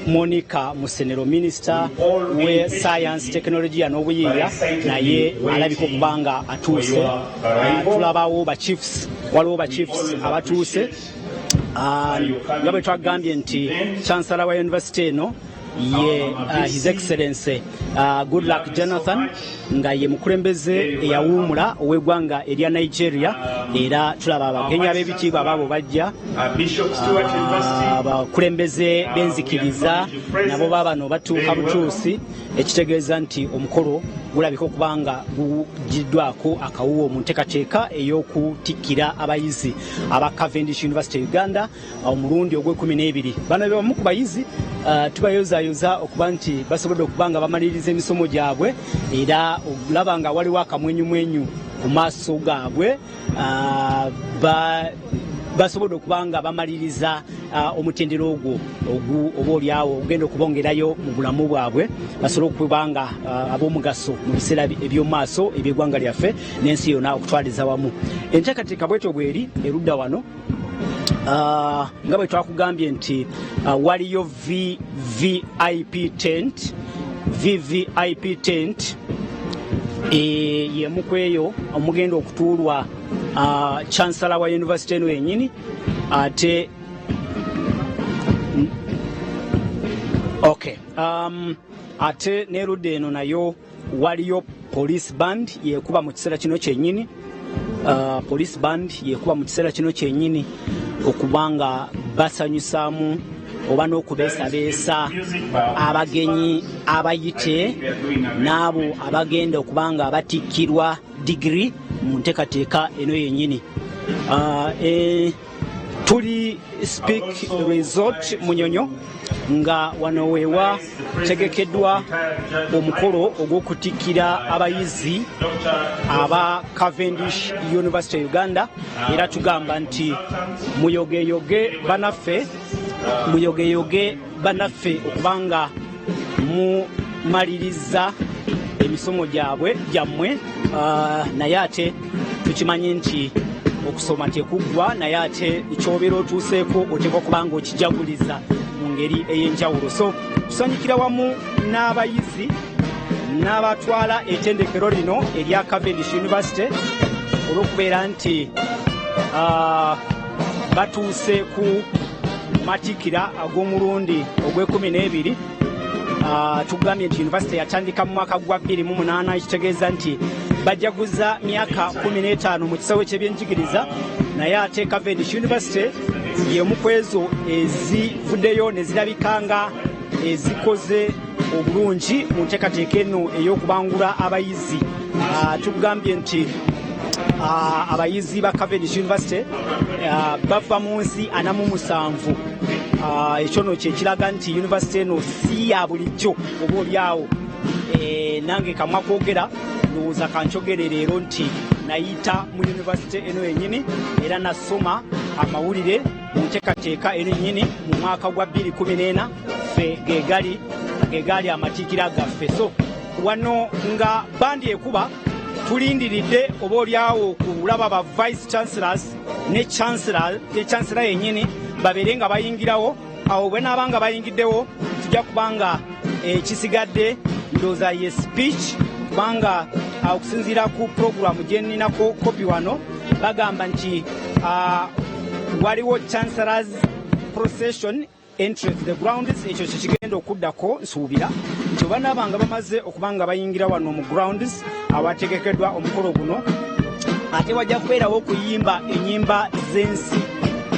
Monica Musenero Minister we Science Technology and Obuyiya naye alabika okubanga atuuse. Tulabawo ba chiefs waliwo ba chiefs abatuuse nga bwe twagambye nti Chancellor wa University eno ye His Excellency Goodluck Jonathan nga ye mukulembeze eyawuumula ow'eggwanga erya Nigeria era tulaba abagenyi ab'ebitiibwa ababo bajja abakulembeze b'enzikiriza nabo baabano batuuka butuusi ekitegeeza nti omukolo gulabika okubanga gugiddwako akawuwo mu nteekateeka ey'okutikkira abayizi aba Cavendish University Uganda omulundi ogw'e12. Bano be bamu ku bayizi tubayozaayoza okuba nti basobodde okubanga bamaliriza emisomo gyabwe era olaba nga waliwo akamwenyumwenyu ku maaso gaabwe basobodde okubanga bamaliriza omutendero ogwo oba oliawo ogenda okubongerayo mu bulamu bwabwe basobole okubanga ab'omugaso mu biseera eby'omumaaso eby'eggwanga lyaffe n'ensi yonna okutwaliza wamu. Enteekateeka bwetyo bweri erudda wano nga bwe twakugambye nti waliyo VVIP tent yemu kweyo omugenda okutuulwa Chancellor wa University eno yennyini ate ate n'erudda eno nayo waliyo police band yekuba mu kiseera kino kyennyini police band yekuba mu kiseera kino kyennyini okubanga basanyusaamu oba n'okubeesabeesa abagenyi abayite n'abo abagenda okubanga abatikkirwa digiri mu nteekateeka eno yennyini. Tuli Speak Resort Munyonyo nga wano weewa tegekeddwa omukolo ogw'okutikkira abayizi aba Cavendish University Uganda era tugamba nti muyogeyoge banaffe okubanga mumaliriza emisomo gyammwe naye ate tukimanyi nti okusoma tekuggwa naye ate ekyobeera otuuseeko oteekwa okubanga okijaguliza mu ngeri ey'enjawulo. So tusanyukira wamu n'abayizi n'abatwala ettendekero lino erya Cavendish University olw'okubeera nti batuuse ku matikira ag'omulundi ogw'e12. Tugambye nti University yatandika mu mwaka gwa 2008 ekitegeeza nti bajaguza myaka 15 mu kisawe ky'ebyenjigiriza naye ate Cavendish University yemu kwezo ezivuddeyo ne zirabikanga ezikoze obulungi mu nteekateeka eno ey'okubangula abayizi. Tugambye nti abayizi ba Cavendish University bava mu nsi 47. Ekyo no kyekiraga nti University eno si ya bulijjo oba oliawo. Nange kamwa kwogera ndowooza kankyogere leero nti nayita mu University eno yennyini era nasoma amawulire mu nteekateeka eno yennyini mu mwaka gwa 2014 ffe gegali amatiikira gaffe. So wano nga bandi ekuba tulindiridde oba oliawo kulaba ba vice chancellors ne chancellor yennyini babeere nga bayingirawo. Awo bwe naabanga bayingiddewo tujja kubanga ekisigadde ndowooza ye speech kubanga okusinziira ku programu gye nninako kopi wano bagamba nti waliwo chancellors procession entry to the grounds. Ekyo kyekigenda okuddako nsuubira nti oba naabanga bamaze okubanga bayingira wano mu grounds awategekeddwa omukolo guno ate wajja kubeerawo okuyimba ennyimba z'ensi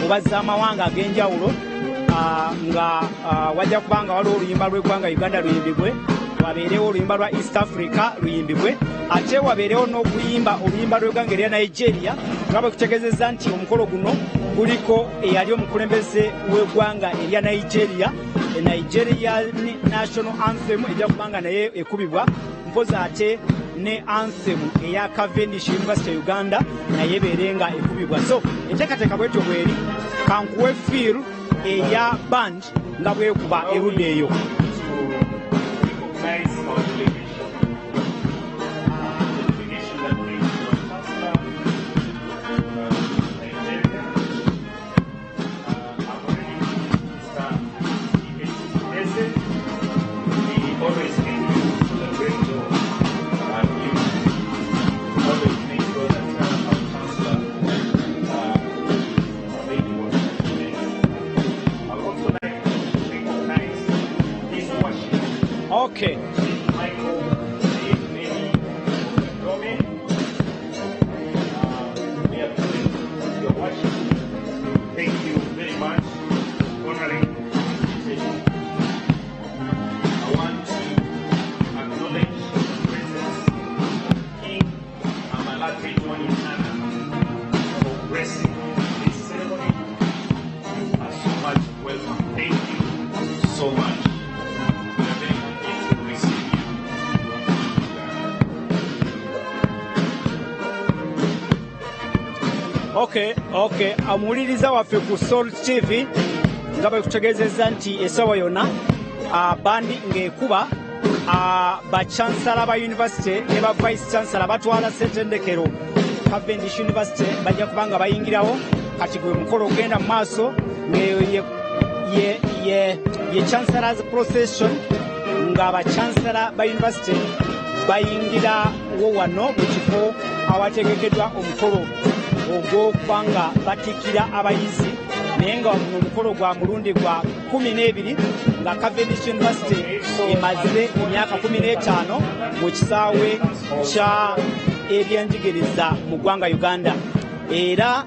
oba z'amawanga ag'enjawulo nga wajja kubanga waliwo oluyimba lw'eggwanga Uganda luyimbibwe, wabeerewo oluyimba lwa East Africa luyimbibwe, ate wabeerewo n'okuyimba oluyimba lw'eggwanga erya Nigeria nga bwe kutegeezezza nti omukolo guno guliko eyali omukulembeze w'eggwanga erya Nigeria. Nigeria National Anthem ejja kubanga naye ekubibwa mpoza ate ne anthem eya Cavendish University Uganda naye ebeerenga ekubibwa. So enteekateeka bwetyo bweri kankuwe feel eya band nga bwekuba erudda eyo. Okay. Thank you very much, honoring this session. I want to acknowledge Princess King Amalate Joanitana for blessing this ceremony. You are so much welcome. Thank you so much. We are very happy to receive you. Okay. Amuliriza waffe ku Soul TV nga bwe kutegeezezza nti essaawa yonna bandi ng'ekuba bachansala ba university ne ba vice chancellor batwala ssettendekero Cavendish University bajja kubanga bayingirawo kati gwe mukolo ogenda mu maaso ye chancellor's procession nga bachansala ba university bayingirawo wano mu kifo awategekeddwa omukolo ogw'okubanga batikira abayizi naye nga muno omukolo gwa mulundi gwa 12 nga Cavendish University emaze emyaka 15 mu kisaawe kya ebyenjigiriza mu ggwanga Uganda era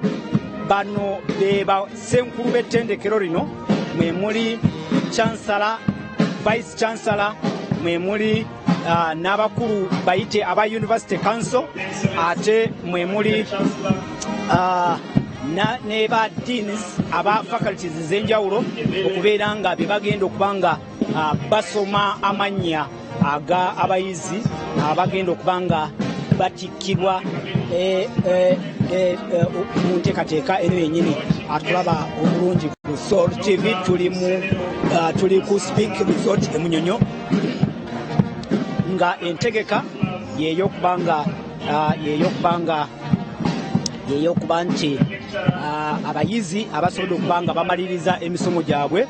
bano be basenkulu b'ettendekero lino mwe muli chancellor, vice chancellor, mwe muli n'abakulu bayite aba University Council ate mwe muli ne ba deans aba faculties ez'enjawulo okubeera nga be bagenda okubanga basoma amannya aga abayizi abagenda okubanga batikkirwa mu nteekateeka eno yennyini. Atulaba obulungi ku Soul TV tuli ku Speak Resort e Munyonyo nga entegeka yeyokuba nti abayizi abasobodde okubanga bamaliriza emisomo gyabwe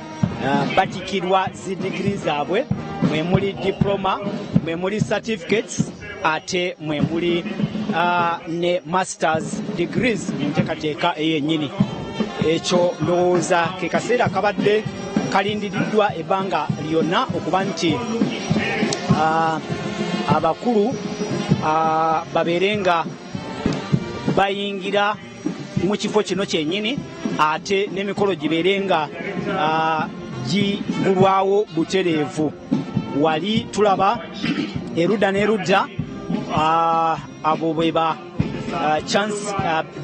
batikirwa zi digiri zaabwe mwe muli diploma, mwe muli certificates ate mwe muli ne masters degrees mu nteekateeka eyennyini. Ekyo ndowooza ke kaseera kabadde kalindiriddwa ebbanga lyonna okuba nti abakulu babeere nga bayingira mu kifo kino kyennyini ate n'emikolo gibeere nga gigulwawo butereevu. Wali tulaba erudda n'erudda abo bwe ba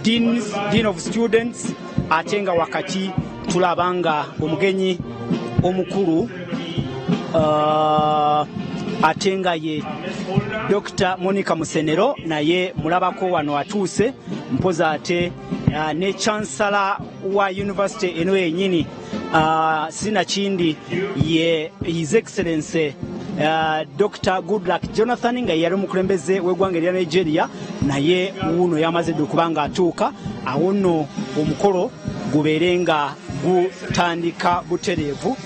dean of students ate nga wakati tulaba nga omugenyi omukulu ate nga ye Dr. Monica Musenero naye mulabako wano atuuse mpoza ate ne chancellor wa university eno yennyini sinakindi ye His Excellency Dr. Goodluck Jonathan nga yali omukulembeze w'eggwanga erya Nigeria naye wuno yamaze okubanga atuuka awo nno omukolo gubeere nga gutandika butereevu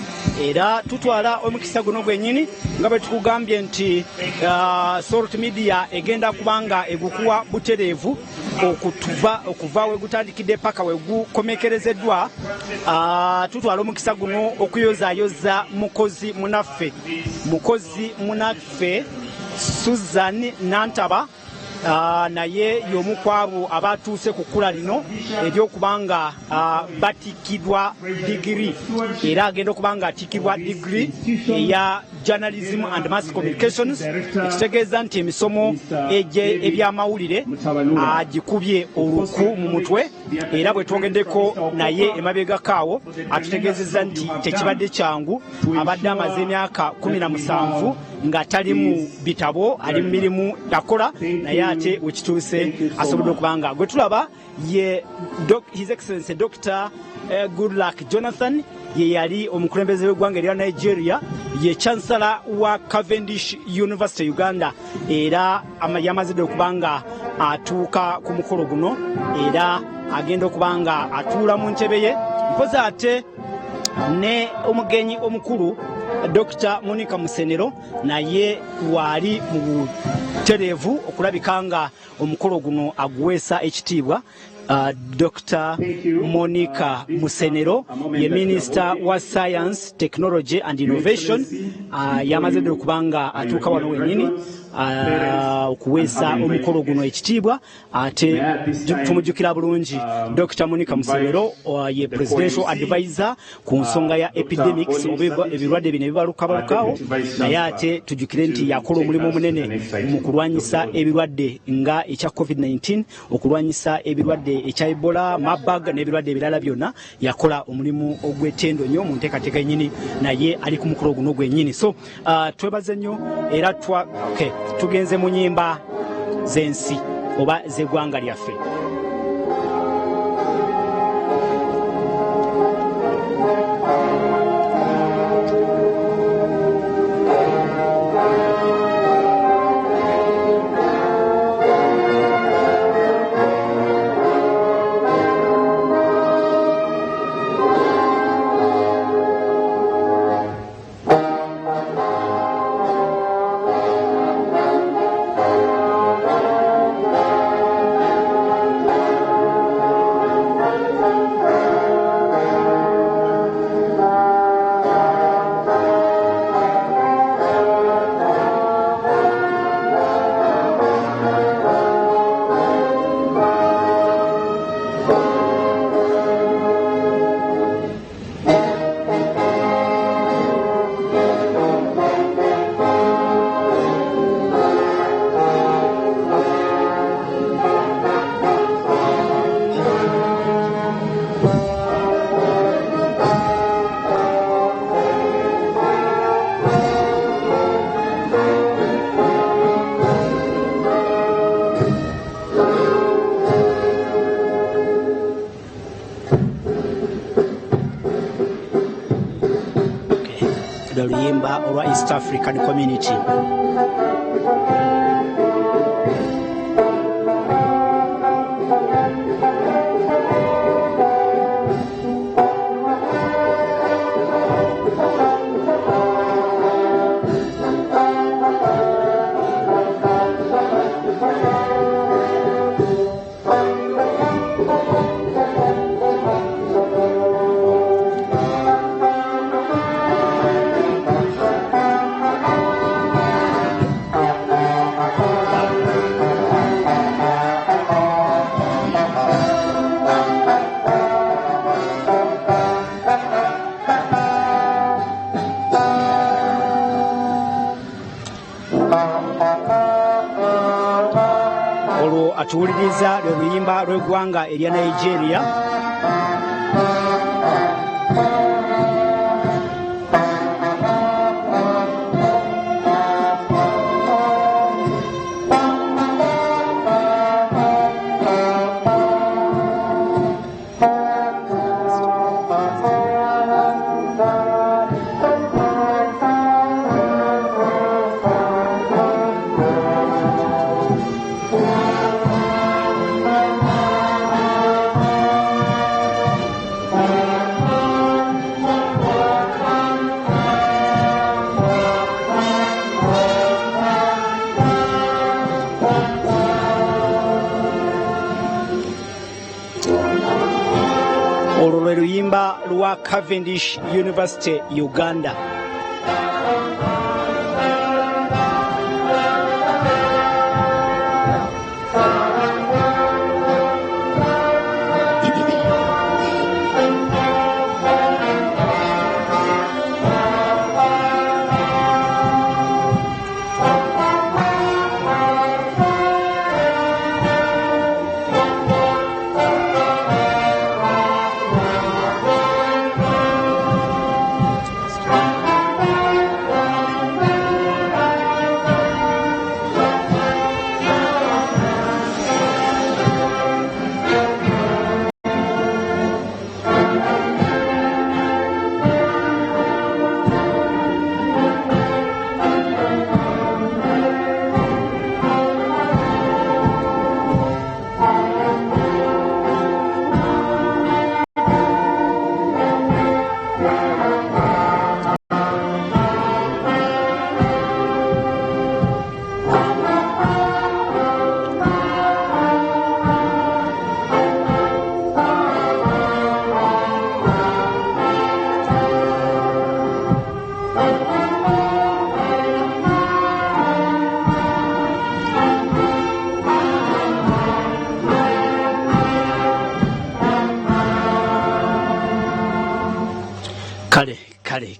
era tutwala omukisa guno gwennyini nga bwe tukugambye nti Salt Media egenda kubanga egukuwa butereevu okuva we gutandikidde paka we gukomekerezeddwa. Tutwala omukisa guno okuyozaayoza mukozi munaffe Suzan Nantaba naye y'omu ku abo abatuuse ku kkula lino ery'okubanga batikirwa digiri era agenda okubanga atikirwa digiri eya journalism and mass communications, ekitegeeza nti emisomo ebyamawulire agikubye oluku mu mutwe era bwe twogeddeko naye emabegakaawo atutegeezezza nti tekibadde kyangu. Abadde amaze emyaka 17 nga tali mu bitabo, ali mu mirimu takola naye ate wekituuse asobodde okubanga gwe tulaba ye His Excellency Dr. Goodluck Jonathan ye yali omukulembeze w'eggwanga erya Nigeria, ye chancellor wa Cavendish University Uganda era yamazidde okubanga atuuka ku mukolo guno era agenda okubanga atuula mu ntebe ye mpoza ate ne omugenyi omukulu Dr. Monica Musenero naye wali mu butereevu okulabika nga omukolo guno aguweesa ekitiibwa Dr. Monica Musenero, ye Minister wa Science, Technology and Innovation, yamaze okubanga atuuka wano wenyini okuweesa omukolo guno ekitiibwa, ate tumujjukira bulungi Dr. Monica Musenero ye Presidential Advisor ku nsonga ya epidemics, ebirwadde bino ebibalukabalukawo, naye ate tujjukire nti yakola omulimu munene mu kulwanyisa ebirwadde nga ekya COVID-19, okulwanyisa ebirwadde ekya Ebola, Marburg n'ebirwadde ebirala byonna. Yakola omulimu ogw'ettendo nnyo mu nteekateeka ennyini, naye ali ku mukolo guno gwennyini. So twebaze nnyo era tugenze mu nnyimba z'ensi oba z'eggwanga lyaffe. Luyimba olwa East African Community. Atuwuliriza lwe luyimba lw'eggwanga erya Nigeria. Olwo lwe luyimba lwa Cavendish University, Uganda.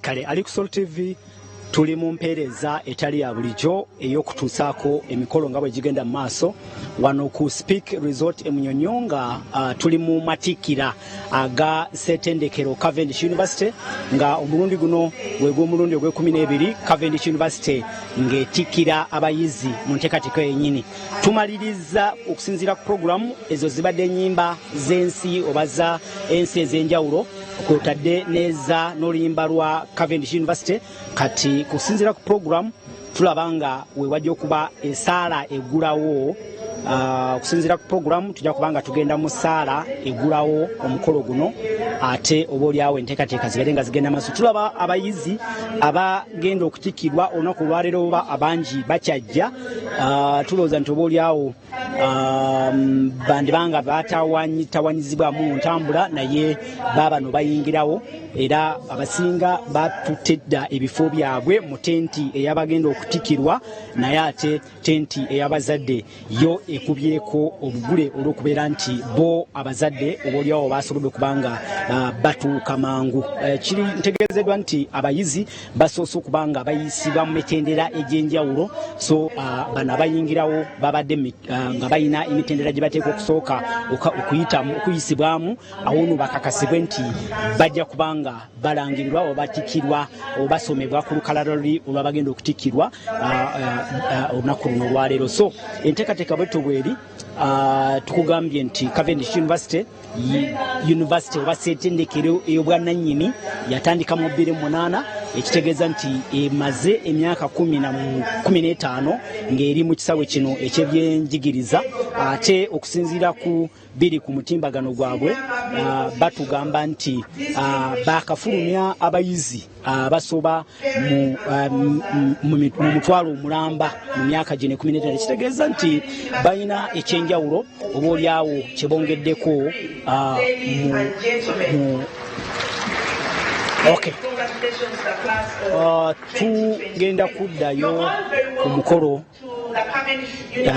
Kale ali ku Sol TV tuli mu mpeereza etali ya bulijjo ey'okutuusaako emikolo nga bwe gigenda mu maaso wano ku Speak Resort e Munyonyo nga tuli mu matikkira aga ssettendekero Cavendish University nga omulundi guno gwe gw'omulundi ogw'e12 Cavendish University ng'etikkira abayizi mu nteekateeka yennyini. Tumaliriza okusinziira ku puroguramu ezo zibadde ennyimba z'ensi oba za ensi ez'enjawulo kwotadde neza n'oluyimba lwa Cavendish University. Kati kusinziira ku puroguramu tulaba nga we wajja okuba esaala eggulawo. Okusinziira ku puroguramu tujja kubanga tugenda mu saala eggulawo omukolo guno ate obaolyawo enteekateeka zibadde nga zigenda maaso. Tulaba abayizi abagenda okutikkirwa olunaku olwaleero oba abangi bakyajja. Tulowooza nti obaolyawo bandibanga batawanyizibwamu mu ntambula naye baabano bayingirawo era abasinga batutte dda ebifo byabwe mu tenti ey'abagenda okutikkirwa naye ate tenti ey'abazadde yo ekubyeko obugule olw'okubeera nti bo abazadde obaolyawo basobodde okubanga batuuka mangu. Kiri ntegeezeddwa nti abayizi basoose okubanga bayisibwa mu mitendera egy'enjawulo so bano abayingirawo babadde nga bayina emitendera gye bateeka okusooka okuyisibwamu awo no bakakasibwe nti bajja kubanga balangirirwa oba batikkirwa oba basomebwa ku lukalala luli olwabagenda okutikkirwa olunaku luno olwaleero. So enteekateeka bwetyo bweri tukugambye nti Cavendish University oba ssettendekero ey'obwannannyini yatandika mu 2008 ekitegeeza nti emaze emyaka 15 ng'eri mu kisawe kino eky'ebyenjigiriza ate okusinziira ku biri ku mutimbagano gwabwe batugamba nti bakafulumya abayizi basoba mu mutwalo omulamba mu myaka gino 15 ekitegeeza nti balina ekyenjawulo obaolyawo kyebongeddeko Okay. Tugenda kuddayo ku mukolo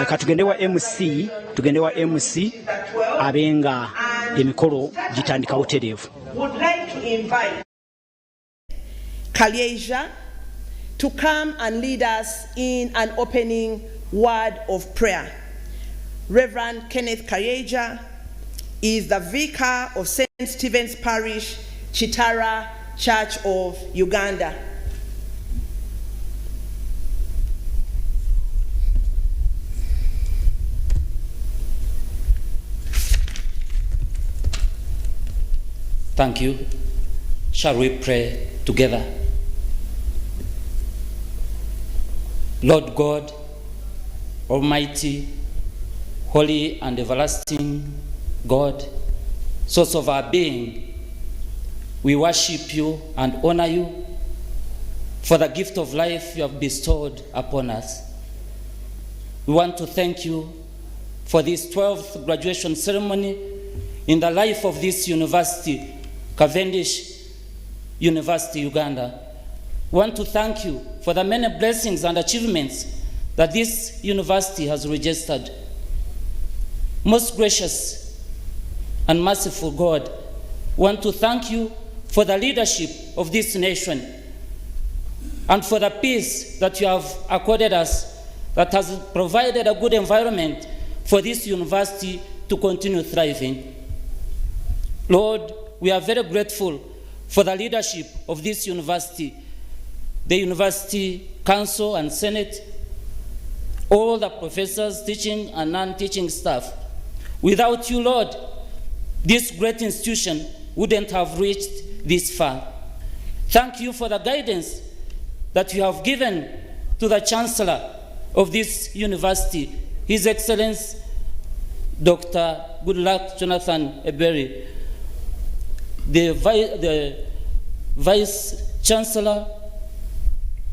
katugende wa MC abenga emikolo gitandika butereevu. Would like to invite Kalyeja to come and lead us in an opening word of prayer. Reverend Kenneth Kalyeja is the vicar of St. Stephen's Parish, Chitara Church of Uganda. Thank you. Shall we pray together? Lord God, Almighty, holy and everlasting God, source of our being, we worship you and honor you for the gift of life you have bestowed upon us. We want to thank you for this 12th graduation ceremony in the life of this university, Cavendish University, Uganda. We want to thank you for the many blessings and achievements that this university has registered. Most gracious and merciful God, we want to thank you for the leadership of this nation and for the peace that you have accorded us that has provided a good environment for this university to continue thriving. Lord, we are very grateful for the leadership of this university, the University Council and Senate, all the professors, teaching and non-teaching staff. Without you, Lord, this great institution wouldn't have reached this far. Thank you for the guidance that you have given to the Chancellor of this university, His Excellency Dr. Goodluck Jonathan Eberi, the Vice Chancellor,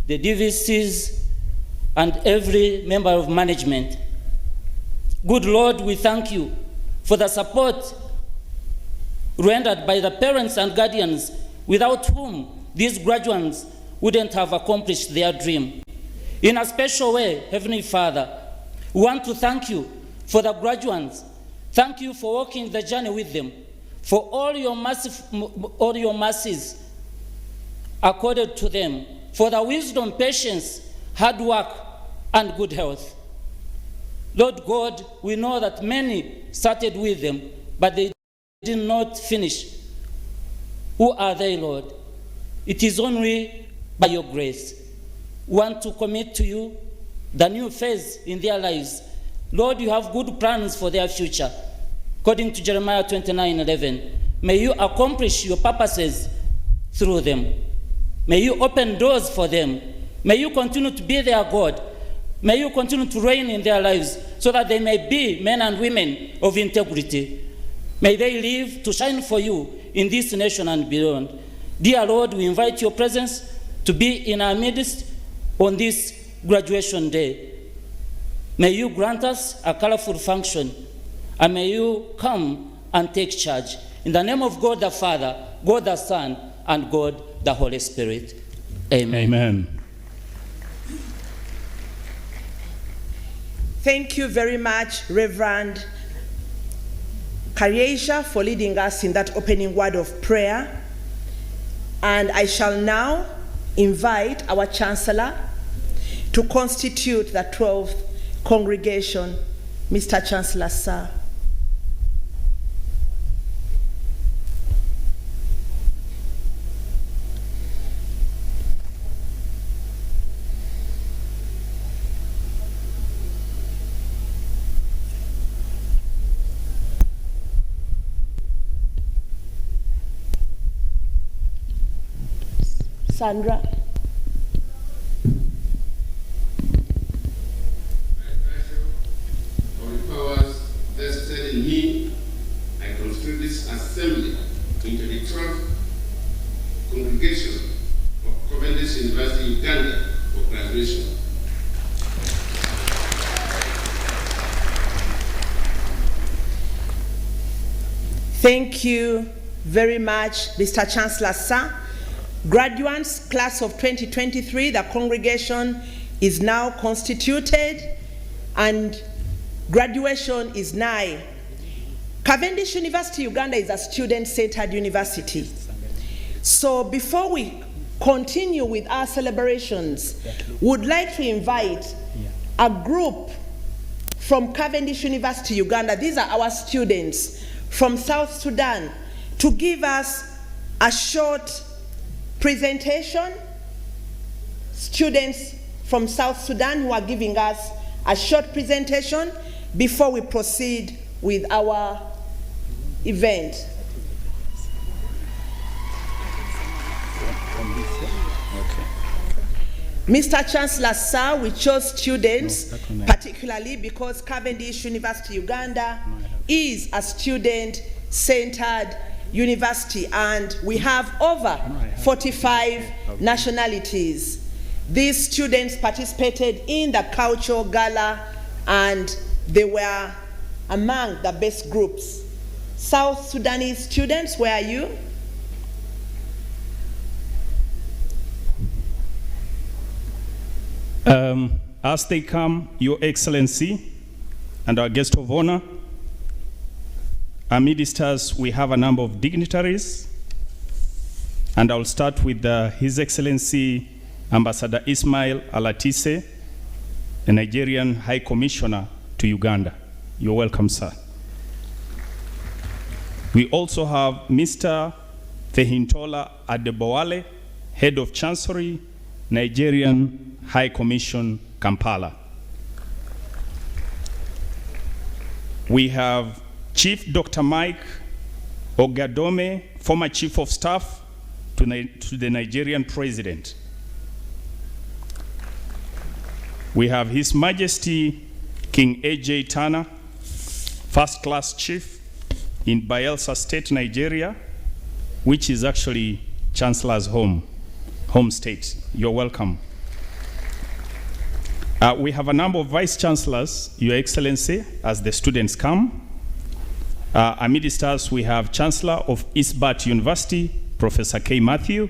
the DVCs, and every member of management. Good Lord, we thank you for the support rendered by the parents and guardians without whom these graduates wouldn't have accomplished their dream. In a special way, Heavenly Father, we want to thank you for the graduates. Thank you for walking the journey with them, for all your mercies accorded to them, for the wisdom, patience, hard work, and good health. Lord God, we know that many started with them, but they did not finish. Who are they, Lord? It is only by your grace. We want to commit to you the new phase in their lives. Lord, you have good plans for their future. According to Jeremiah 29:11, may you accomplish your purposes through them. May you open doors for them. May you continue to be their God. May you continue to reign in their lives so that they may be men and women of integrity. May they live to shine for you in this nation and beyond. Dear Lord, we invite your presence to be in our midst on this graduation day. May you grant us a colorful function, and may you come and take charge. In the name of God the Father, God the Son, and God the Holy Spirit. Amen. Amen. Thank you very much, Reverend Karyeja, for leading us in that opening word of prayer. And I shall now invite our Chancellor to constitute the 12th congregation. Mr. Chancellor, sir. Sandra. Powers vested in me, I constitute this assembly into the 12th congregation of Cavendish University, Uganda, for graduation. Thank you very much, Mr. Chancellor, sir. Graduates, class of 2023, the congregation is now constituted and graduation is nigh. Cavendish University, Uganda is a student-centered university. So before we continue with our celebrations, would like to invite a group from Cavendish University, Uganda. These are our students from South Sudan, to give us a short presentation. Students from South Sudan who are giving us a short presentation before we proceed with our event. Mr. Chancellor, sir, we chose students particularly because Cavendish University, Uganda is a student-centered university, and we have over 45 nationalities. These students participated in the cultural gala, and they were among the best groups. South Sudanese students, where are you? As they come, Your Excellency and our guest of honor, our ministers, we have a number of dignitaries, and I'll start with His Excellency Ambassador Ismail Alatise, the Nigerian High Commissioner to Uganda. You're welcome, sir. We also have Mr. Fehintola Adebowale, Head of Chancery, Nigerian High Commission, Kampala. We have Chief Dr. Mike Ogadome, former Chief of Staff to the Nigerian President. We have His Majesty King A.J. Tana, First Class Chief in Bayelsa State, Nigeria, which is actually Chancellor's home state. You're welcome. We have a number of Vice Chancellors, Your Excellency, as the students come. Our ministers, we have Chancellor of Eastbart University, Professor K. Matthew.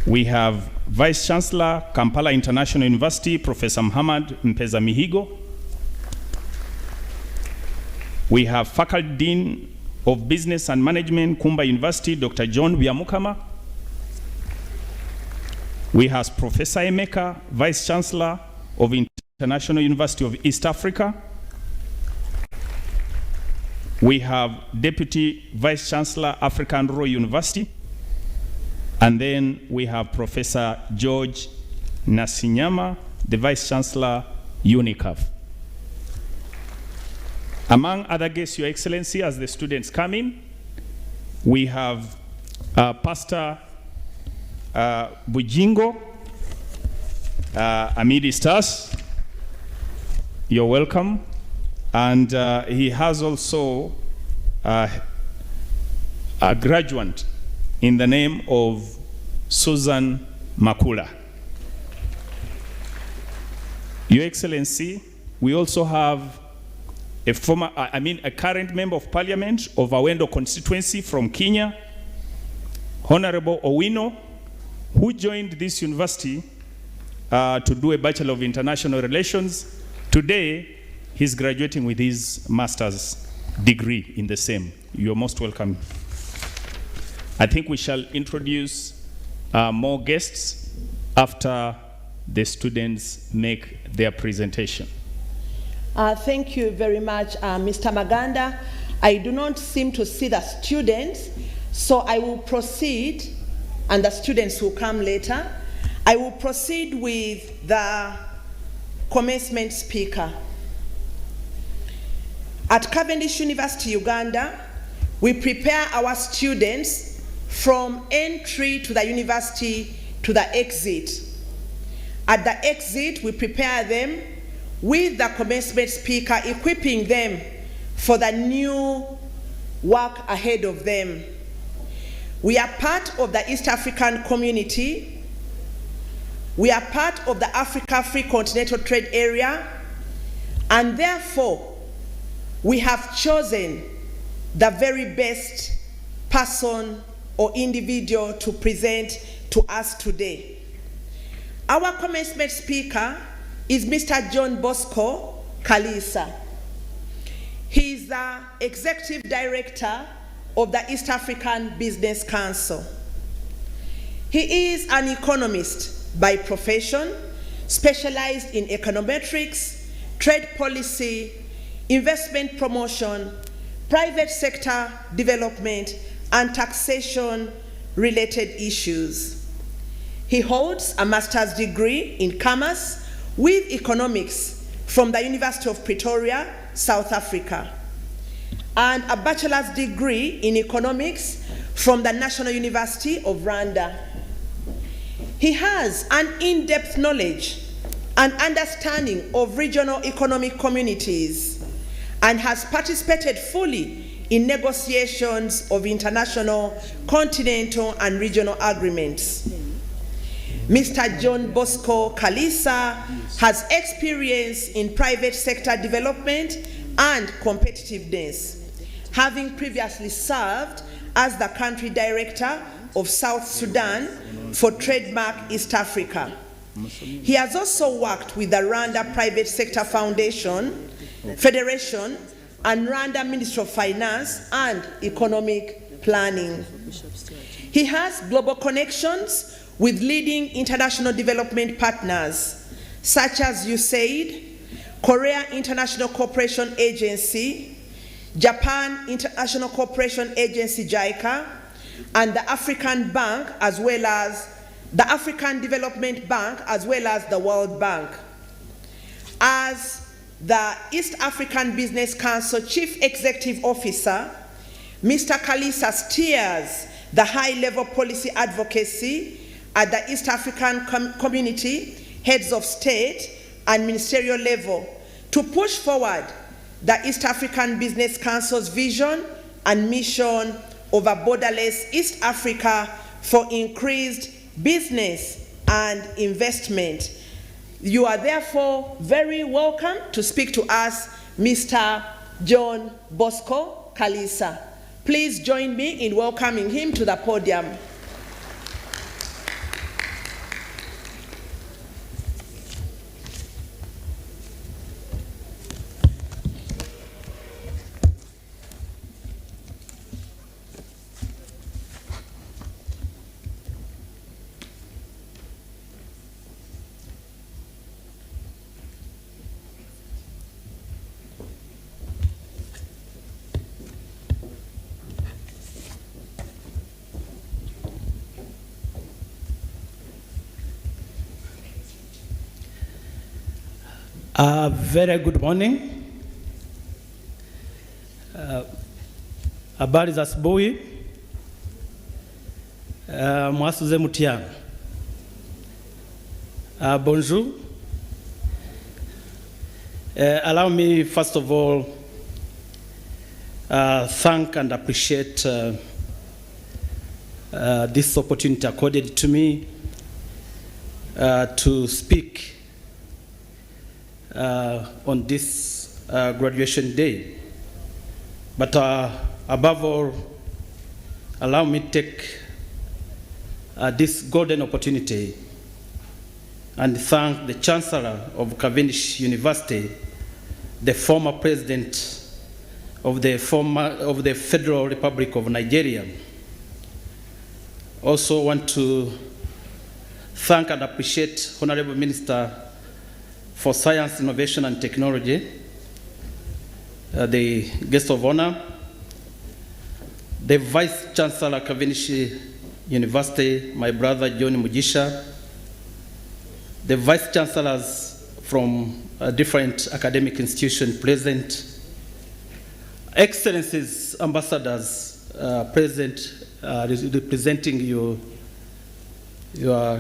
We have Vice Chancellor, Kampala International University, Professor Muhammad Mpeza Mihigo. We have Faculty Dean of Business and Management, Kumba University, Dr. John Byamukama. We have Professor Emeka, Vice Chancellor of International University of East Africa. We have Deputy Vice Chancellor, African Rural University. And then we have Professor George Nasinyama, the Vice Chancellor, UNICAF. Among other guests, Your Excellency, as the students come in, we have Pastor Bujjingo, amidst us. You're welcome. And he has also a graduate in the name of Suzan Makula. Your Excellency, we also have a current member of parliament of Awendo constituency from Kenya, Honorable Owino, who joined this university to do a Bachelor of International Relations. Today, he's graduating with his master's degree in the same. You're most welcome. I think we shall introduce more guests after the students make their presentation. Thank you very much, Mr. Maganda. I do not seem to see the students, so I will proceed, and the students will come later. I will proceed with the commencement speaker. At Cavendish University, Uganda, we prepare our students from entry to the university to the exit. At the exit, we prepare them with the commencement speaker, equipping them for the new work ahead of them. We are part of the East African community. We are part of the Africa Free Continental Trade Area, and therefore, we have chosen the very best person or individual to present to us today. Our commencement speaker is Mr. John Bosco Kalisa. He is the Executive Director of the East African Business Council. He is an economist by profession, specialized in econometrics, trade policy, investment promotion, private sector development, and taxation-related issues. He holds a master's degree in commerce with economics from the University of Pretoria, South Africa, and a bachelor's degree in economics from the National University of Rwanda. He has an in-depth knowledge and understanding of regional economic communities and has participated fully in negotiations of international, continental, and regional agreements. Mr. John Bosco Kalisa has experience in private sector development and competitiveness, having previously served as the country director of South Sudan for Trademark East Africa. He has also worked with the Rwanda Private Sector Federation and Rwanda Ministry of Finance and Economic Planning. He has global connections with leading international development partners such as USAID, Korea International Cooperation Agency, Japan International Cooperation Agency JICA, and the African Bank, as well as the African Development Bank, as well as the World Bank. As the East African Business Council Chief Executive Officer, Mr. Kalisa steers the high-level policy advocacy at the East African community, heads of state and ministerial level to push forward the East African Business Council's vision and mission of a borderless East Africa for increased business and investment. You are therefore very welcome to speak to us, Mr. John Bosco Kalisa. Please join me in welcoming him to the podium. Very good morning. Habari za asubuhi. Mwasuze mutiana. Bonjour. Allow me first of all thank and appreciate this opportunity accorded to me to speak on this graduation day. But above all, allow me to take this golden opportunity and thank the Chancellor of Cavendish University, the former President of the Federal Republic of Nigeria. Also want to thank and appreciate Honorable Minister for Science, Innovation and Technology, the guest of honor, the Vice Chancellor Cavendish University, my brother John Mugisha, the Vice Chancellors from different academic institutions present, Excellencies, Ambassadors present, representing your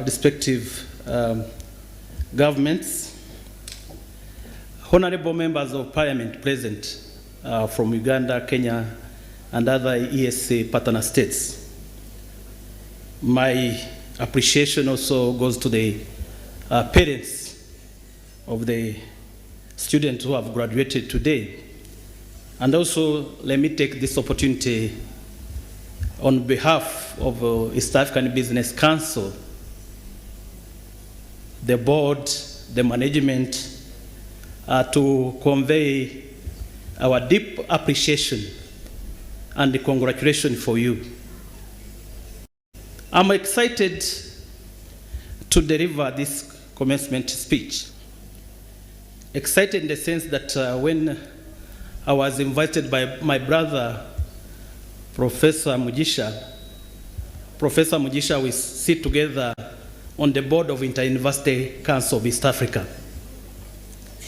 respective governments, Honorable Members of Parliament present from Uganda, Kenya, and other ESA partner states. My appreciation also goes to the parents of the students who have graduated today. And also, let me take this opportunity on behalf of East African Business Council, the board, the management, to convey our deep appreciation and the congratulations for you. I'm excited to deliver this commencement speech. Excited in the sense that when I was invited by my brother, Professor Mugisha, we sit together on the board of Inter-University Council of East Africa.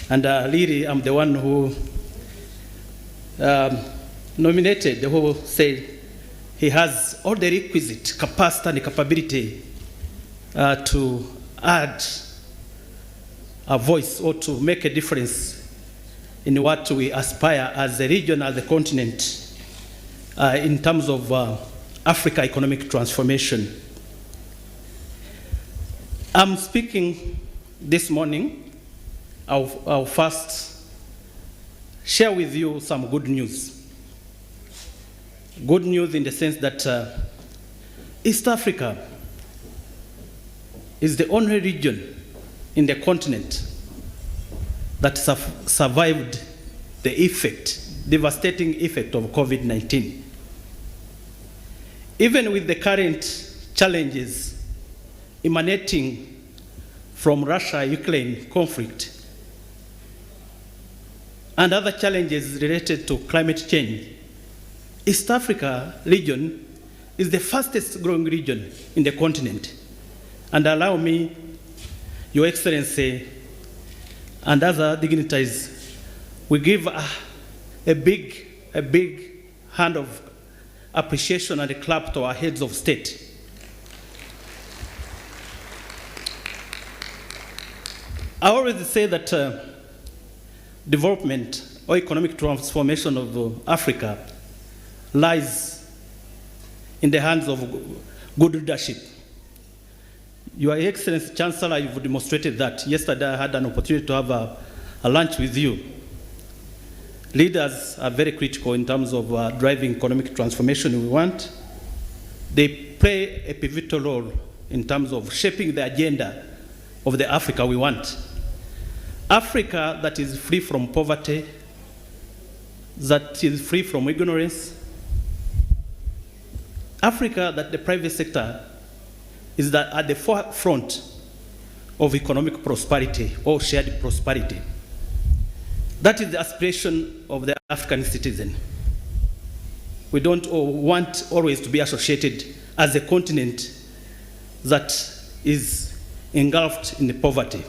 And really, I'm the one who nominated, who said he has all the requisite capacity and capability to add a voice or to make a difference in what we aspire as a region, as a continent, in terms of Africa economic transformation. I'm speaking this morning. I'll first share with you some good news. Good news in the sense that East Africa is the only region in the continent that survived the devastating effect of COVID-19. Even with the current challenges emanating from Russia-Ukraine conflict and other challenges related to climate change, East Africa region is the fastest growing region in the continent. And allow me, Your Excellency, and other dignitaries, we give a big hand of appreciation and a clap to our heads of state. I always say that development or economic transformation of Africa lies in the hands of good leadership. Your Excellency Chancellor, you've demonstrated that. Yesterday I had an opportunity to have a lunch with you. Leaders are very critical in terms of driving economic transformation we want. They play a pivotal role in terms of shaping the agenda of the Africa we want. Africa that is free from poverty, that is free from ignorance. Africa that the private sector is at the forefront of economic prosperity or shared prosperity. That is the aspiration of the African citizen. We don't want always to be associated as a continent that is engulfed in poverty.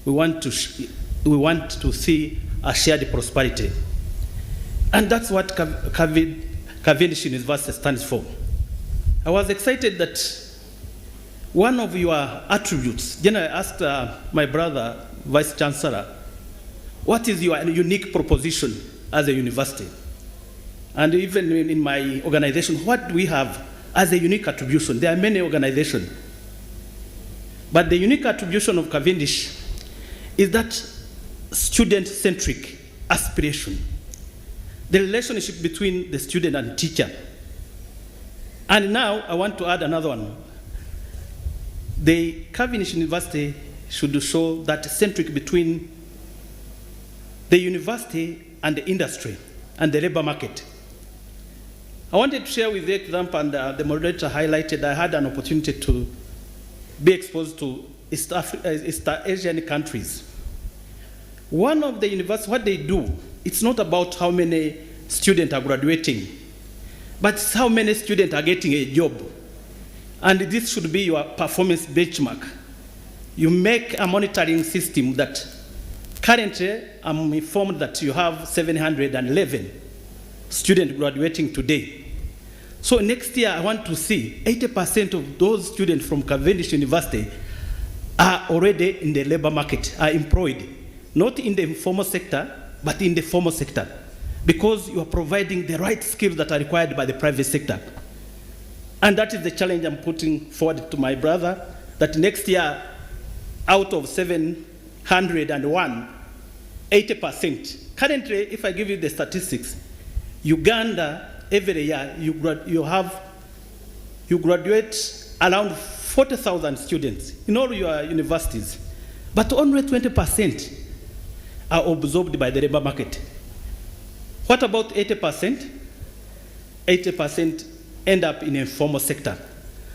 We want to we want to see a shared prosperity. And that's what Cavendish University stands for. I was excited that one of your attributes, then I asked my brother, Vice Chancellor, what is your unique proposition as a university? And even in my organization, what do we have as a unique attribution? There are many organizations. But the unique attribution of Cavendish is that student-centric aspiration, the relationship between the student and teacher. And now I want to add another one. The Cavendish University should show that centric between the university and the industry and the labor market. I wanted to share with the example, and the moderator highlighted, I had an opportunity to be exposed to East Asian countries. One of the universities, what they do, it's not about how many students are graduating, but it's how many students are getting a job. And this should be your performance benchmark. You make a monitoring system that currently I'm informed that you have 711 students graduating today. So next year I want to see 80% of those students from Cavendish University are already in the labor market, are employed, not in the informal sector, but in the formal sector, because you are providing the right skills that are required by the private sector. And that is the challenge I'm putting forward to my brother, that next year, out of 701, 80%. Currently, if I give you the statistics, Uganda, every year, you graduate around 40,000 students in all your universities, but only 20% are absorbed by the labor market. What about 80%? 80% end up in a informal sector.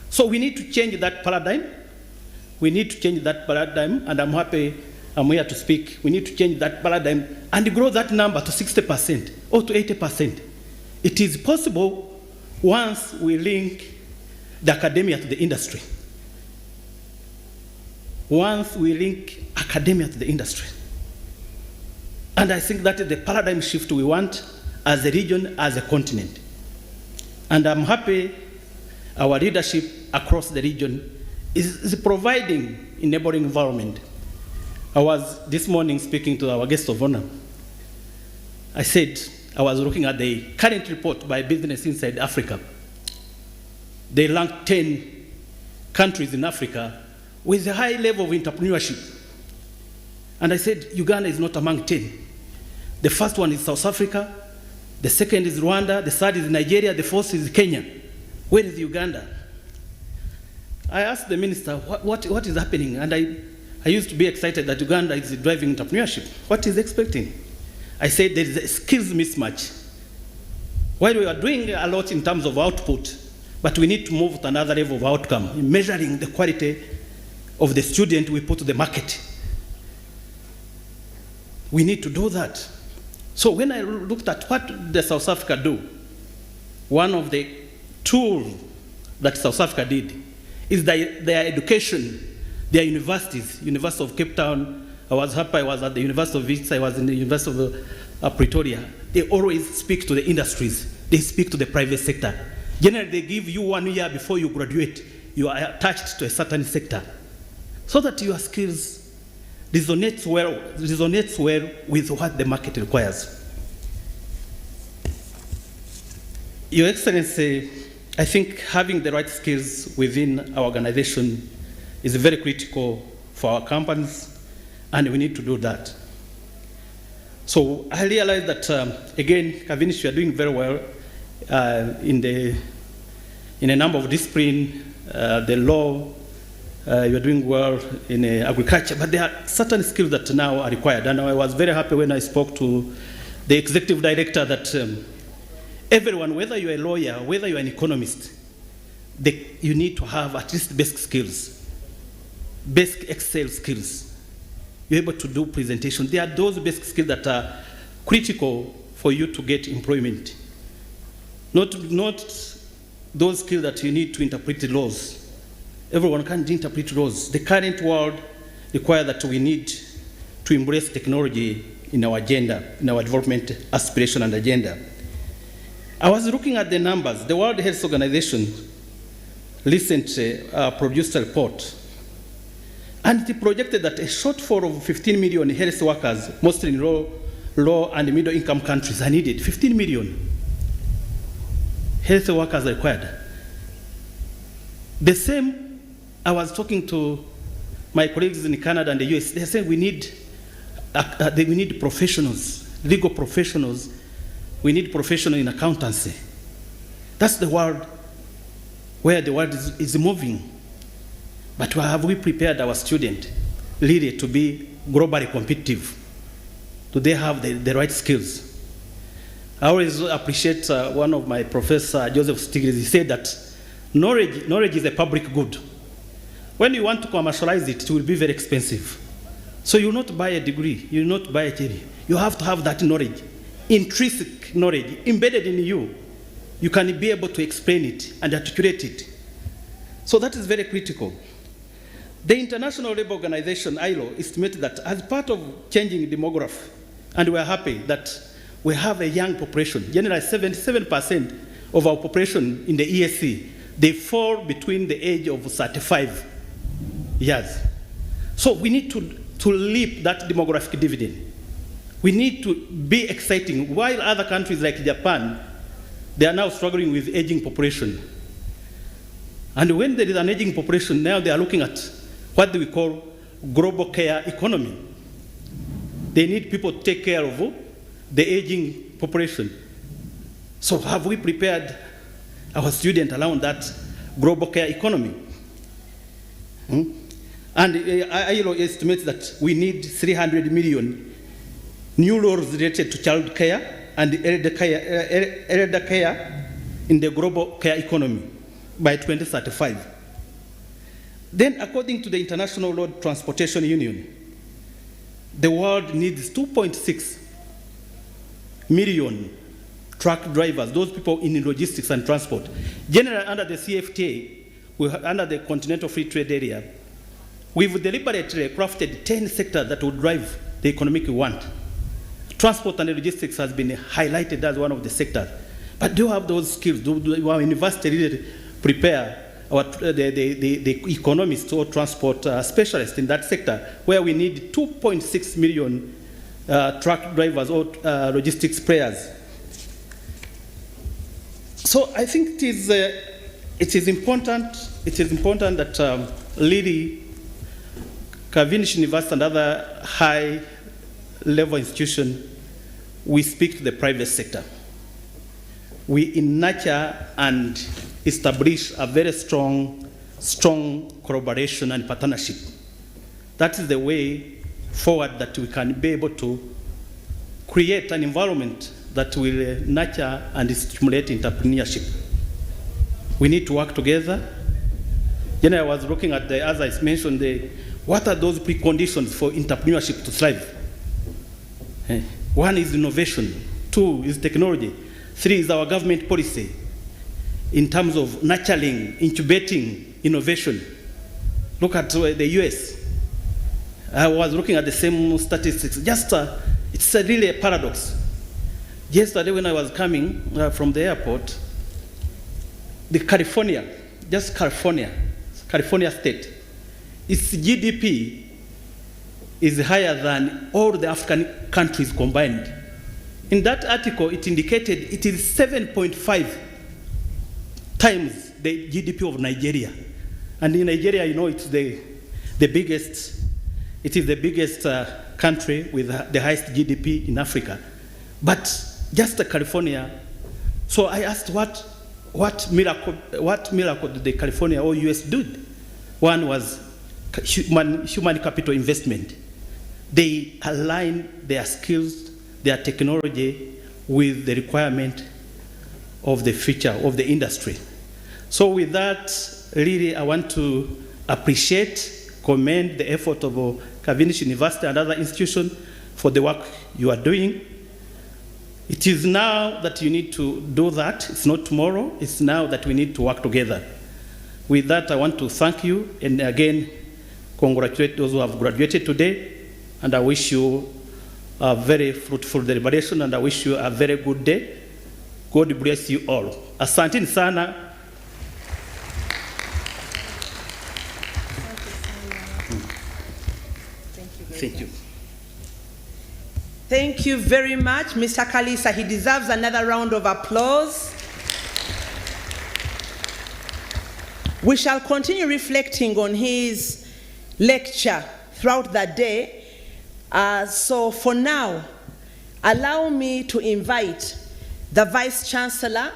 So we need to change that paradigm. We need to change that paradigm, and I'm happy I'm here to speak. We need to change that paradigm and grow that number to 60% or to 80%. It is possible once we link the academia to the industry. Once we link academia to the industry. And I think that is the paradigm shift we want as a region, as a continent. And I'm happy our leadership across the region is providing enabling environment. I was this morning speaking to our guest of honor. I said, I was looking at the current report by Business Inside Africa. They ranked 10 countries in Africa with a high level of entrepreneurship. And I said, Uganda is not among 10. The first one is South Africa, the second is Rwanda, the third is Nigeria, the fourth is Kenya. Where is Uganda? I asked the minister, what is happening? And I used to be excited that Uganda is driving entrepreneurship. What is he expecting? I said there is a skills mismatch. While we are doing a lot in terms of output, but we need to move to another level of outcome in measuring the quality of the student we put to the market. We need to do that. So when I looked at what does South Africa do, one of the tools that South Africa did is their education, their universities, University of Cape Town. I was happy I was at the University of Wits, I was in the University of Pretoria. They always speak to the industries. They speak to the private sector. Generally, they give you 1 year before you graduate. You are attached to a certain sector, so that your skills resonates well with what the market requires. Your Excellency, I think having the right skills within our organization is very critical for our companies, and we need to do that. So I realize that, again, Cavendish, you are doing very well in a number of disciplines, the law, you are doing well in agriculture, but there are certain skills that now are required. And I was very happy when I spoke to the executive director that everyone, whether you're a lawyer, whether you're an economist, you need to have at least basic skills, basic Excel skills. You're able to do presentation. There are those basic skills that are critical for you to get employment. Not those skills that you need to interpret the laws. Everyone can't interpret laws. The current world requires that we need to embrace technology in our agenda, in our development aspiration and agenda. I was looking at the numbers. The World Health Organization recently produced a report, and it projected that a shortfall of 15 million health workers, mostly in low and middle income countries, are needed. 15 million health workers are required. The same, I was talking to my colleagues in Canada and the US, they're saying we need professionals, legal professionals, we need professionals in accountancy. That's the world, where the world is moving. But have we prepared our students really to be globally competitive? Do they have the right skills? I always appreciate one of my professor, Joseph Stiglitz. He said that knowledge is a public good. When you want to commercialize it, it will be very expensive. So you will not buy a degree, you will not buy a degree. You have to have that knowledge, intrinsic knowledge, embedded in you. You can be able to explain it and articulate it. So that is very critical. The International Labour Organization, ILO, estimates that as part of changing demography, and we are happy that we have a young population. Generally, 77% of our population in the ESC, they fall between the age of 35 years. So we need to leap that demographic dividend. We need to be exciting. While other countries like Japan, they are now struggling with aging population. And when there is an aging population, now they are looking at what we call global care economy. They need people to take care of the aging population. So have we prepared our students around that global care economy? And ILO estimates that we need 300 million new laws related to child care and elder care in the global care economy by 2035. Then, according to the International Road Transportation Union, the world needs 2.6 million truck drivers, those people in logistics and transport. Generally, under the CFTA, under the Continental Free Trade Area, we've deliberately crafted 10 sectors that would drive the economic we want. Transport and logistics has been highlighted as one of the sectors. But do you have those skills? Do our university really prepare the economists or transport specialists in that sector, where we need 2.6 million truck drivers or logistics players? So I think it is important that really Cavendish University and other high-level institutions, we speak to the private sector. We nurture and establish a very strong collaboration and partnership. That is the way forward that we can be able to create an environment that will nurture and stimulate entrepreneurship. We need to work together. I was looking at as I mentioned, what are those preconditions for entrepreneurship to thrive? One is innovation, 2 is technology, 3 is our government policy in terms of nurturing, incubating innovation. Look at the US. I was looking at the same statistics. It's really a paradox. Yesterday when I was coming from the airport, California state, its GDP is higher than all the African countries combined. In that article, it indicated it is 7.5 times the GDP of Nigeria. And in Nigeria, it's the biggest country with the highest GDP in Africa. But just California. So I asked what miracle did the California or US do? One was human capital investment. They align their skills, their technology with the requirement of the future of the industry. So with that, really, I want to commend the effort of Cavendish University and other institutions for the work you are doing. It is now that you need to do that. It's not tomorrow. It's now that we need to work together. With that, I want to thank you and again congratulate those who have graduated today and I wish you a very fruitful deliberation, and I wish you a very good day. God bless you all. Asanteni sana. Thank you. Thank you very much, Mr. Kalisa. He deserves another round of applause. We shall continue reflecting on his lecture throughout the day. So for now, allow me to invite the Vice Chancellor,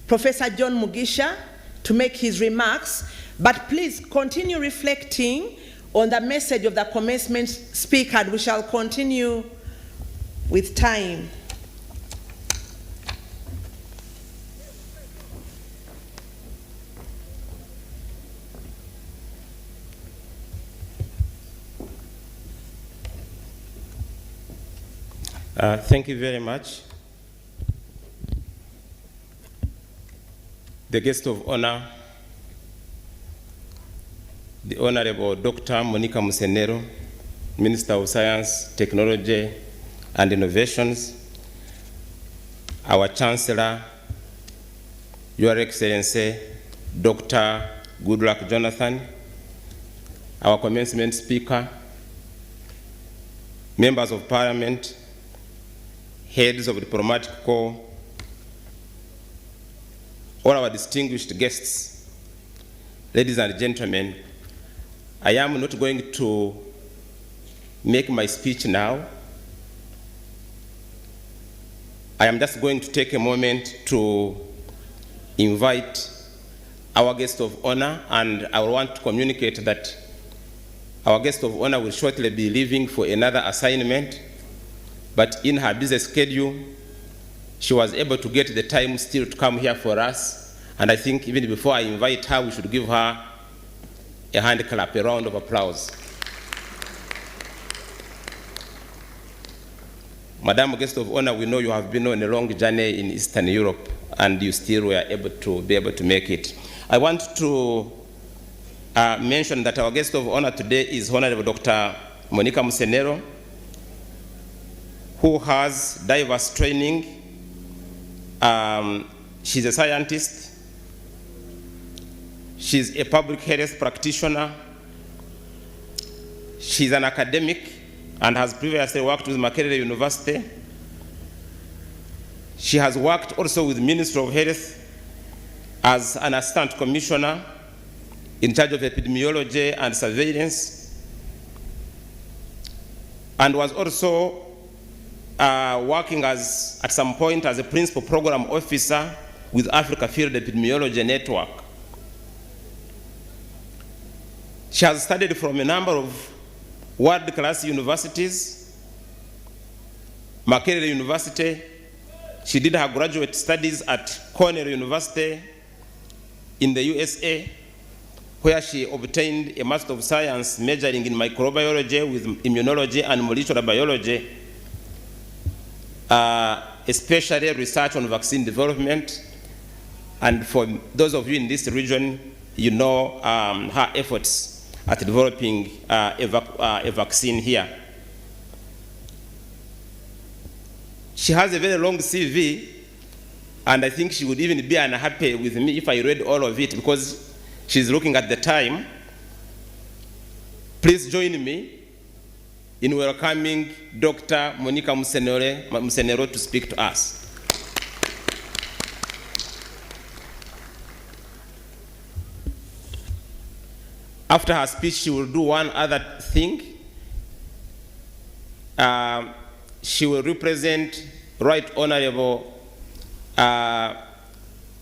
Professor John Mugisha, to make his remarks. But please continue reflecting on the message of the commencement speaker, and we shall continue with time. Thank you very much. The guest of honor, the Honorable Dr. Monica Musenero, Minister of Science, Technology, and Innovations, our Chancellor, Your Excellency, Dr. Goodluck Jonathan, our commencement speaker, members of Parliament, heads of diplomatic corps, all our distinguished guests, ladies and gentlemen, I am not going to make my speech now. I am just going to take a moment to invite our guest of honor, and I want to communicate that our guest of honor will shortly be leaving for another assignment, but in her busy schedule, she was able to get the time still to come here for us, and I think even before I invite her, we should give her a hand clap, a round of applause. Madam Guest of Honor, we know you have been on a long journey in Eastern Europe, and you still were able to make it. I want to mention that our guest of honor today is Honorable Dr. Monica Musenero, who has diverse training. She's a scientist. She's a public health practitioner. She's an academic and has previously worked with Makerere University. She has worked also with Ministry of Health as an assistant commissioner in charge of epidemiology and surveillance, and was also working at some point as a principal program officer with Africa Field Epidemiology Network. She has studied from a number of world-class universities, Makerere University. She did her graduate studies at Cornell University in the USA, where she obtained a Master of Science majoring in microbiology with immunology and molecular biology, especially research on vaccine development. And for those of you in this region, you know her efforts at developing a vaccine here. She has a very long CV, and I think she would even be unhappy with me if I read all of it, because she's looking at the time. Please join me in welcoming Dr. Monica Musenero to speak to us. After her speech, she will do one other thing. She will represent Right Honorable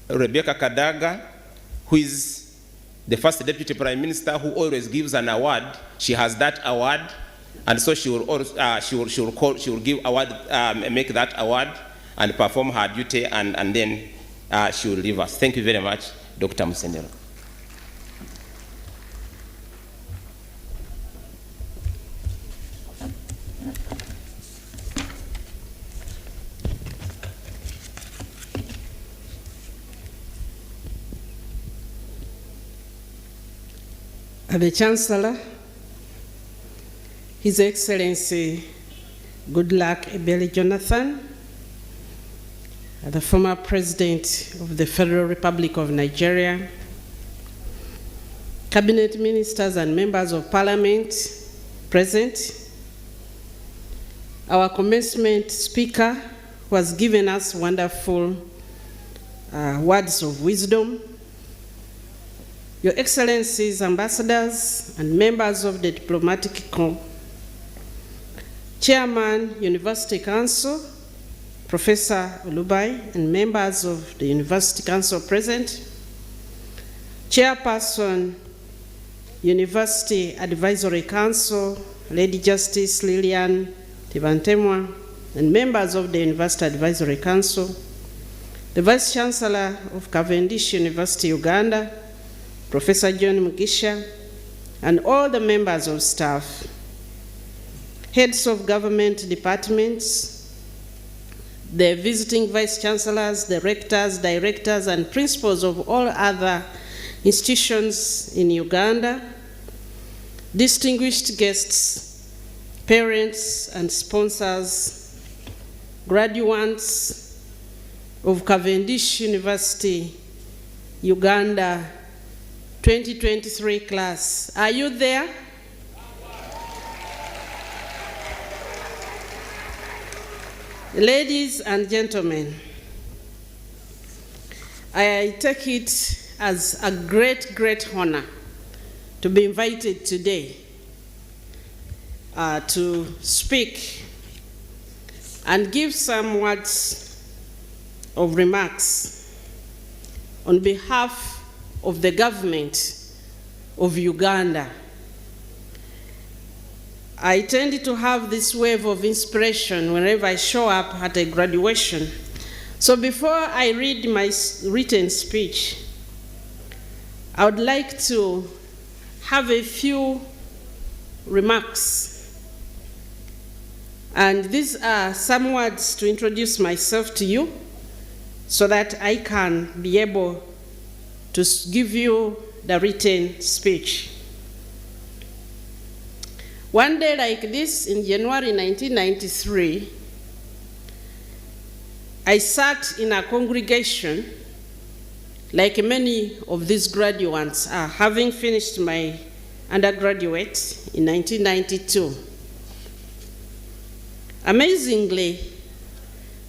Rebecca Kadaga, who is the first Deputy Prime Minister who always gives an award. She has that award, and so she will give award, make that award and perform her duty, and then she will leave us. Thank you very much, Dr. Musenero. The Chancellor, His Excellency Goodluck Ebele Jonathan, the former President of the Federal Republic of Nigeria, Cabinet Ministers and Members of Parliament present, our commencement speaker who has given us wonderful words of wisdom, Your Excellencies, ambassadors and members of the diplomatic corps, Chairman, University Council, Professor Olubai, and members of the University Council present, Chairperson, University Advisory Council, Lady Justice Lillian Tibantemwa, and members of the University Advisory Council, the Vice Chancellor of Cavendish University, Uganda, Professor John Mugisha, and all the members of staff, heads of government departments, the visiting vice chancellors, the rectors, directors, and principals of all other institutions in Uganda, distinguished guests, parents and sponsors, graduates of Cavendish University, Uganda 2023 class. Are you there? Ladies and gentlemen, I take it as a great, great honor to be invited today to speak and give some words of remarks on behalf of the government of Uganda. I tend to have this wave of inspiration whenever I show up at a graduation. So before I read my written speech, I would like to have a few remarks. And these are some words to introduce myself to you so that I can be able to give you the written speech. One day like this, in January 1993, I sat in a congregation like many of these graduates are, having finished my undergraduate in 1992. Amazingly,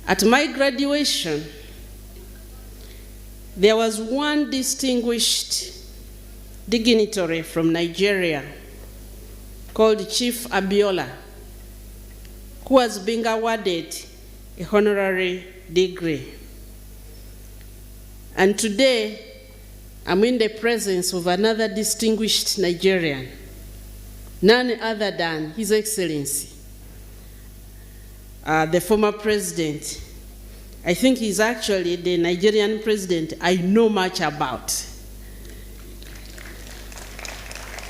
at my graduation, there was one distinguished dignitary from Nigeria called Chief Abiola, who was being awarded a honorary degree. And today, I'm in the presence of another distinguished Nigerian, none other than His Excellency, the former president. I think he's actually the Nigerian president I know much about.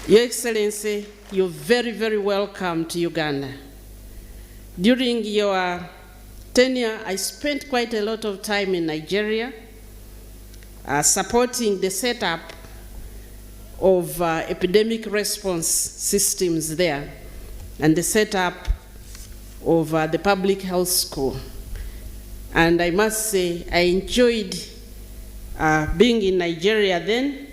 Your Excellency, you're very, very welcome to Uganda. During your tenure, I spent quite a lot of time in Nigeria, supporting the setup of epidemic response systems there and the setup of the public health school. And I must say, I enjoyed being in Nigeria then,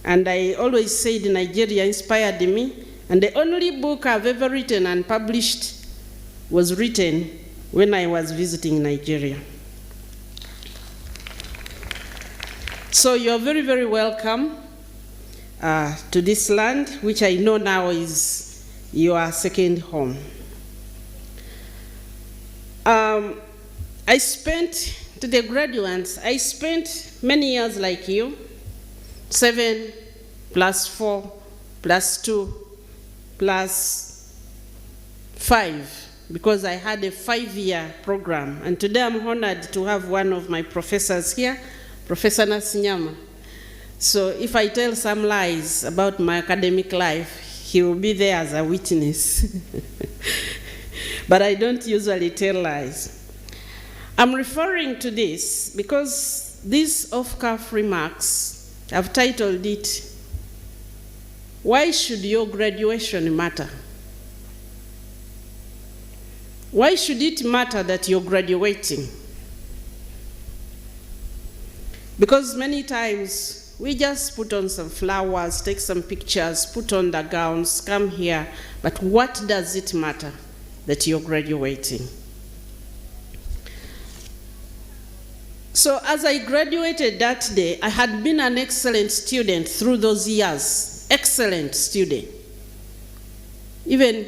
and I always said Nigeria inspired me, and the only book I've ever written and published was written when I was visiting Nigeria. So you're very, very welcome to this land, which I know now is your second home. To the graduates, I spent many years like you, 7 plus 4 plus 2 plus 5, because I had a 5-year program. And today I'm honored to have one of my professors here, Professor Nasinyama. So if I tell some lies about my academic life, he will be there as a witness. But I don't usually tell lies. I'm referring to this because these off-cuff remarks, I've titled it, "Why Should Your Graduation Matter?" Why should it matter that you're graduating? Because many times we just put on some flowers, take some pictures, put on the gowns, come here, but what does it matter that you're graduating? So as I graduated that day, I had been an excellent student through those years, excellent student. Even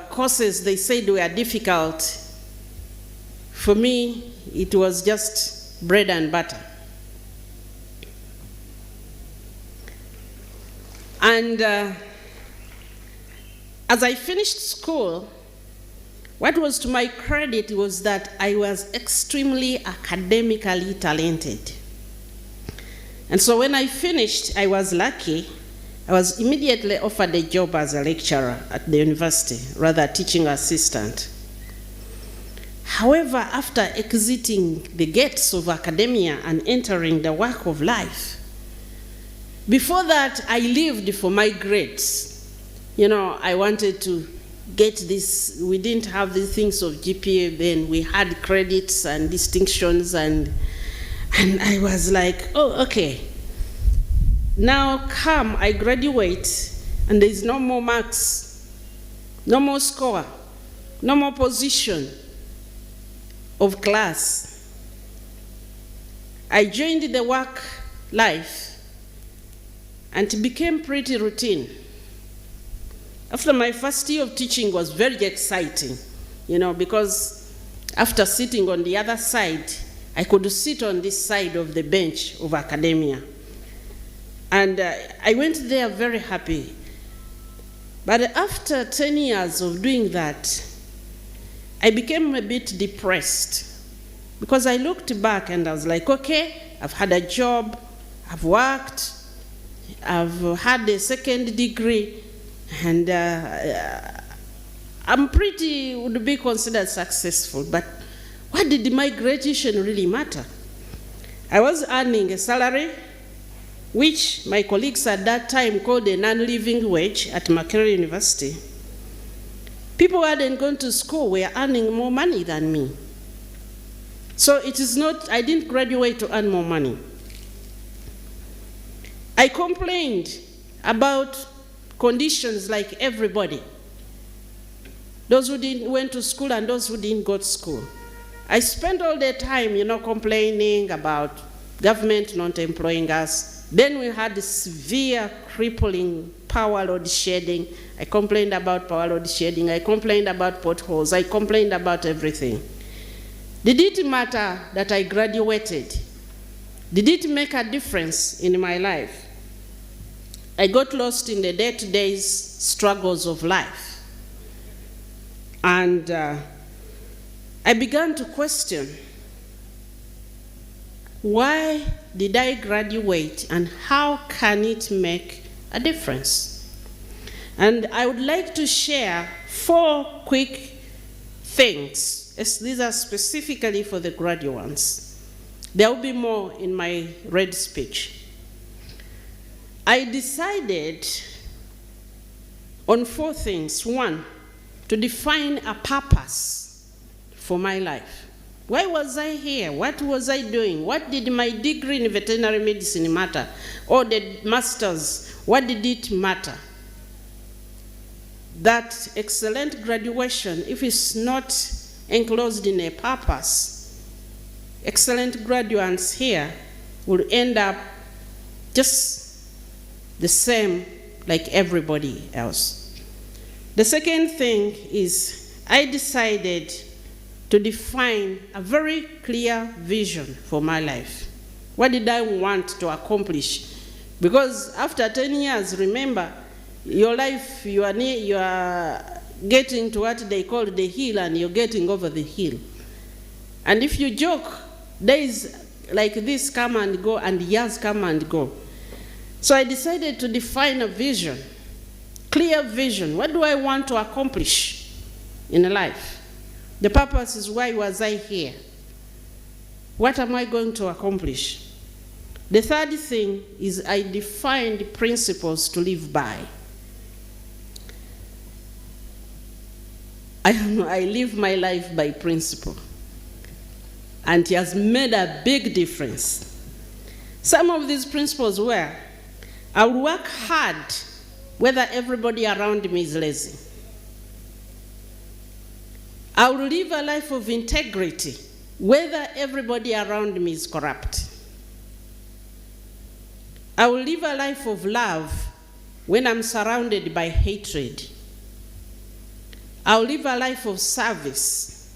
courses they said were difficult. For me, it was just bread and butter. And as I finished school, what was to my credit was that I was extremely academically talented. And so when I finished, I was lucky. I was immediately offered a job as a lecturer at the university, rather teaching assistant. However, after exiting the gates of academia and entering the work of life, before that, I lived for my grades. You know, I wanted to get this. We didn't have the things of GPA then. We had credits and distinctions, and I was like, oh, okay. Now come, I graduate, and there's no more marks, no more score, no more position of class. I joined the work life, and it became pretty routine. After my first year of teaching was very exciting, you know, because after sitting on the other side, I could sit on this side of the bench of academia. And I went there very happy. But after 10 years of doing that, I became a bit depressed because I looked back and I was like, okay, I've had a job, I've worked, I've had a second degree, and I'm pretty, would be considered successful. But what did my graduation really matter? I was earning a salary, which my colleagues at that time called a non-living wage at Makerere University. People who hadn't gone to school were earning more money than me. So it is not, I didn't graduate to earn more money. I complained about conditions like everybody. Those who went to school and those who didn't go to school. I spent all the time, you know, complaining about government not employing us. Then we had severe crippling power load shedding. I complained about power load shedding. I complained about potholes. I complained about everything. Did it matter that I graduated? Did it make a difference in my life? I got lost in the day-to-day struggles of life. And I began to question, why did I graduate and how can it make a difference? And I would like to share 4 quick things. These are specifically for the graduates. There will be more in my red speech. I decided on 4 things. 1, to define a purpose for my life. Why was I here? What was I doing? What did my degree in veterinary medicine matter? Or the master's, what did it matter? That excellent graduation, if it's not enclosed in a purpose, excellent graduates here will end up just the same like everybody else. The second thing is I decided to define a very clear vision for my life. What did I want to accomplish? Because after 10 years, remember, your life, you are getting to what they call the hill, and you're getting over the hill. And if you joke, days like this come and go, and years come and go. So I decided to define a vision, clear vision. What do I want to accomplish in life? The purpose is, why was I here? What am I going to accomplish? The third thing is I defined principles to live by. I live my life by principle. And it has made a big difference. Some of these principles were, I will work hard whether everybody around me is lazy. I will live a life of integrity whether everybody around me is corrupt. I will live a life of love when I'm surrounded by hatred. I will live a life of service.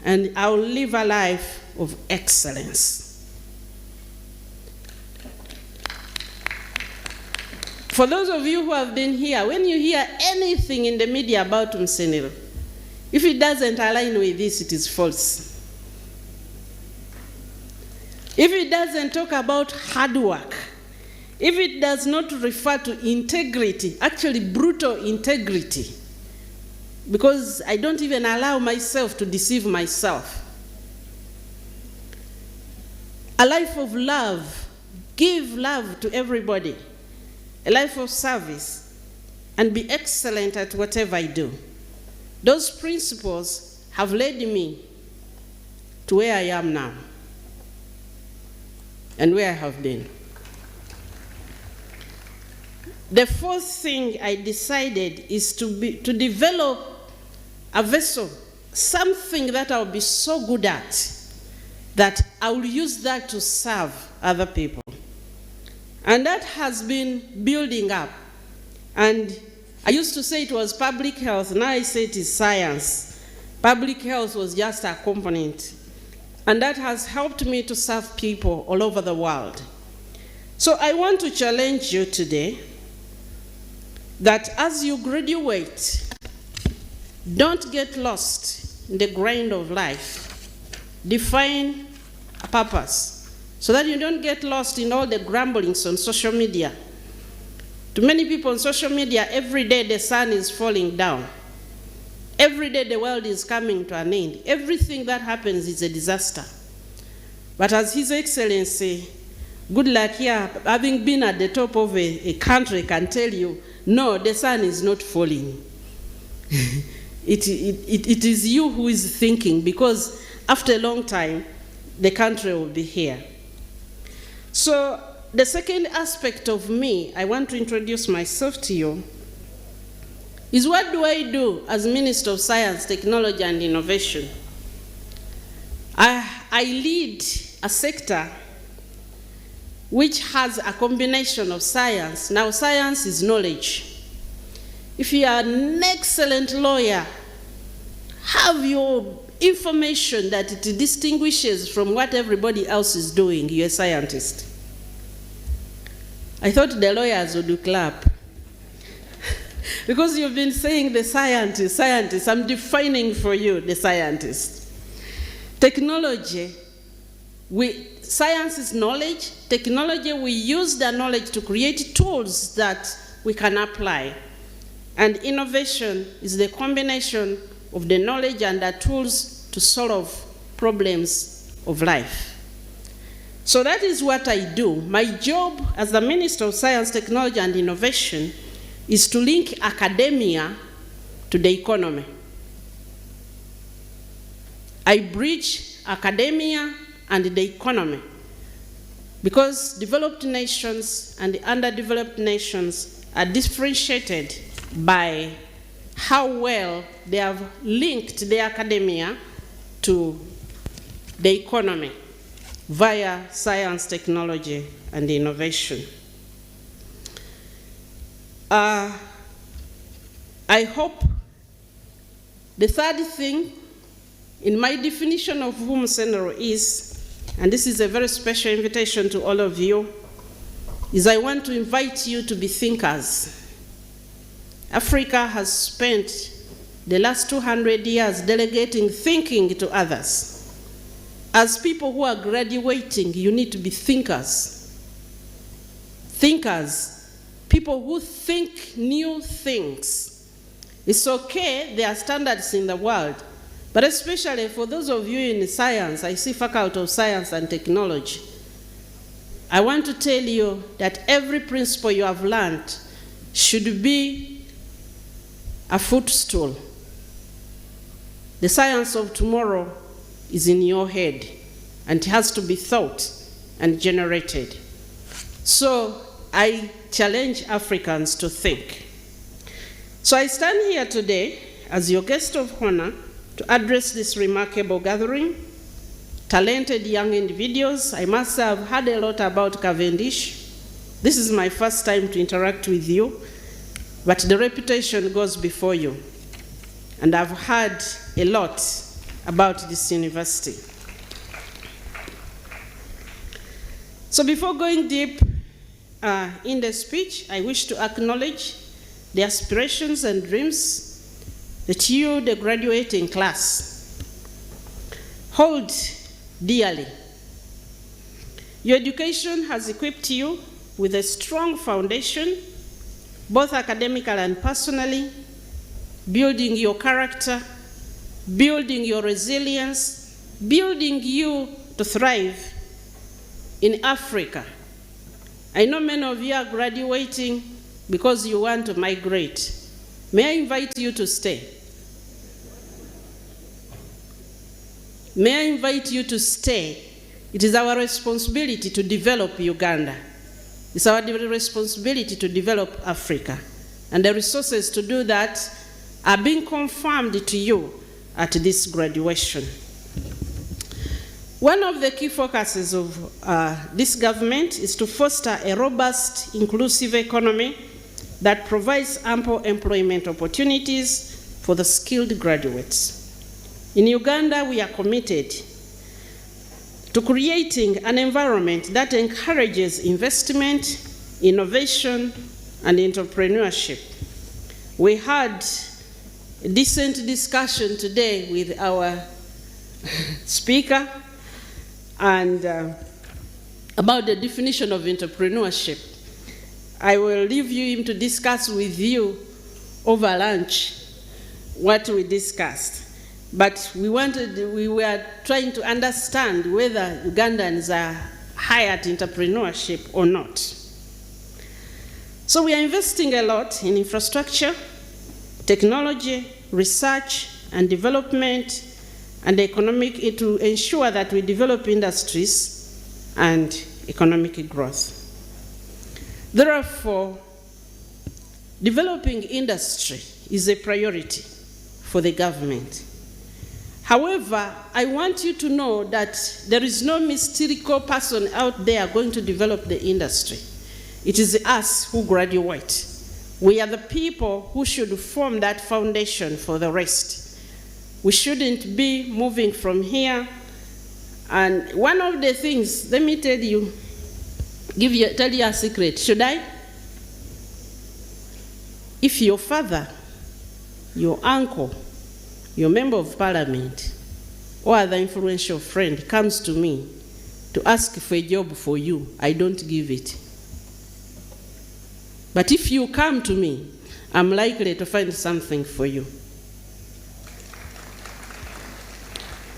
And I will live a life of excellence. For those of you who have been here, when you hear anything in the media about Msenero, if it doesn't align with this, it is false. If it doesn't talk about hard work, if it does not refer to integrity, actually brutal integrity, because I don't even allow myself to deceive myself. A life of love, give love to everybody. A life of service, and be excellent at whatever I do. Those principles have led me to where I am now and where I have been. The fourth thing I decided is to develop a vessel, something that I'll be so good at that I will use that to serve other people. And that has been building up. And I used to say it was public health, now I say it is science. Public health was just a component. And that has helped me to serve people all over the world. So I want to challenge you today that as you graduate, don't get lost in the grind of life. Define a purpose so that you don't get lost in all the grumblings on social media. To many people on social media, every day the sun is falling down. Every day the world is coming to an end. Everything that happens is a disaster. But as His Excellency, good luck here, having been at the top of a country, can tell you, no, the sun is not falling. It is you who is thinking, because after a long time, the country will be here. So the second aspect of me, I want to introduce myself to you, is what do I do as Minister of Science, Technology and Innovation? I lead a sector which has a combination of science. Now, science is knowledge. If you are an excellent lawyer, have your information that it distinguishes from what everybody else is doing, you're a scientist. I thought the lawyers would clap. Because you've been saying the scientist, I'm defining for you the scientist. Technology, science is knowledge. Technology, we use the knowledge to create tools that we can apply. And innovation is the combination of the knowledge and the tools to solve problems of life. So that is what I do. My job as the Minister of Science, Technology and Innovation is to link academia to the economy. I bridge academia and the economy, because developed nations and the underdeveloped nations are differentiated by how well they have linked the academia to the economy via science, technology, and innovation. I hope the third thing in my definition of who Msenero is, and this is a very special invitation to all of you, is I want to invite you to be thinkers. Africa has spent the last 200 years delegating thinking to others. As people who are graduating, you need to be thinkers. Thinkers. People who think new things. It's okay, there are standards in the world, but especially for those of you in science, I see Faculty of Science and Technology. I want to tell you that every principle you have learned should be a footstool. The science of tomorrow is in your head, and it has to be thought and generated. So I challenge Africans to think. So I stand here today as your guest of honor to address this remarkable gathering. Talented young individuals. I must have heard a lot about Cavendish. This is my first time to interact with you, but the reputation goes before you. And I've heard a lot about this university. So before going deep in the speech, I wish to acknowledge the aspirations and dreams that you, the graduating class, hold dearly. Your education has equipped you with a strong foundation, both academically and personally, building your character, building your resilience, building you to thrive in Africa. I know many of you are graduating because you want to migrate. May I invite you to stay? May I invite you to stay? It is our responsibility to develop Uganda. It's our responsibility to develop Africa. And the resources to do that are being confirmed to you at this graduation. One of the key focuses of this government is to foster a robust, inclusive economy that provides ample employment opportunities for the skilled graduates. In Uganda, we are committed to creating an environment that encourages investment, innovation, and entrepreneurship. We had a decent discussion today with our speaker and about the definition of entrepreneurship. I will leave him to discuss with you over lunch what we discussed. But we were trying to understand whether Ugandans are high at entrepreneurship or not. So we are investing a lot in infrastructure, technology, research and development, and economic to ensure that we develop industries and economic growth. Therefore, developing industry is a priority for the government. However, I want you to know that there is no mystical person out there going to develop the industry. It is us who graduate. We are the people who should form that foundation for the rest. We shouldn't be moving from here. And one of the things, let me tell you, tell you a secret. Should I? If your father, your uncle, your member of parliament, or other influential friend comes to me to ask for a job for you, I don't give it. But if you come to me, I'm likely to find something for you.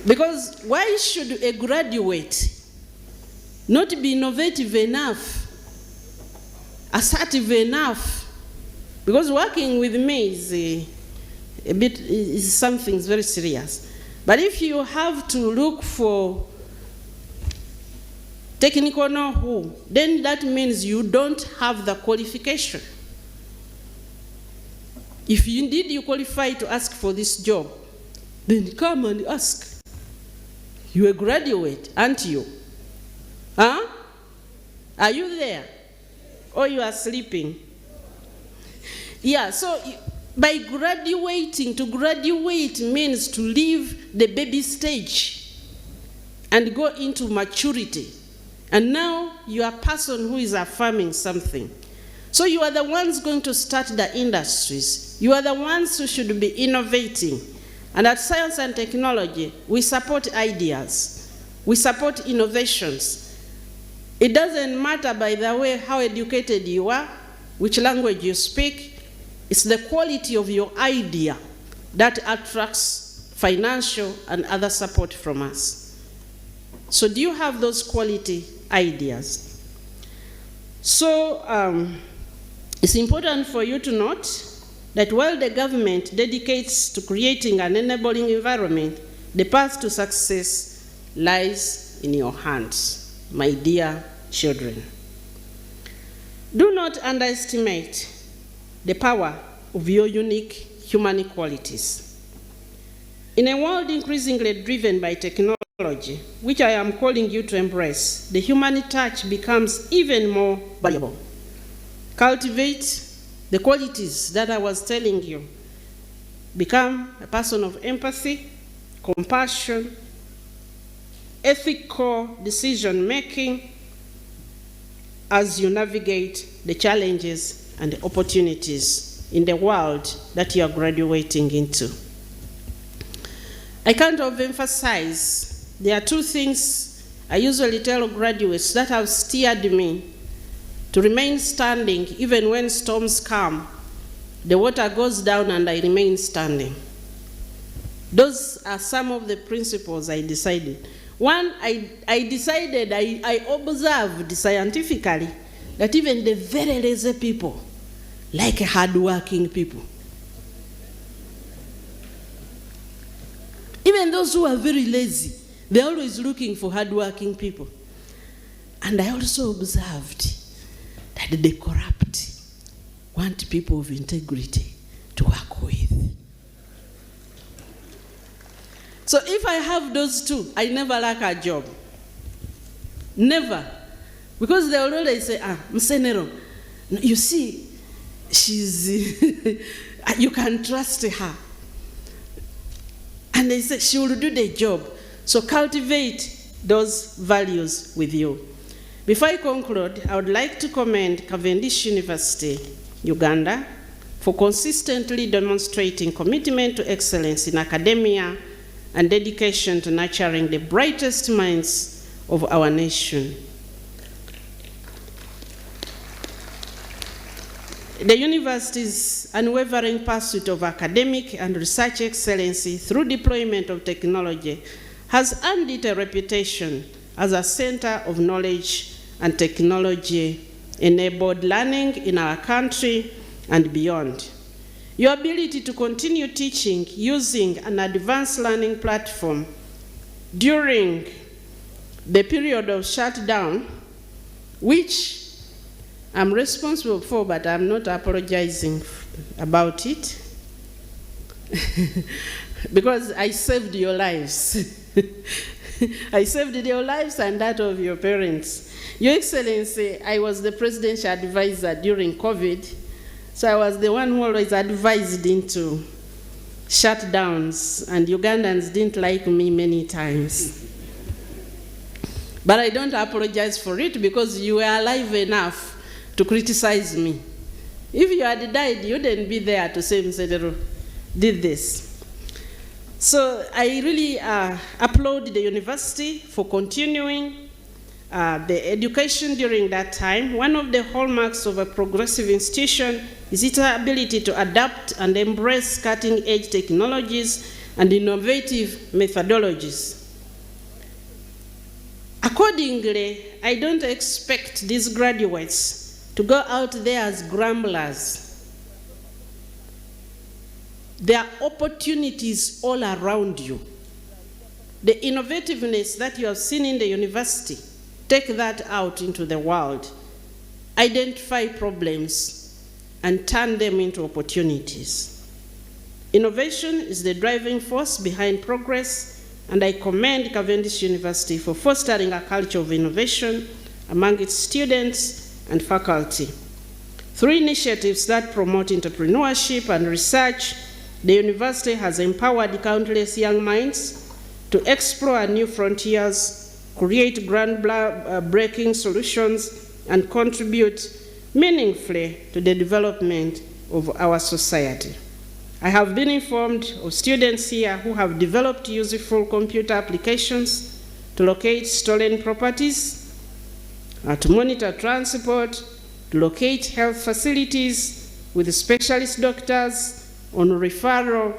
Because why should a graduate not be innovative enough, assertive enough? Because working with me is something very serious. But if you have to look for technical know-how, then that means you don't have the qualification. If indeed you qualify to ask for this job, then come and ask. You're a graduate, aren't you? Huh? Are you there? Or you are sleeping? Yeah, so by graduating, to graduate means to leave the baby stage and go into maturity. And now you are a person who is affirming something. So you are the ones going to start the industries. You are the ones who should be innovating. And at Science and Technology, we support ideas. We support innovations. It doesn't matter, by the way, how educated you are, which language you speak. It's the quality of your idea that attracts financial and other support from us. So do you have those quality ideas? So it's important for you to note that while the government dedicates to creating an enabling environment, the path to success lies in your hands, my dear children. Do not underestimate the power of your unique human qualities. In a world increasingly driven by technology, which I am calling you to embrace, the human touch becomes even more valuable. Cultivate the qualities that I was telling you. Become a person of empathy, compassion, ethical decision-making as you navigate the challenges and the opportunities in the world that you are graduating into. I can't overemphasize, there are two things I usually tell graduates that have steered me to remain standing even when storms come. The water goes down and I remain standing. Those are some of the principles I decided. One, I observed scientifically that even the very lazy people like hardworking people. Even those who are very lazy, they're always looking for hardworking people. And I also observed that the corrupt want people of integrity to work with. So if I have those two, I never lack a job. Never. Because they already say, Msenero, you see, she's, you can trust her. And they say she will do the job. So cultivate those values with you. Before I conclude, I would like to commend Cavendish University, Uganda, for consistently demonstrating commitment to excellence in academia and dedication to nurturing the brightest minds of our nation. The university's unwavering pursuit of academic and research excellency through deployment of technology has earned it a reputation as a center of knowledge and technology-enabled learning in our country and beyond. Your ability to continue teaching using an advanced learning platform during the period of shutdown, which I'm responsible for, but I'm not apologizing about it, because I saved your lives. I saved your lives and that of your parents. Your Excellency, I was the presidential advisor during COVID, so I was the one who always advised into shutdowns, and Ugandans didn't like me many times. But I don't apologize for it because you were alive enough to criticize me. If you had died, you wouldn't be there to say Msedero did this. So I really applaud the university for continuing the education during that time. One of the hallmarks of a progressive institution is its ability to adapt and embrace cutting-edge technologies and innovative methodologies. Accordingly, I don't expect these graduates to go out there as grumblers. There are opportunities all around you. The innovativeness that you have seen in the university, take that out into the world. Identify problems and turn them into opportunities. Innovation is the driving force behind progress, and I commend Cavendish University for fostering a culture of innovation among its students and faculty. Through initiatives that promote entrepreneurship and research, the university has empowered countless young minds to explore new frontiers, create groundbreaking solutions, and contribute meaningfully to the development of our society. I have been informed of students here who have developed useful computer applications to locate stolen properties, to monitor transport, to locate health facilities with specialist doctors on referral,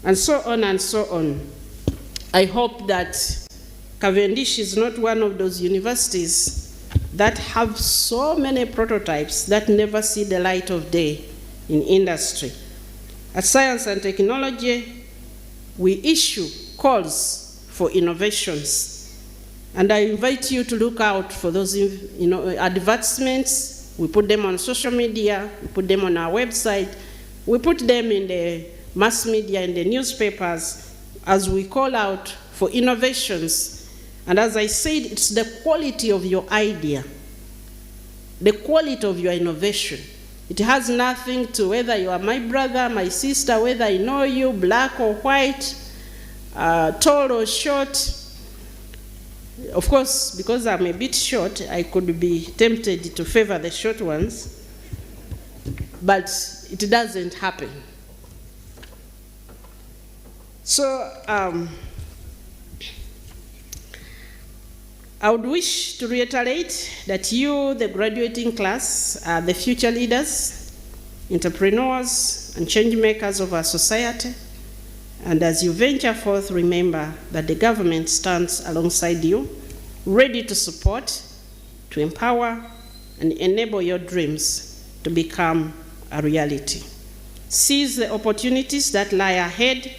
and so on and so on. I hope that Cavendish is not one of those universities that have so many prototypes that never see the light of day in industry. At Science and Technology, we issue calls for innovations. And I invite you to look out for those advertisements. We put them on social media, we put them on our website, we put them in the mass media, in the newspapers, as we call out for innovations. And as I said, it's the quality of your idea, the quality of your innovation. It has nothing to whether you are my brother, my sister, whether I know you, black or white, tall or short. Of course, because I'm a bit short, I could be tempted to favor the short ones, but it doesn't happen. So, I would wish to reiterate that you, the graduating class, are the future leaders, entrepreneurs, and change makers of our society. And as you venture forth, remember that the government stands alongside you, ready to support, to empower, and enable your dreams to become a reality. Seize the opportunities that lie ahead,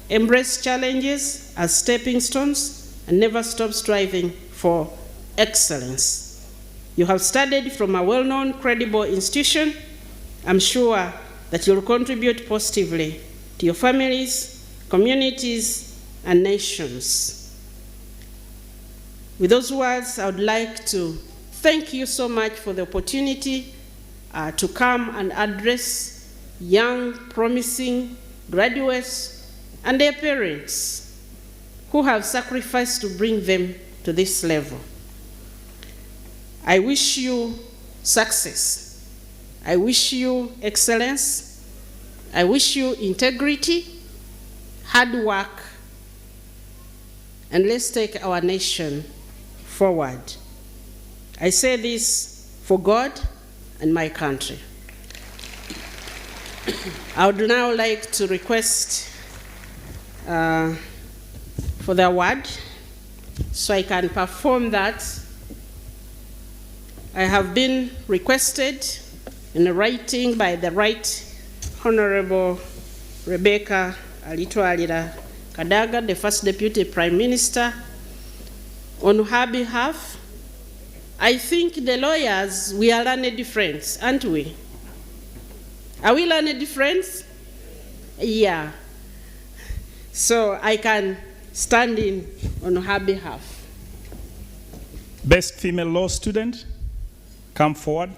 embrace challenges as stepping stones, and never stop striving for excellence. You have studied from a well-known, credible institution. I'm sure that you'll contribute positively to your families, communities, and nations. With those words, I would like to thank you so much for the opportunity to come and address young, promising graduates and their parents who have sacrificed to bring them to this level. I wish you success. I wish you excellence. I wish you integrity, hard work, and let's take our nation forward. I say this for God and my country. I would now like to request for the award, so I can perform that. I have been requested in writing by the Right Honorable Rebecca Alitwalira Kadaga, the First Deputy Prime Minister, on her behalf. I think the lawyers, we are learned friends, aren't we? Are we learned friends? Yeah. So I can stand in on her behalf. Best female law student, come forward.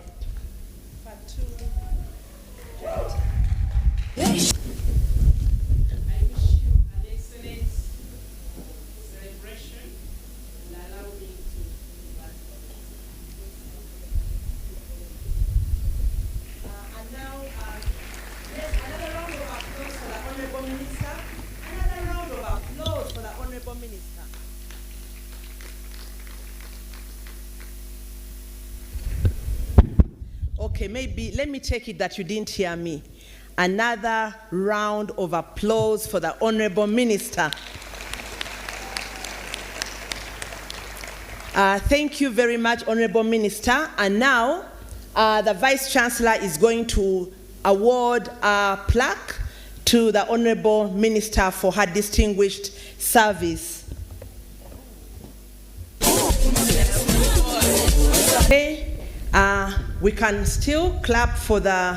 Okay, maybe let me take it that you didn't hear me. Another round of applause for the Honorable Minister. Thank you very much, Honorable Minister. And now, the Vice Chancellor is going to award a plaque to the Honorable Minister for her distinguished service. Okay. We can still clap for the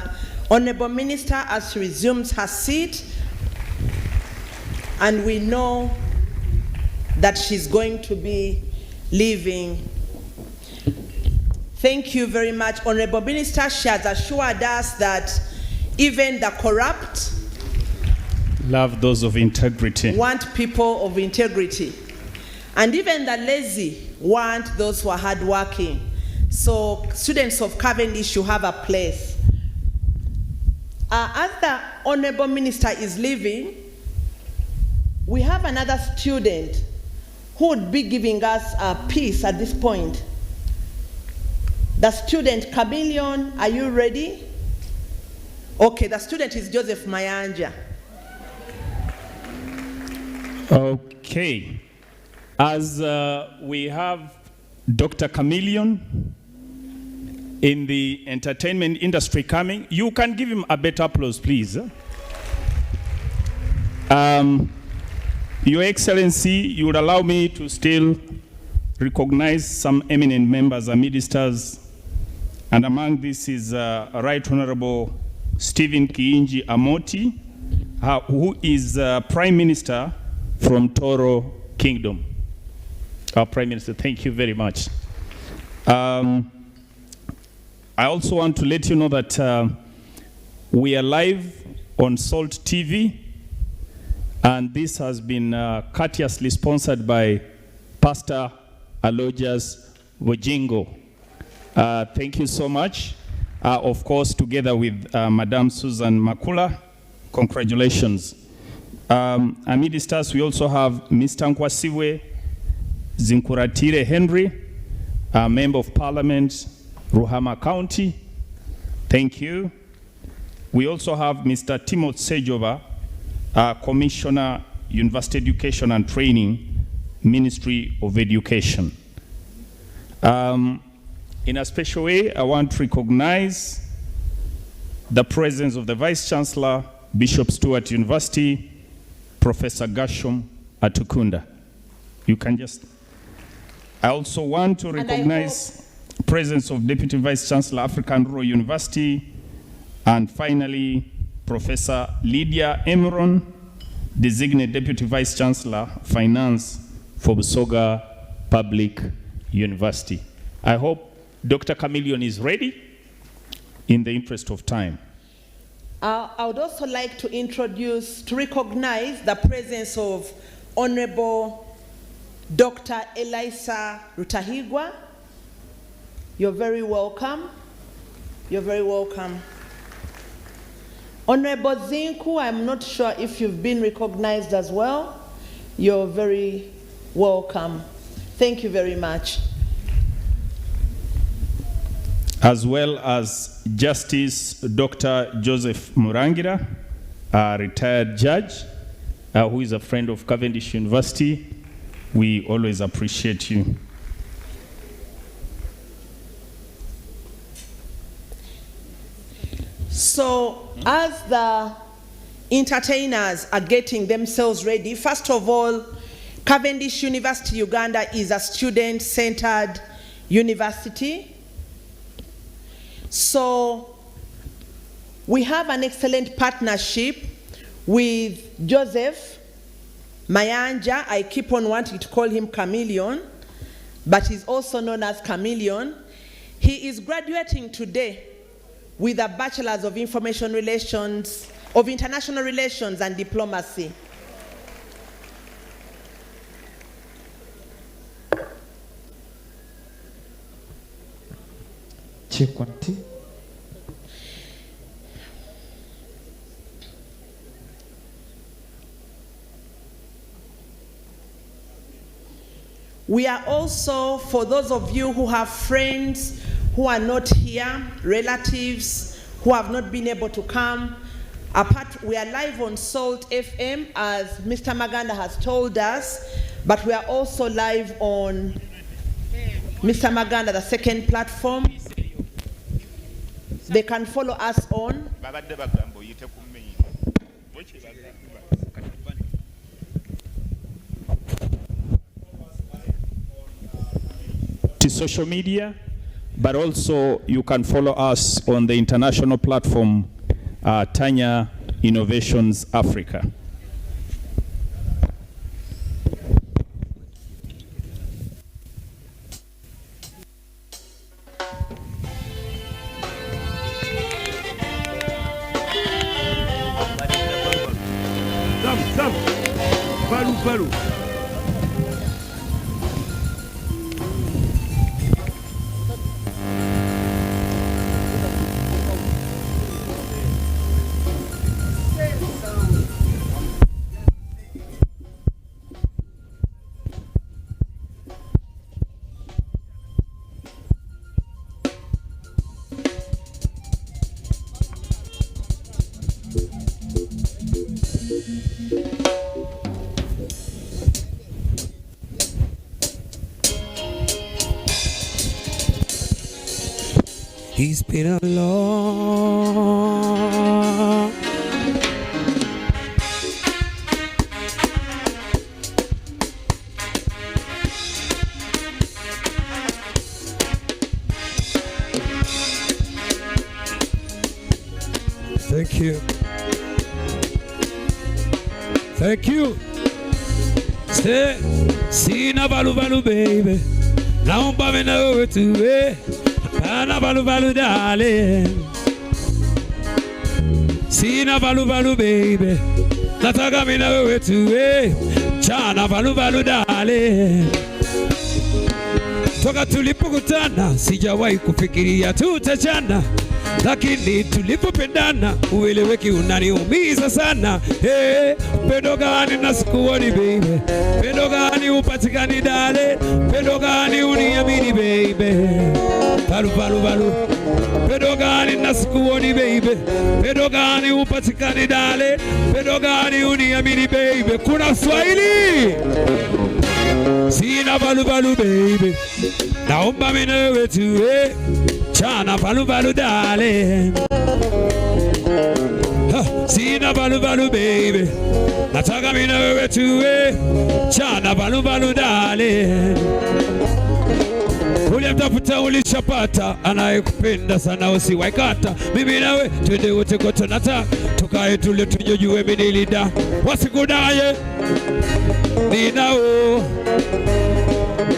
Honorable Minister as she resumes her seat, and we know that she's going to be leaving. Thank you very much, Honorable Minister. She has assured us that even the corrupt love those of integrity, want people of integrity, and even the lazy want those who are hardworking. So students of Cavendish should have a place. As the Honorable Minister is leaving, we have another student who would be giving us a piece at this point. The student, Chameleon, are you ready? Okay, the student is Joseph Mayanja. Okay. As we have Dr. Chameleon in the entertainment industry coming, you can give him a better applause, please. Your Excellency, you would allow me to still recognize some eminent members and ministers, and among this is Right Honorable Stephen Kiinji Amoti, who is Prime Minister from Toro Kingdom. Our Prime Minister, thank you very much. I also want to let you know that we are live on Salt TV, and this has been courteously sponsored by Pastor Aloysius Bujjingo. Thank you so much. Of course, together with Madam Suzan Makula, congratulations. Amidst us, we also have Mr. Nkwasiwe Zinkuratire Henry, Member of Parliament, Ruhama County. Thank you. We also have Mr. Timothy Sejova, Commissioner, University Education and Training, Ministry of Education. In a special way, I want to recognize the presence of the Vice Chancellor, Bishop Stewart University, Professor Gashom Atukunda. You can just... I also want to recognize the presence of Deputy Vice Chancellor, African Rural University, and finally, Professor Lydia Emeron, Designated Deputy Vice Chancellor, Finance for Busoga Public University. I hope Dr. Chameleon is ready in the interest of time. I would also like to recognize the presence of Honorable Dr. Elisa Rutahigwa. You're very welcome. You're very welcome. Honorable Zinku, I'm not sure if you've been recognized as well. You're very welcome. Thank you very much. As well as Justice Dr. Joseph Murangira, a retired judge, who is a friend of Cavendish University. We always appreciate you. So, as the entertainers are getting themselves ready, first of all, Cavendish University Uganda is a student-centered university. So, we have an excellent partnership with Joseph Mayanja. I keep on wanting to call him Chameleon, but he's also known as Chameleon. He is graduating today with a Bachelor's of International Relations and Diplomacy. We are also, for those of you who have friends who are not here, relatives who have not been able to come, we are live on Salt FM, as Mr. Maganda has told us, but we are also live on Mr. Maganda, the second platform. They can follow us on social media, but also you can follow us on the international platform, Tanya Innovations Africa. Baru. It's been a long Thank you. Thank you. Say, sina balu balu baby. Naomba mimi na wewe tuwe. Hapana balu balu darling. Sina balu balu baby. Nataka mimi na wewe tuwe. Chana balu balu darling. Toka tulipokutana sijawahi kufikiria tutachana, lakini tulipopendana ueleweki unaniumiza sana. Pendo gani na sikuoni baby, pendo gani upatikani dale, pendo gani uniamini baby, balu balu balu, pendo gani na sikuoni baby, pendo gani upatikani dale, pendo gani uniamini baby. Kuna Swahili sina balu balu baby, naomba mimi na wewe tuwe. Chana balu balu darling. Sina balu balu baby, nataka mimi na wewe tuwe. Chana balu balu darling. Uliyemtafuta ulishapata, anayekupenda sana usiwaikata. Mimi nawe twende wote kwa tunataka, tukae tule tujue mimi nilida wasikudaye ninao.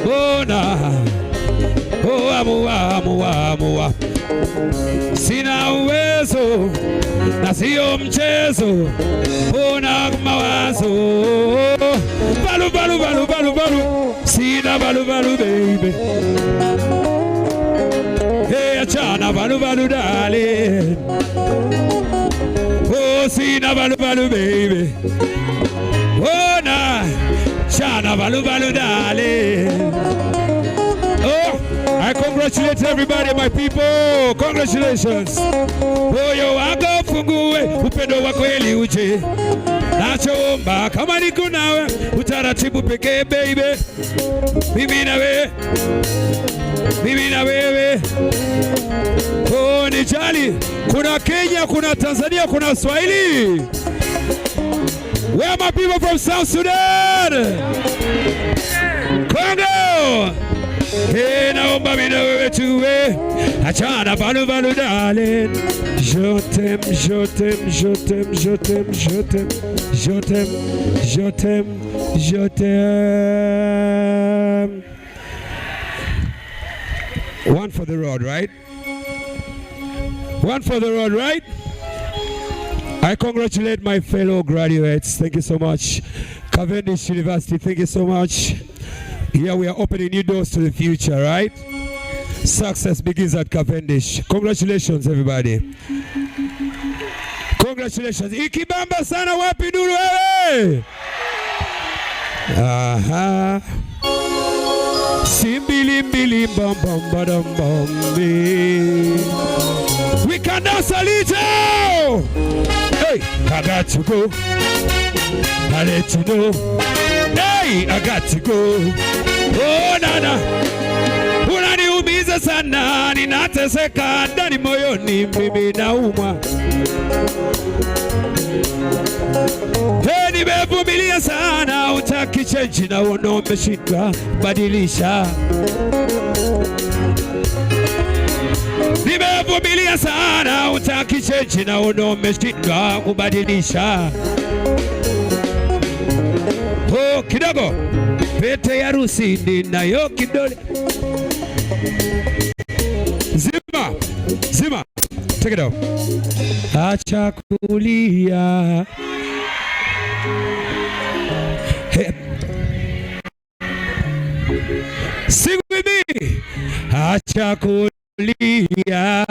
Bona amua sina uwezo na sio mchezo, bona mawazo. Balu balu balu balu balu, sina balu balu baby. Hey, achana balu balu darling. Oh, sina balu balu baby. Oh, na chana balu balu darling. Oh, I congratulate everybody, my people. Congratulations. Moyo wako fungue, upendo wako eli uje. Nachoomba kama niko nawe, utaratibu pekee baby. Mimi na wewe, mimi na wewe. Oh, nijali. Kuna Kenya, kuna Tanzania, kuna Swahili. Where are my people from South Sudan? Congo. Hey, naomba mimi na wewe tuwe. Achana balu balu darling. Je t'aime, je t'aime, je t'aime, je t'aime, je t'aime, je t'aime, je t'aime, je t'aime. One for the road, right? One for the road, right? I congratulate my fellow graduates. Thank you so much. Cavendish University, thank you so much. Here we are opening new doors to the future, right? Success begins at Cavendish. Congratulations, everybody. Congratulations. Ikibamba sana wapi duru wewe? Aha. Simbili mbili bam bam badam bam. We can dance a little. Hey, I got to go. I let you know. Hey, I got to go. Oh, nana. Unaniumiza sana, ninateseka ndani moyoni, mimi naumwa. Hey, nimevumilia sana, utaki change na uno umeshindwa badilisha. Nimevumilia sana, utaki change na uno umeshindwa kubadilisha. Oh, kidogo. Pete ya harusi ninayo kidole. Zima. Zima. Take it out. Acha kulia. Hey. Sing with me. Acha kulia.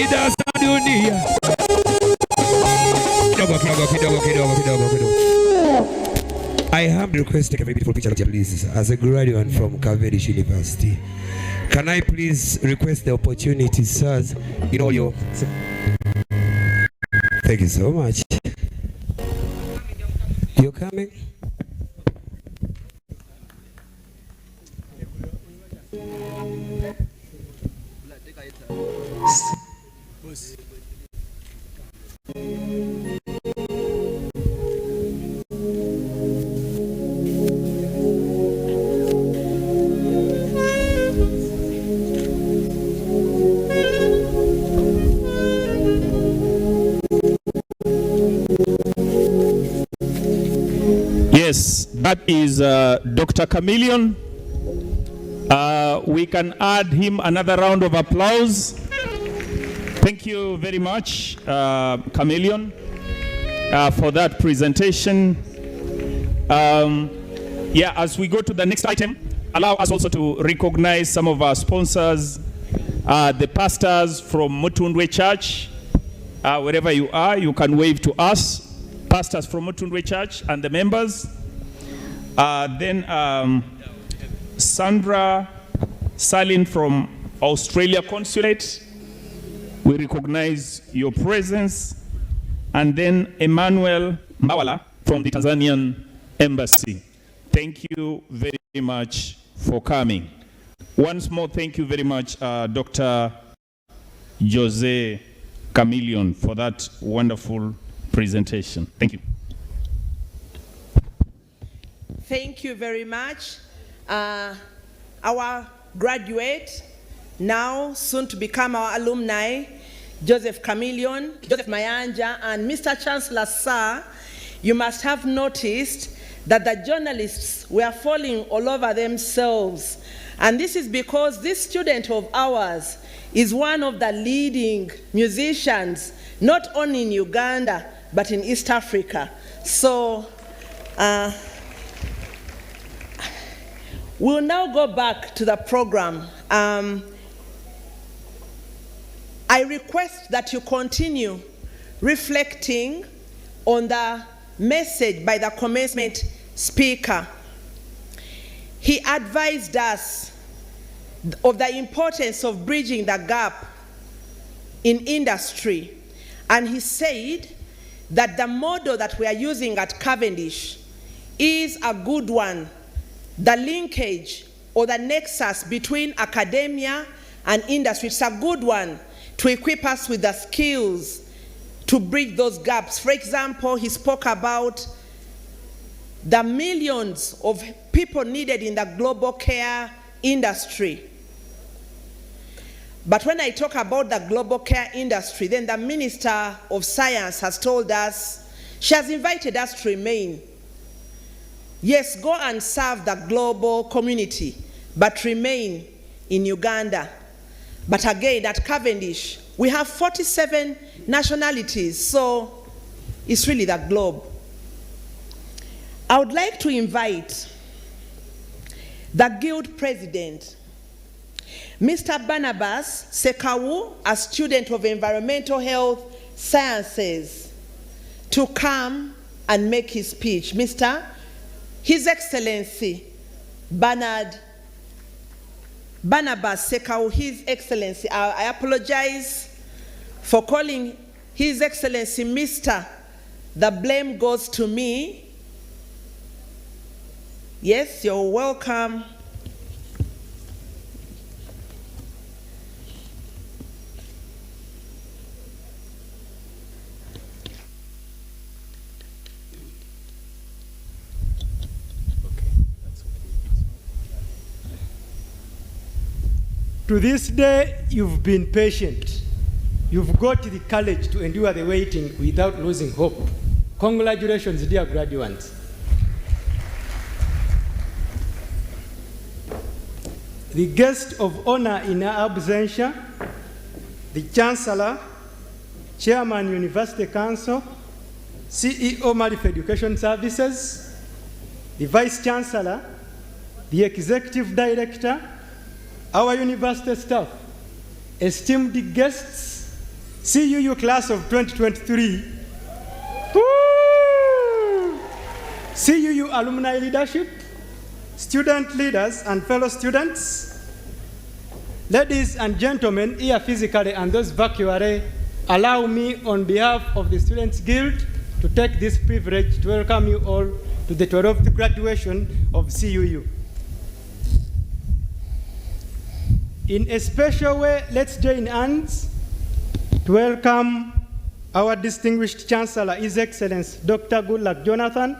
shida za dunia. Kidogo. I humbly request take a very beautiful picture, please, as a graduate from Cavendish University. Can I please request the opportunity, sirs, in all your... Thank you so much. You're coming? Yes, that is Dr. Chameleon. We can add him another round of applause. Thank you very much, Chameleon, for that presentation. As we go to the next item, allow us also to recognize some of our sponsors, the pastors from Mutundwe Church. Wherever you are, you can wave to us. Pastors from Mutundwe Church and the members. Then Sandra Salin from Australia Consulate. We recognize your presence. And then Emmanuel Mawala from the Tanzanian Embassy. Thank you very much for coming. Once more, thank you very much, Dr. Jose Chameleon, for that wonderful presentation. Thank you. Thank you very much. Our graduate, now soon to become our alumni, Joseph Mayanja, and Mr. Chancellor, sir, you must have noticed that the journalists were falling all over themselves. And this is because this student of ours is one of the leading musicians, not only in Uganda, but in East Africa. So we'll now go back to the program. I request that you continue reflecting on the message by the commencement speaker. He advised us of the importance of bridging the gap in industry. And he said that the model that we are using at Cavendish is a good one. The linkage or the nexus between academia and industry is a good one to equip us with the skills to bridge those gaps. For example, he spoke about the millions of people needed in the global care industry. But when I talk about the global care industry, then the Minister of Science has told us, she has invited us to remain. Yes, go and serve the global community, but remain in Uganda. But again, at Cavendish, we have 47 nationalities, so it's really the globe. I would like to invite the Guild President, Mr. Barnabas Sekawu, a student of Environmental Health Sciences, to come and make his speech. His Excellency Barnabas Sekawu, His Excellency. I apologize for calling His Excellency Mr. The blame goes to me. Yes, you're welcome. To this day, you've been patient. You've got the courage to endure the waiting without losing hope. Congratulations, dear graduates. The guest of honor in our absentia, the Chancellor, Chairman, University Council, CEO, Marifa Education Services, the Vice Chancellor, the Executive Director, our university staff, esteemed guests, CUU class of 2023, woo! CUU alumni leadership, student leaders and fellow students, ladies and gentlemen here physically and those virtually, allow me on behalf of the Students Guild to take this privilege to welcome you all to the 12th graduation of CUU. In a special way, let's join hands to welcome our distinguished Chancellor, His Excellency Dr. Goodluck Jonathan,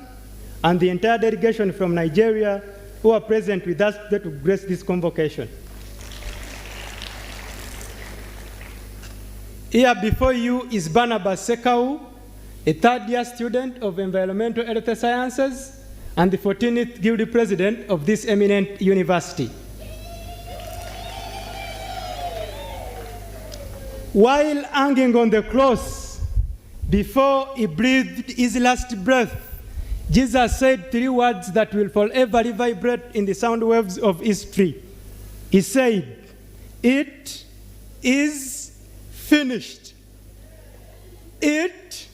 and the entire delegation from Nigeria who are present with us today to grace this convocation. Here before you is Barnabas Sekau, a third-year student of Environmental Health Sciences and the 14th Guild President of this eminent university. While hanging on the cross, before he breathed his last breath, Jesus said 3 words that will forever reverberate in the sound waves of history. He said, "It is finished." It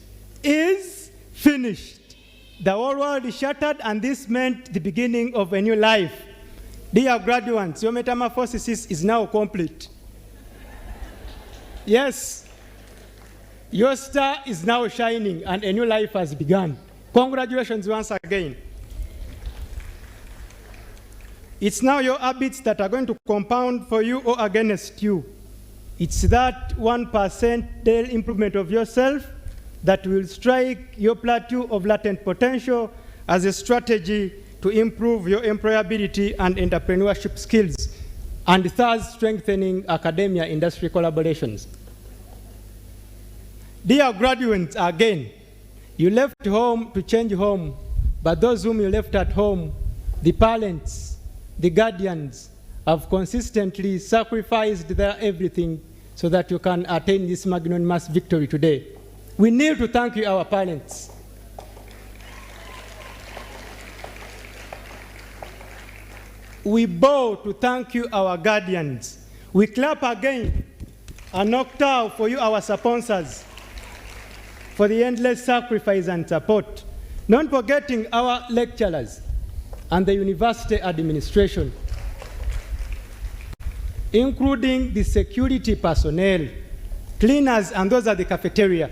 is finished. The whole world is shattered, and this meant the beginning of a new life. Dear graduates, your metamorphosis is now complete. Yes, your star is now shining and a new life has begun. Congratulations once again. It's now your habits that are going to compound for you or against you. It's that 1% daily improvement of yourself that will strike your plateau of latent potential as a strategy to improve your employability and entrepreneurship skills, and thus strengthening academia-industry collaborations. Dear graduates, again, you left home to change home, but those whom you left at home, the parents, the guardians, have consistently sacrificed their everything so that you can attain this magnanimous victory today. We need to thank you, our parents. We bow to thank you, our guardians. We clap again, an octave for you, our sponsors, for the endless sacrifice and support. Not forgetting our lecturers and the university administration, including the security personnel, cleaners, and those at the cafeteria,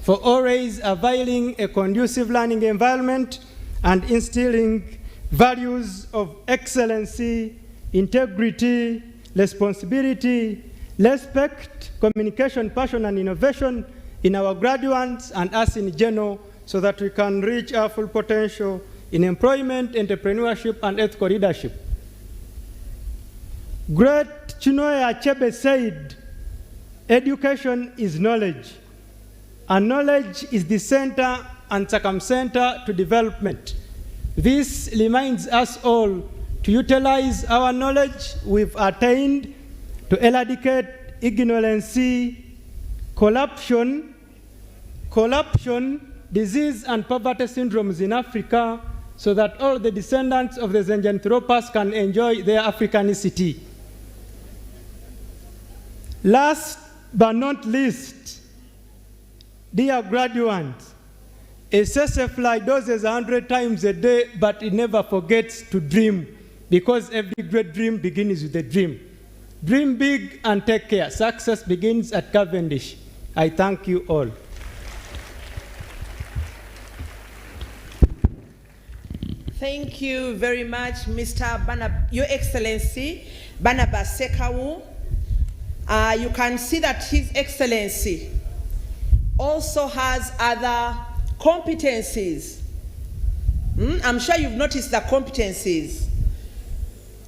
for always availing a conducive learning environment and instilling values of excellency, integrity, responsibility, respect, communication, passion, and innovation in our graduates and us in general, so that we can reach our full potential in employment, entrepreneurship, and ethical leadership. Great Chinua Achebe said, "Education is knowledge, and knowledge is the center and circumcenter to development." This reminds us all to utilize our knowledge we've attained to eradicate ignorance, corruption, disease, and poverty syndromes in Africa, so that all the descendants of the Zenjanthropus can enjoy their Africanicity. Last but not least, dear graduates, a SSFly doses 100 times a day, but it never forgets to dream, because every great dream begins with a dream. Dream big and take care. Success begins at Cavendish. I thank you all. Thank you very much, Your Excellency, Barnabas Sekau. You can see that His Excellency also has other competencies. I'm sure you've noticed the competencies.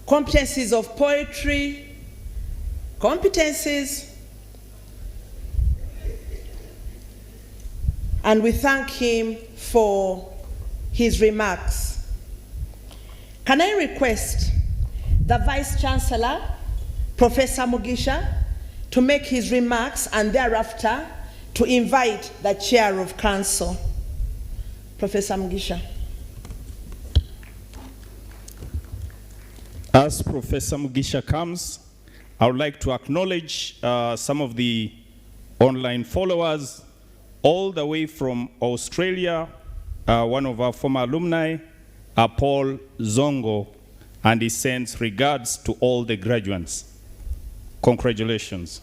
Competencies of poetry, competencies. And we thank him for his remarks. Can I request the Vice Chancellor, Professor Mugisha, to make his remarks, and thereafter to invite the Chair of Council, Professor Mugisha. As Professor Mugisha comes, I would like to acknowledge some of the online followers, all the way from Australia, one of our former alumni, Paul Zongo, and he sends regards to all the graduates. Congratulations.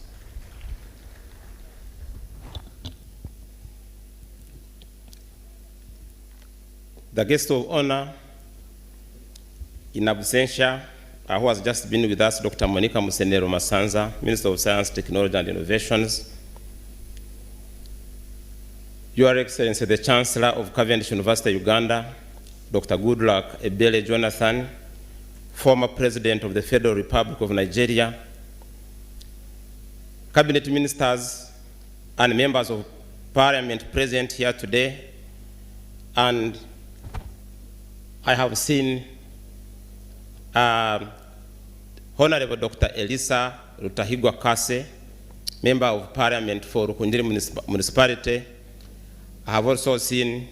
The guest of honor, in absentia, who has just been with us, Dr. Monica Musenero Masanza, Minister of Science, Technology and Innovations. Your Excellency, the Chancellor of Cavendish University, Uganda, Dr. Goodluck Ebele Jonathan, former President of the Federal Republic of Nigeria, Cabinet Ministers and members of Parliament present here today, and I have seen Honorable Dr. Elisa Rutahigwa Kase, Member of Parliament for Rukundiri Municipality. I have also seen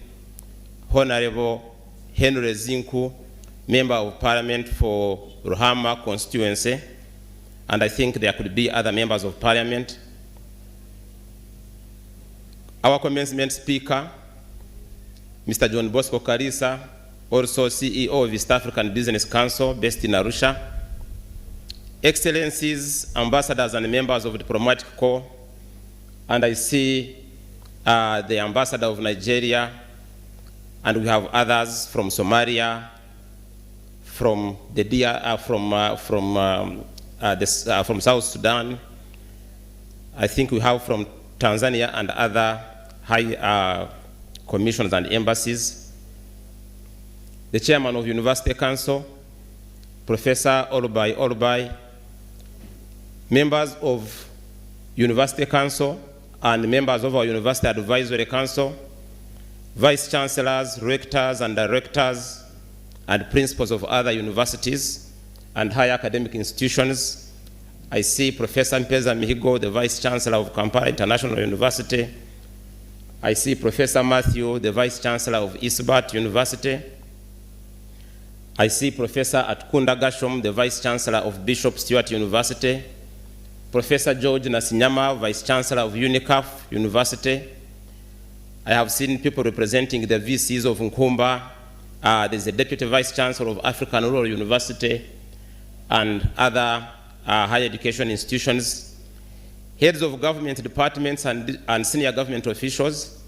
Honorable Henry Zinku, Member of Parliament for Ruhama constituency, and I think there could be other members of Parliament. Our commencement speaker, Mr. John Bosco Karisa, also CEO of East African Business Council based in Arusha. Excellencies, ambassadors and members of the diplomatic corps, and I see the ambassador of Nigeria, and we have others from Somalia, from from South Sudan. I think we have from Tanzania and other high commissions and embassies. The chairman of University Council, Professor Olubai, members of University Council and members of our University Advisory Council, vice chancellors, rectors and directors, and principals of other universities and higher academic institutions. I see Professor Mpeza Mihigo, the vice chancellor of Kampala International University. I see Professor Matthew, the vice chancellor of Isbat University. I see Professor Atkunda Gashom, the vice chancellor of Bishop Stewart University. Professor George Nasinyama, vice chancellor of UNICAF University. I have seen people representing the VCs of Nkumba. There's a deputy vice chancellor of African Rural University and other higher education institutions, heads of government departments and senior government officials.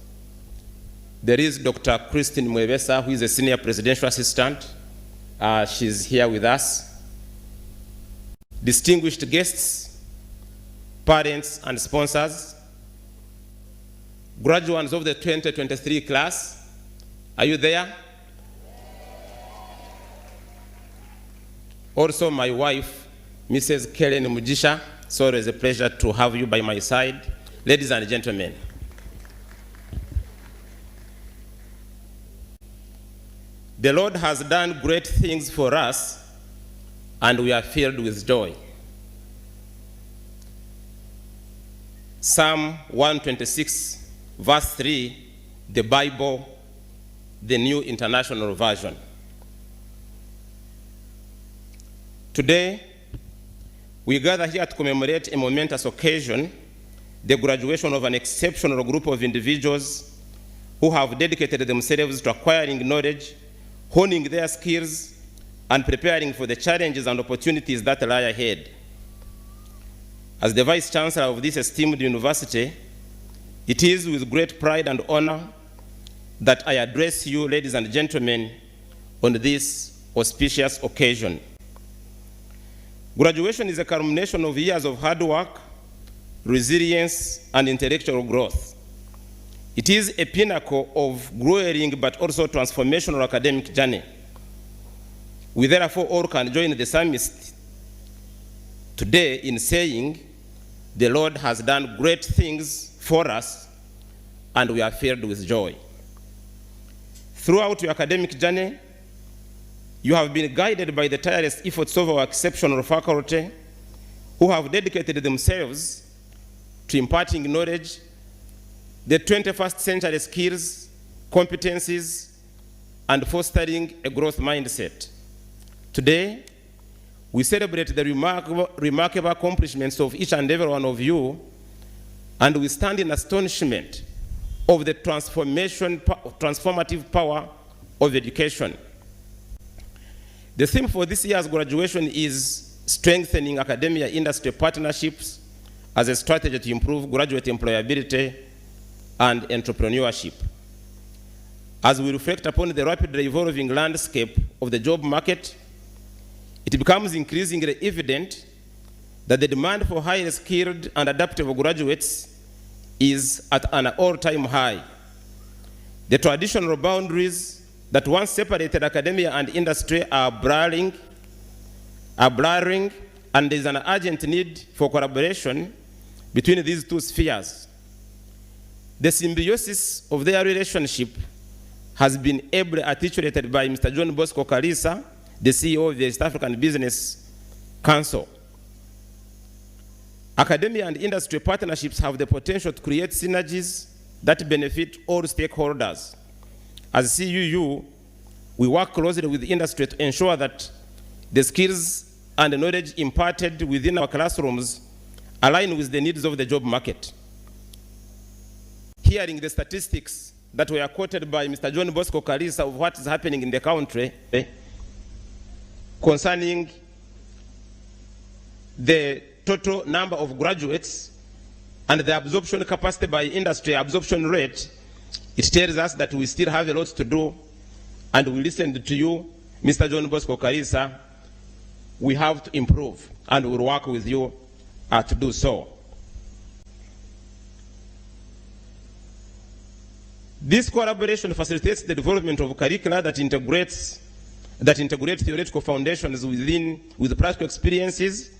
There is Dr. Christine Mwebesa, who is a senior presidential assistant. She's here with us. Distinguished guests, parents and sponsors, graduates of the 2023 class, are you there? Also my wife, Mrs. Kellen Mujisha, so it is a pleasure to have you by my side. Ladies and gentlemen, the Lord has done great things for us, and we are filled with joy. Psalm 126, verse 3, the Bible, the New International Version. Today, we gather here to commemorate a momentous occasion, the graduation of an exceptional group of individuals who have dedicated themselves to acquiring knowledge, honing their skills, and preparing for the challenges and opportunities that lie ahead. As the Vice Chancellor of this esteemed university, it is with great pride and honor that I address you, ladies and gentlemen, on this auspicious occasion. Graduation is a culmination of years of hard work, resilience, and intellectual growth. It is a pinnacle of growing but also transformational academic journey. We therefore all can join the psalmist today in saying, the Lord has done great things for us, and we are filled with joy. Throughout your academic journey, you have been guided by the tireless efforts of our exceptional faculty who have dedicated themselves to imparting knowledge, the 21st century skills, competencies, and fostering a growth mindset. Today, we celebrate the remarkable accomplishments of each and every one of you and we stand in astonishment of the transformative power of education. The theme for this year's graduation is strengthening academia-industry partnerships as a strategy to improve graduate employability and entrepreneurship. As we reflect upon the rapidly evolving landscape of the job market, it becomes increasingly evident that the demand for highly skilled and adaptable graduates is at an all-time high. The traditional boundaries that once separated academia and industry are blurring, and there is an urgent need for collaboration between these two spheres. The symbiosis of their relationship has been ably articulated by Mr. John Bosco Kalisa, the CEO of the East African Business Council. Academia and industry partnerships have the potential to create synergies that benefit all stakeholders. As CUU, we work closely with the industry to ensure that the skills and knowledge imparted within our classrooms align with the needs of the job market. Hearing the statistics that were quoted by Mr. John Bosco Kalisa of what is happening in the country concerning the total number of graduates and the absorption capacity by industry, absorption rate, it tells us that we still have a lot to do, and we listened to you, Mr. John Bosco Kalisa. We have to improve, and we'll work with you to do so. This collaboration facilitates the development of curricula that integrate theoretical foundations with practical experiences,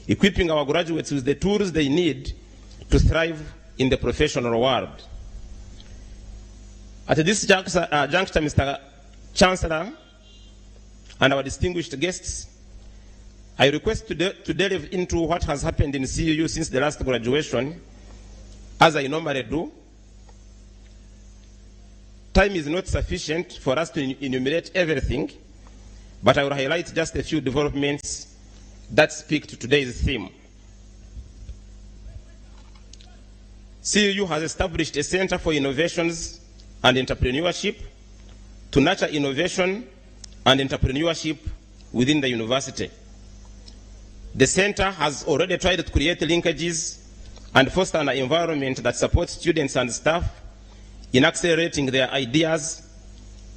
equipping our graduates with the tools they need to thrive in the professional world. At this juncture, Mr. Chancellor and our distinguished guests, I request to delve into what has happened in CUU since the last graduation, as I normally do. Time is not sufficient for us to enumerate everything, but I will highlight just a few developments that speak to today's theme. CUU has established a Center for Innovations and Entrepreneurship to nurture innovation and entrepreneurship within the university. The center has already tried to create linkages and foster an environment that supports students and staff in accelerating their ideas,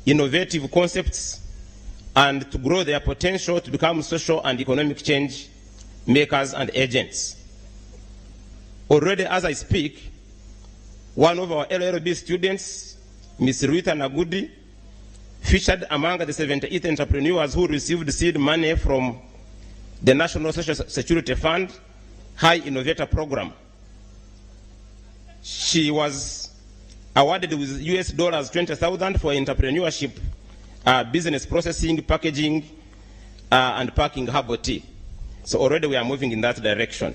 innovative concepts, and to grow their potential to become social and economic change makers and agents. Already as I speak, one of our LLB students, Ms. Rita Nagudi, featured among the 78 entrepreneurs who received seed money from the National Social Security Fund High Innovator Program. She was awarded with US dollars 20,000 for entrepreneurship, business processing, packaging, and packing herbal tea. So already we are moving in that direction.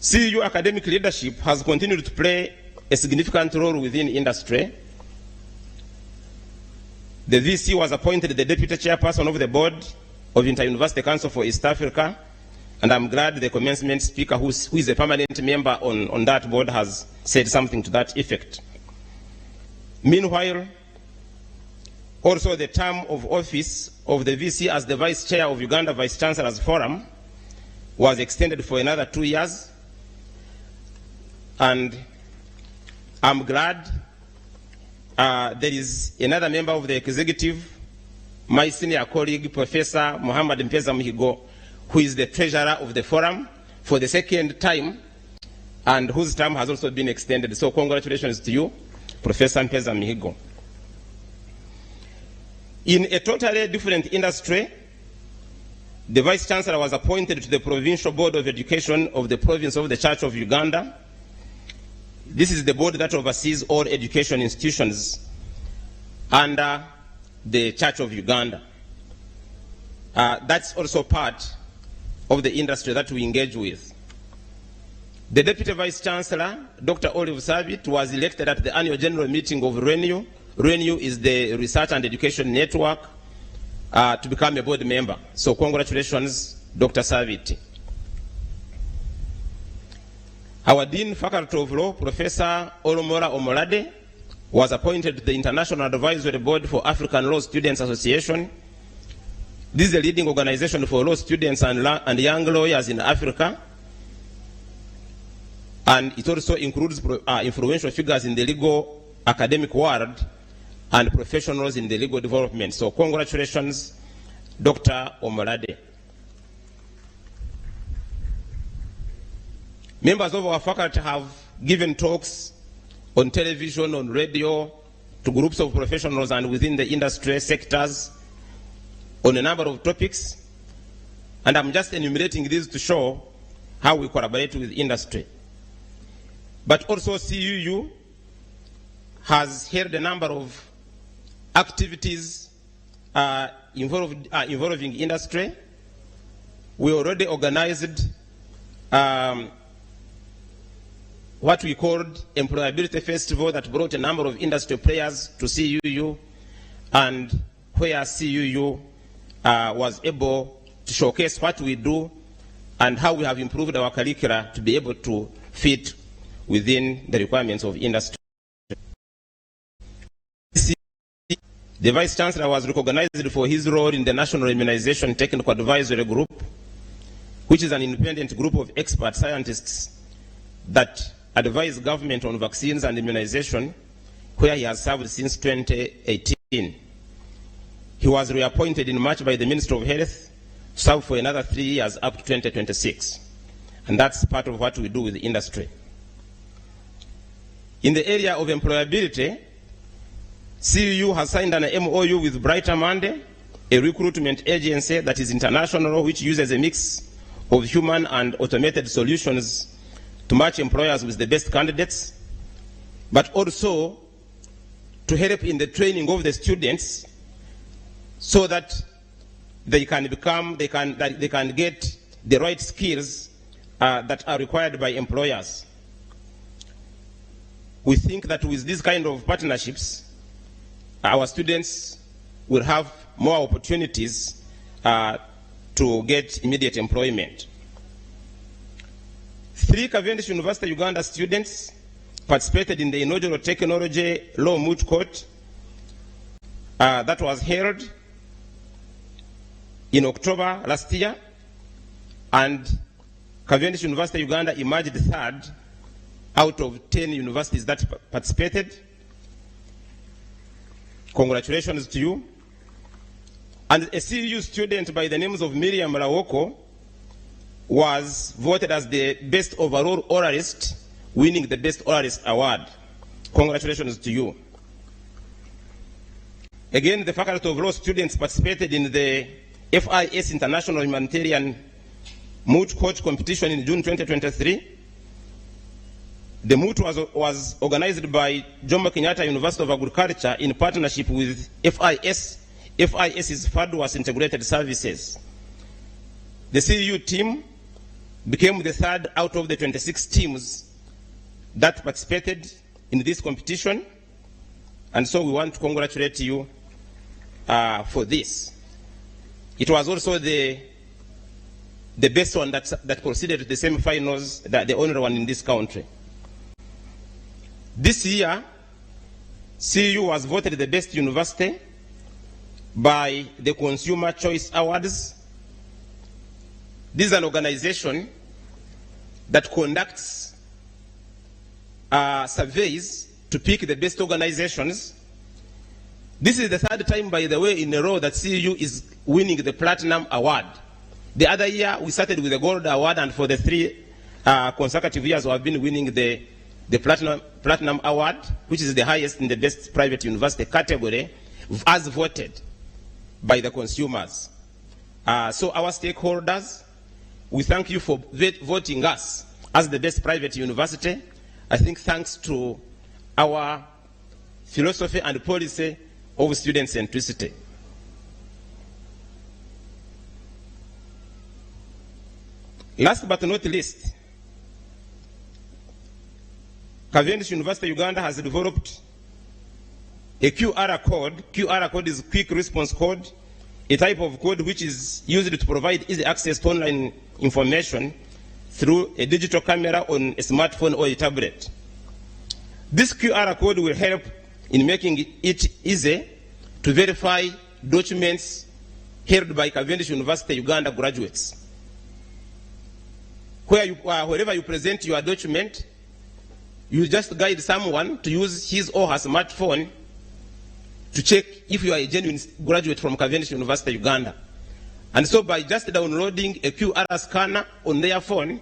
CUU academic leadership has continued to play a significant role within industry. The VC was appointed the deputy chairperson of the board of Inter-University Council for East Africa, and I'm glad the commencement speaker, who is a permanent member on that board, has said something to that effect. Meanwhile, also the term of office of the VC as the Vice Chair of Uganda Vice Chancellor's Forum was extended for another 2 years, and I'm glad there is another member of the executive, my senior colleague, Professor Muhammad Mpeza Muhigo, who is the treasurer of the forum for the second time, and whose term has also been extended. So congratulations to you, Professor Mpeza Muhigo. In a totally different industry, the Vice Chancellor was appointed to the Provincial Board of Education of the Province of the Church of Uganda. This is the board that oversees all education institutions under the Church of Uganda. That's also part of the industry that we engage with. The Deputy Vice Chancellor, Dr. Olive Savit, was elected at the annual general meeting of RENU. RENU is the Research and Education Network, to become a board member. So congratulations, Dr. Savit. Our Dean Faculty of Law, Professor Olomora Omolade, was appointed to the International Advisory Board for African Law Students Association. This is a leading organization for law students and young lawyers in Africa. And it also includes influential figures in the legal academic world and professionals in the legal development. So congratulations, Dr. Omolade. Members of our faculty have given talks on television, on radio, to groups of professionals and within the industry sectors on a number of topics. And I'm just enumerating these to show how we collaborate with industry. But also CUU has held a number of activities involving industry. We already organized what we called Employability Festival that brought a number of industry players to CUU, and where CUU was able to showcase what we do and how we have improved our curricula to be able to fit within the requirements of industry. The Vice Chancellor was recognized for his role in the National Immunization Technical Advisory Group, which is an independent group of expert scientists that advise government on vaccines and immunization, where he has served since 2018. He was reappointed in March by the Minister of Health to serve for another 3 years up to 2026. And that's part of what we do with the industry. In the area of employability, CUU has signed an MOU with Brighter Monday, a recruitment agency that is international, which uses a mix of human and automated solutions to match employers with the best candidates, but also to help in the training of the students so that they can get the right skills that are required by employers. We think that with these kind of partnerships, our students will have more opportunities to get immediate employment. 3 Cavendish University Uganda students participated in the inaugural technology law moot court that was held in October last year, and Cavendish University Uganda emerged 3rd out of 10 universities that participated. Congratulations to you. And a CUU student by the names of Miriam Lawoko was voted as the best overall oralist, winning the best oralist award. Congratulations to you. Again, the Faculty of Law students participated in the FIS International Humanitarian Moot Court competition in June 2023. The moot was organized by Jomo Kenyatta University of Agriculture in partnership with FIS. FIS is FADWA's Integrated Services. The CUU team became the 3rd out of the 26 teams that participated in this competition, and so we want to congratulate you for this. It was also the best one that proceeded to the semi-finals, the only one in this country. This year, CUU was voted the best university by the Consumer Choice Awards. This is an organization that conducts surveys to pick the best organizations. This is the 3rd time, by the way, in a row that CUU is winning the Platinum Award. The other year, we started with the Gold Award, and for the 3 consecutive years, we have been winning the Platinum Award, which is the highest in the best private university category, as voted by the consumers. So our stakeholders, we thank you for voting us as the best private university. I think thanks to our philosophy and policy of student centricity. Last but not least, Cavendish University Uganda has developed a QR code. QR code is quick response code, a type of code which is used to provide easy access to online information through a digital camera on a smartphone or a tablet. This QR code will help in making it easy to verify documents held by Cavendish University Uganda graduates. Wherever you present your document, you just guide someone to use his or her smartphone to check if you are a genuine graduate from Cavendish University Uganda. And so by just downloading a QR scanner on their phone,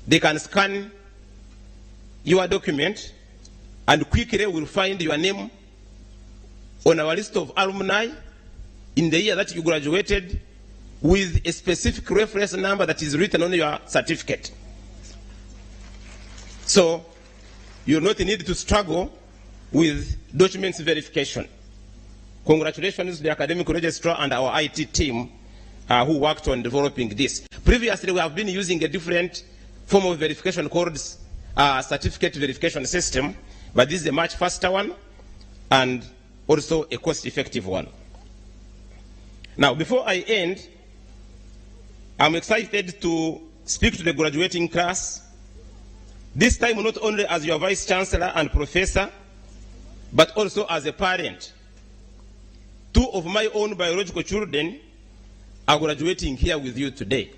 they can scan your document and quickly will find your name on our list of alumni in the year that you graduated with a specific reference number that is written on your certificate. So you will not need to struggle with documents verification. Congratulations to the academic registrar and our IT team who worked on developing this. Previously, we have been using a different form of verification called certificate verification system, but this is a much faster one and also a cost-effective one. Now, before I end, I'm excited to speak to the graduating class, this time not only as your Vice Chancellor and Professor, but also as a parent. 2 of my own biological children are graduating here with you today.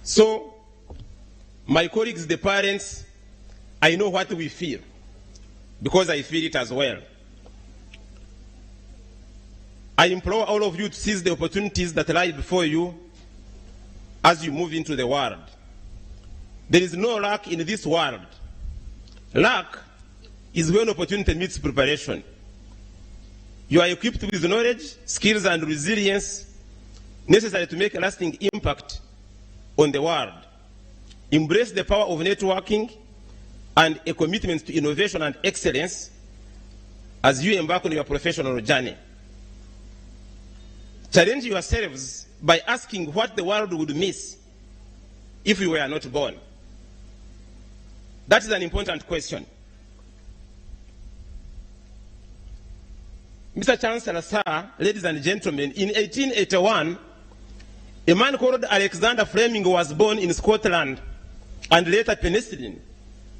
So, my colleagues, the parents, I know what we feel, because I feel it as well. I implore all of you to seize the opportunities that lie before you as you move into the world. There is no luck in this world. Luck is when opportunity meets preparation. You are equipped with knowledge, skills, and resilience necessary to make a lasting impact on the world. Embrace the power of networking and a commitment to innovation and excellence as you embark on your professional journey. Challenge yourselves by asking what the world would miss if you were not born. That is an important question. Mr. Chancellor, sir, ladies and gentlemen, in 1881, a man called Alexander Fleming was born in Scotland, and later penicillin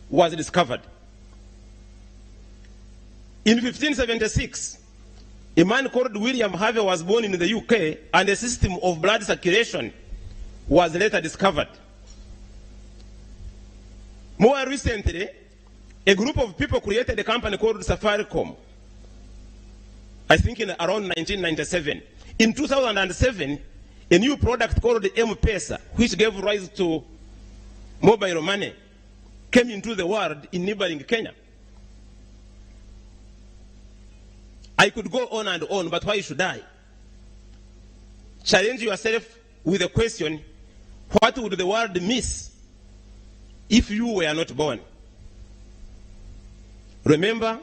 was discovered. In 1576, a man called William Harvey was born in the UK, and a system of blood circulation was later discovered. More recently, a group of people created a company called Safaricom, I think in around 1997. In 2007, a new product called M-Pesa, which gave rise to mobile money, came into the world in neighboring Kenya. I could go on and on, but why should I? Challenge yourself with the question, what would the world miss if you were not born? Remember,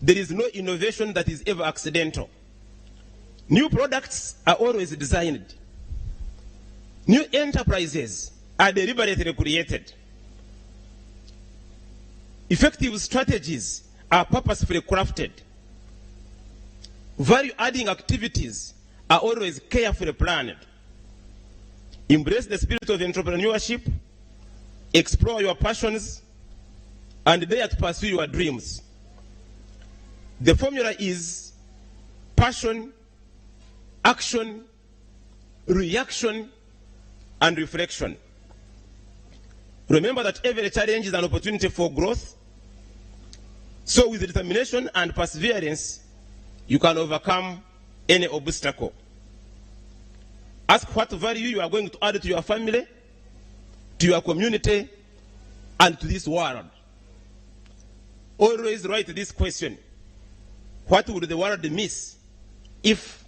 there is no innovation that is ever accidental. New products are always designed. New enterprises are deliberately created. Effective strategies are purposefully crafted. Value-adding activities are always carefully planned. Embrace the spirit of entrepreneurship, explore your passions, and dare to pursue your dreams. The formula is passion, action, reaction, and reflection. Remember that every challenge is an opportunity for growth. So with determination and perseverance, you can overcome any obstacle. Ask what value you are going to add to your family, to your community, and to this world. Always write this question: what would the world miss if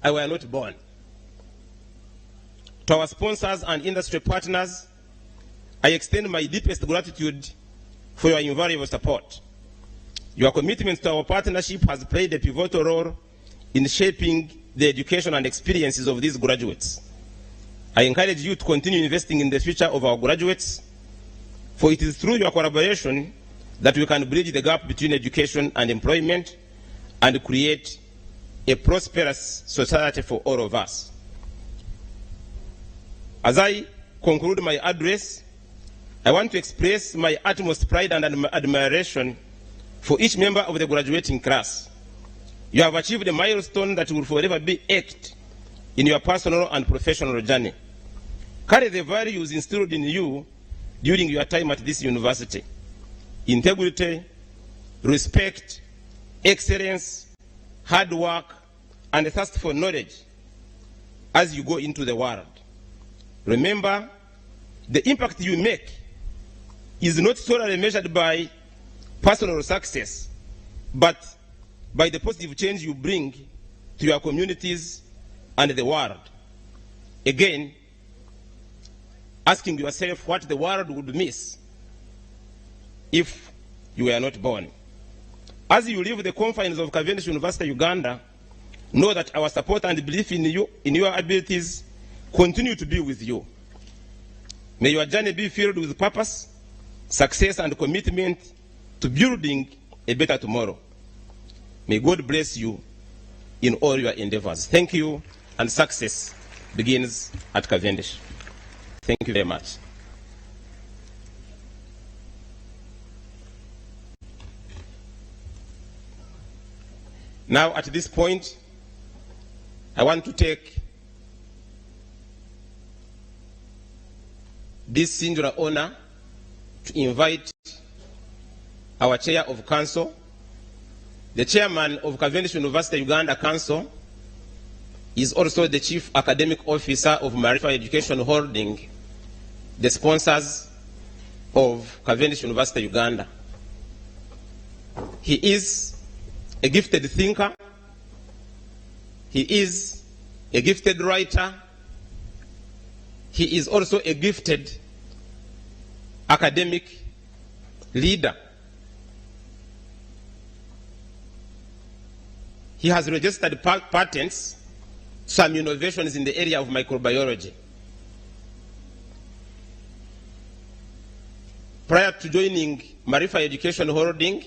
I were not born? To our sponsors and industry partners, I extend my deepest gratitude for your invaluable support. Your commitment to our partnership has played a pivotal role in shaping the education and experiences of these graduates. I encourage you to continue investing in the future of our graduates, for it is through your collaboration that we can bridge the gap between education and employment and create a prosperous society for all of us. As I conclude my address, I want to express my utmost pride and admiration for each member of the graduating class. You have achieved a milestone that will forever be etched in your personal and professional journey. Carry the values instilled in you during your time at this university: integrity, respect, excellence, hard work, and a thirst for knowledge as you go into the world. Remember, the impact you make is not solely measured by personal success, but by the positive change you bring to your communities and the world. Again, asking yourself what the world would miss if you were not born. As you leave the confines of Cavendish University, Uganda, know that our support and belief in you, in your abilities, continue to be with you. May your journey be filled with purpose, success, and commitment to building a better tomorrow. May God bless you in all your endeavors. Thank you, and success begins at Cavendish. Thank you very much. Now, at this point, I want to take this singular honor to invite our Chair of Council, the Chairman of Cavendish University Uganda Council, is also the Chief Academic Officer of Marifa Education Holding, the sponsors of Cavendish University Uganda. He is a gifted thinker. He is a gifted writer. He is also a gifted academic leader. He has registered patents, some innovations in the area of microbiology. Prior to joining Marifa Education Holding,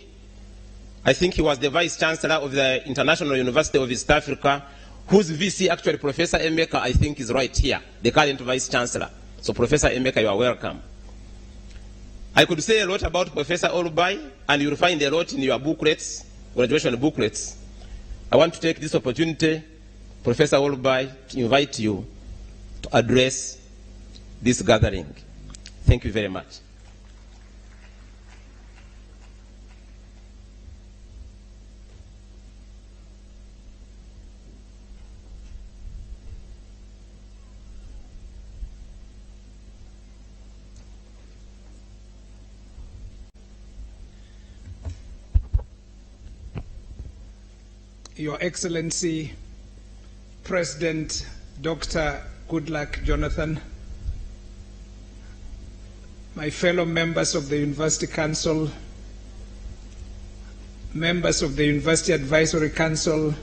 I think he was the Vice Chancellor of the International University of East Africa, whose VC, actually Professor Emeka, I think is right here, the current Vice Chancellor. So Professor Emeka, you are welcome. I could say a lot about Professor Olubai, and you'll find a lot in your booklets, graduation booklets. I want to take this opportunity, Professor Olubai, to invite you to address this gathering. Thank you very much. Your Excellency, President Dr. Goodluck Jonathan, my fellow members of the University Council, members of the University Advisory Council,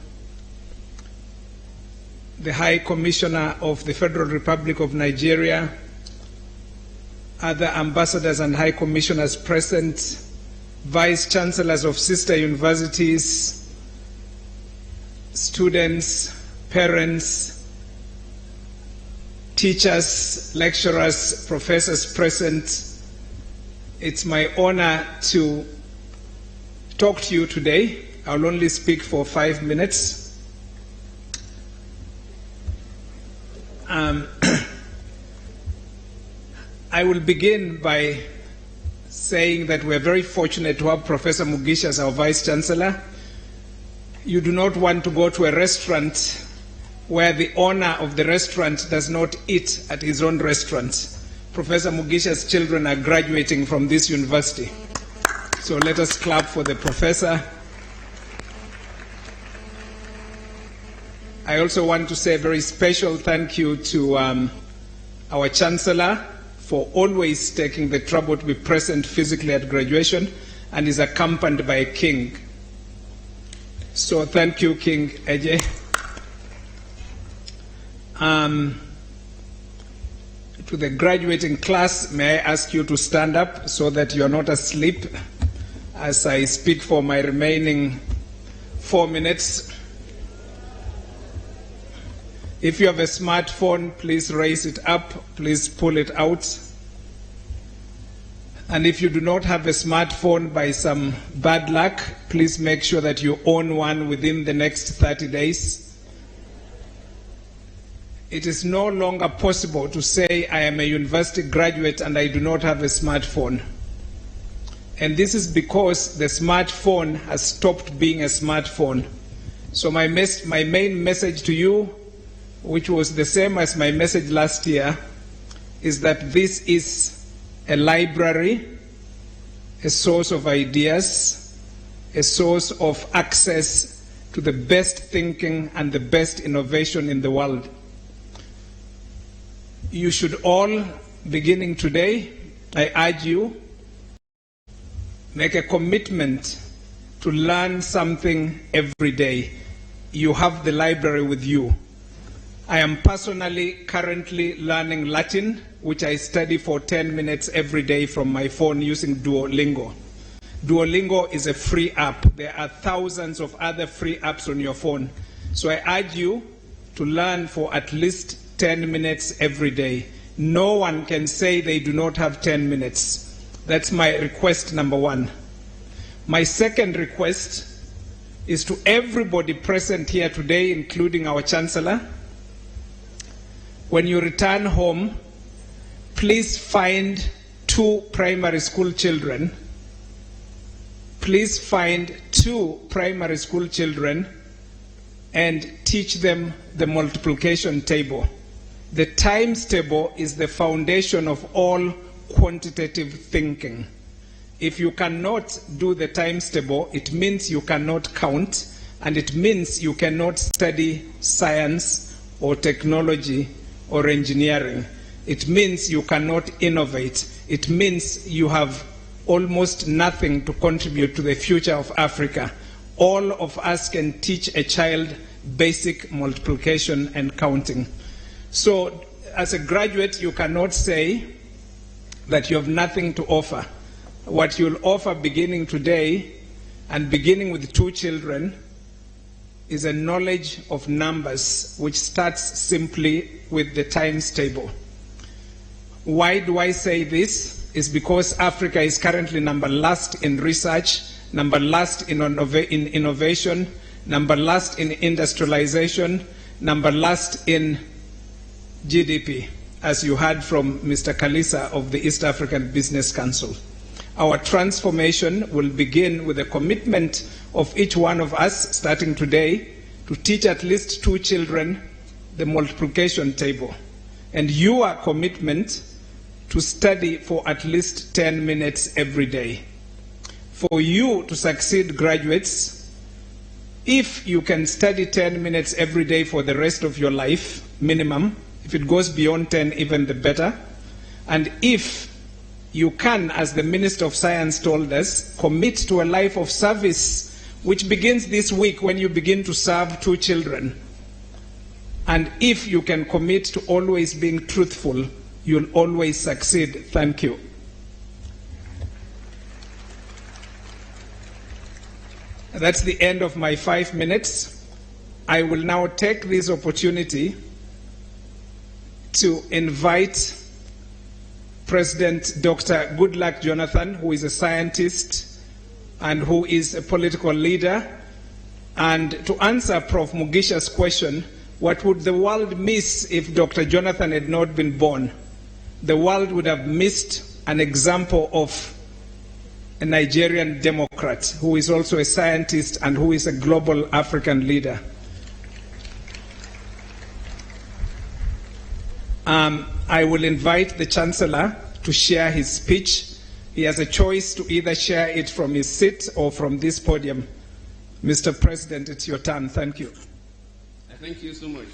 the High Commissioner of the Federal Republic of Nigeria, other ambassadors and high commissioners present, vice chancellors of sister universities, students, parents, teachers, lecturers, professors present. It's my honor to talk to you today. I'll only speak for 5 minutes. I will begin by saying that we're very fortunate to have Professor Mugisha as our Vice Chancellor. You do not want to go to a restaurant where the owner of the restaurant does not eat at his own restaurant. Professor Mugisha's children are graduating from this university. So let us clap for the professor. I also want to say a very special thank you to our Chancellor for always taking the trouble to be present physically at graduation, and is accompanied by a king. So thank you, King Eje. To the graduating class, may I ask you to stand up so that you're not asleep as I speak for my remaining 4 minutes. If you have a smartphone, please raise it up, please pull it out. And if you do not have a smartphone by some bad luck, please make sure that you own one within the next 30 days. It is no longer possible to say I am a university graduate and I do not have a smartphone. And this is because the smartphone has stopped being a smartphone. So my main message to you, which was the same as my message last year, is that this is a library, a source of ideas, a source of access to the best thinking and the best innovation in the world. You should all, beginning today, I urge you, make a commitment to learn something every day. You have the library with you. I am personally currently learning Latin, which I study for 10 minutes every day from my phone using Duolingo. Duolingo is a free app. There are thousands of other free apps on your phone. So I urge you to learn for at least 10 minutes every day. No one can say they do not have 10 minutes. That's my request number one. My second request is to everybody present here today, including our Chancellor. When you return home, please find 2 primary school children. Please find 2 primary school children and teach them the multiplication table. The times table is the foundation of all quantitative thinking. If you cannot do the times table, it means you cannot count, and it means you cannot study science or technology or engineering. It means you cannot innovate. It means you have almost nothing to contribute to the future of Africa. All of us can teach a child basic multiplication and counting. So, as a graduate, you cannot say that you have nothing to offer. What you'll offer beginning today and beginning with 2 children is a knowledge of numbers which starts simply with the times table. Why do I say this? It's because Africa is currently number last in research, number last in innovation, number last in industrialization, number last in GDP, as you heard from Mr. Kalisa of the East African Business Council. Our transformation will begin with a commitment of each one of us, starting today, to teach at least 2 children the multiplication table. And your commitment to study for at least 10 minutes every day. For you to succeed, graduates, if you can study 10 minutes every day for the rest of your life, minimum, if it goes beyond 10, even the better, and if you can, as the Minister of Science told us, commit to a life of service, which begins this week when you begin to serve 2 children. And if you can commit to always being truthful, you'll always succeed. Thank you. That's the end of my 5 minutes. I will now take this opportunity to invite President Dr. Goodluck Jonathan, who is a scientist and who is a political leader, and to answer Prof. Mugisha's question, what would the world miss if Dr. Jonathan had not been born? The world would have missed an example of a Nigerian Democrat who is also a scientist and who is a global African leader. I will invite the Chancellor to share his speech. He has a choice to either share it from his seat or from this podium. Mr. President, it's your turn. Thank you. Thank you so much.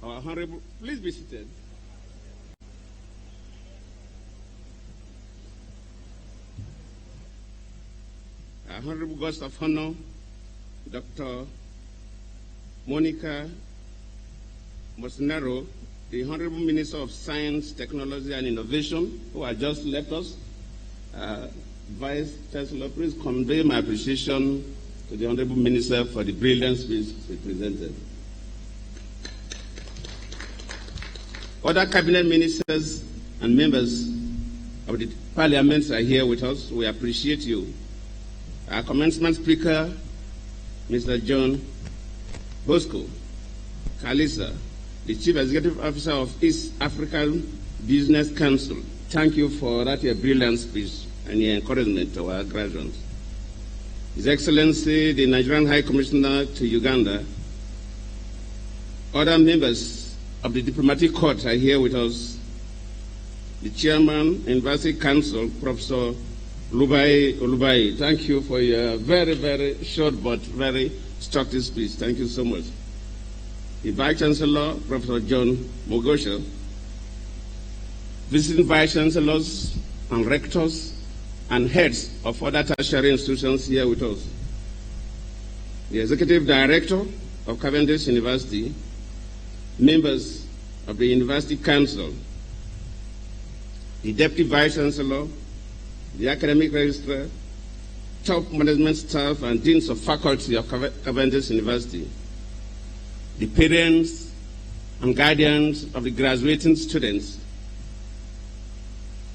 Our Honorable, please be seated. Our Honorable Guest of Honor, Dr. Monica Mosnero, the Honorable Minister of Science, Technology and Innovation, who has just left us. Vice Chancellor, please convey my appreciation to the Honorable Minister for the brilliant speech he presented. Other cabinet ministers and members of the Parliament are here with us. We appreciate you. Our commencement speaker, Mr. John Bosco Kalisa, the Chief Executive Officer of East African Business Council. Thank you for that brilliant speech and your encouragement to our graduates. His Excellency, the Nigerian High Commissioner to Uganda, other members of the Diplomatic Corps are here with us. The Chairman, University Council, Professor Olubayi, thank you for your very, very short but very instructive speech. Thank you so much. The Vice Chancellor, Professor John Mogosha, visiting Vice Chancellors and Rectors and heads of other tertiary institutions here with us. The Executive Director of Cavendish University, members of the University Council, the Deputy Vice Chancellor, the Academic Registrar, top management staff and deans of faculty of Cavendish University, the parents and guardians of the graduating students,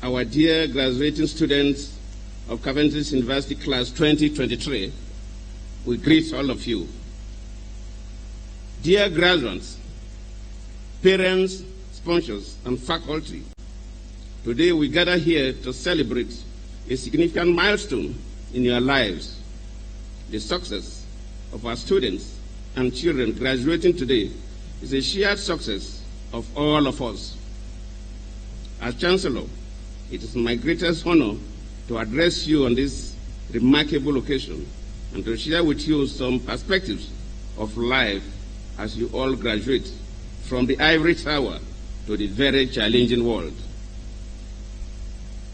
our dear graduating students of Cavendish University Class 2023, we greet all of you. Dear graduates, parents, sponsors, and faculty, today we gather here to celebrate a significant milestone in your lives. The success of our students and children graduating today is a shared success of all of us. As Chancellor, it is my greatest honor to address you on this remarkable occasion and to share with you some perspectives of life as you all graduate from the ivory tower to the very challenging world.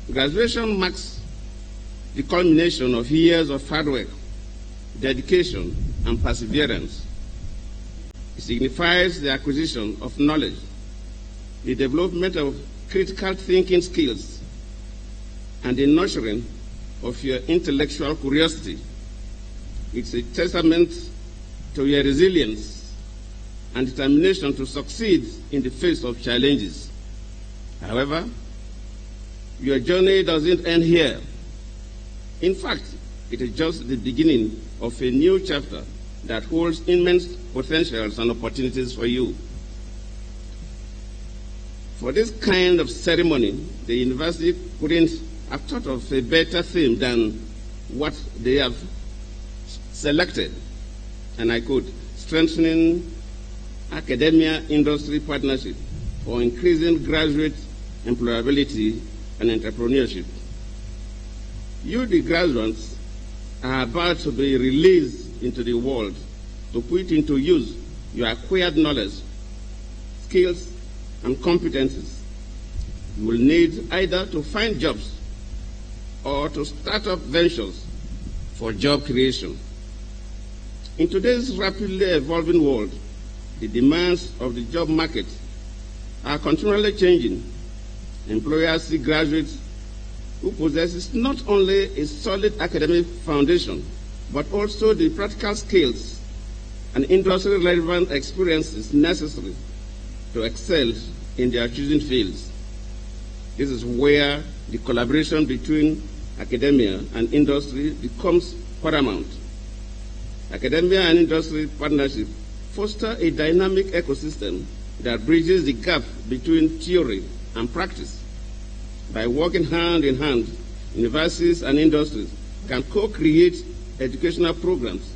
Graduation marks the culmination of years of hard work, dedication, and perseverance. It signifies the acquisition of knowledge, the development of critical thinking skills, and the nurturing of your intellectual curiosity. It's a testament to your resilience and determination to succeed in the face of challenges. However, your journey doesn't end here. In fact, it is just the beginning of a new chapter that holds immense potentials and opportunities for you. For this kind of ceremony, the university couldn't have thought of a better theme than what they have selected, and I quote, strengthening academia-industry partnership for increasing graduate employability and entrepreneurship. You, the graduates, are about to be released into the world to put into use your acquired knowledge, skills, and competencies. You will need either to find jobs or to start up ventures for job creation. In today's rapidly evolving world, the demands of the job market are continually changing. Employers see graduates who possesses not only a solid academic foundation, but also the practical skills and industry-relevant experiences necessary to excel in their chosen fields. This is where the collaboration between academia and industry becomes paramount. Academia and industry partnership foster a dynamic ecosystem that bridges the gap between theory and practice. By working hand in hand, universities and industries can co-create educational programs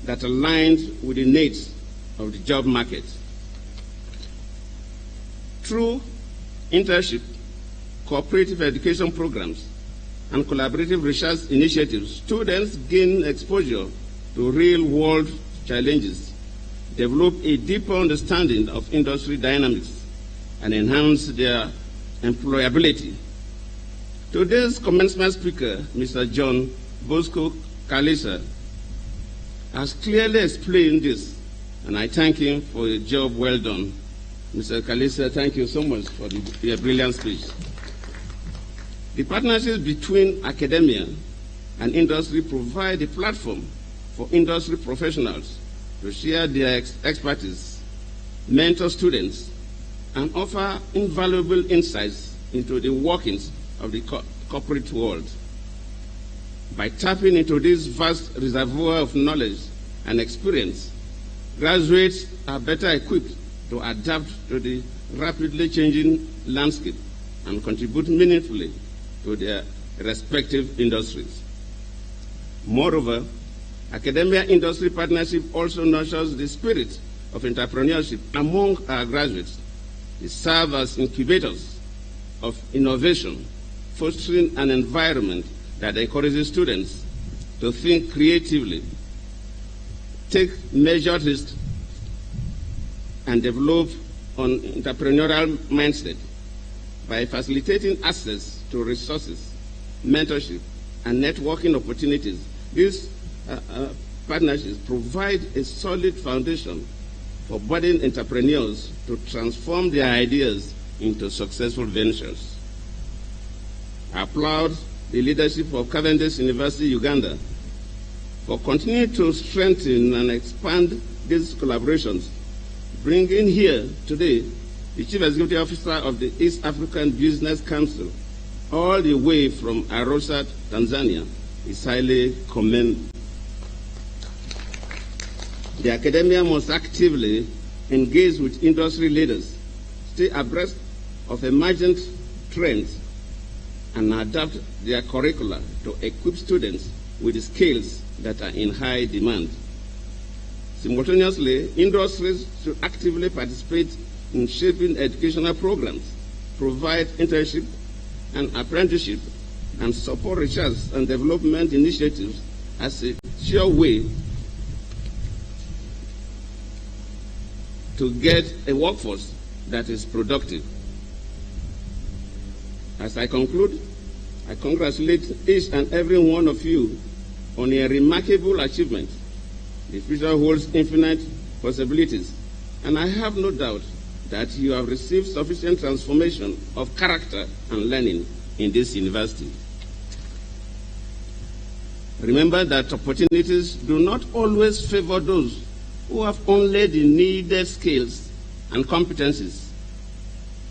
that align with the needs of the job market. Through internship, cooperative education programs, and collaborative research initiatives, students gain exposure to real-world challenges, develop a deeper understanding of industry dynamics, and enhance their employability. Today's commencement speaker, Mr. John Bosco Kalisa, has clearly explained this, and I thank him for a job well done. Mr. Kalisa, thank you so much for your brilliant speech. The partnerships between academia and industry provide a platform for industry professionals to share their expertise, mentor students, and offer invaluable insights into the workings of the corporate world. By tapping into this vast reservoir of knowledge and experience, graduates are better equipped to adapt to the rapidly changing landscape and contribute meaningfully to their respective industries. Moreover, academia-industry partnership also nurtures the spirit of entrepreneurship among our graduates. They serve as incubators of innovation, fostering an environment that encourages students to think creatively, take measured risks, and develop an entrepreneurial mindset. By facilitating access to resources, mentorship, and networking opportunities, these partnerships provide a solid foundation for budding entrepreneurs to transform their ideas into successful ventures. I applaud the leadership of Cavendish University, Uganda, for continuing to strengthen and expand these collaborations, bringing here today the Chief Executive Officer of the East African Business Council, all the way from Arusha, Tanzania, is highly commended. The academia must actively engage with industry leaders, stay abreast of emergent trends, and adapt their curricula to equip students with the skills that are in high demand. Simultaneously, industries should actively participate in shaping educational programs, provide internship and apprenticeship, and support research and development initiatives as a sure way to get a workforce that is productive. As I conclude, I congratulate each and every one of you on a remarkable achievement. The future holds infinite possibilities, and I have no doubt that you have received sufficient transformation of character and learning in this university. Remember that opportunities do not always favor those who have only the needed skills and competencies,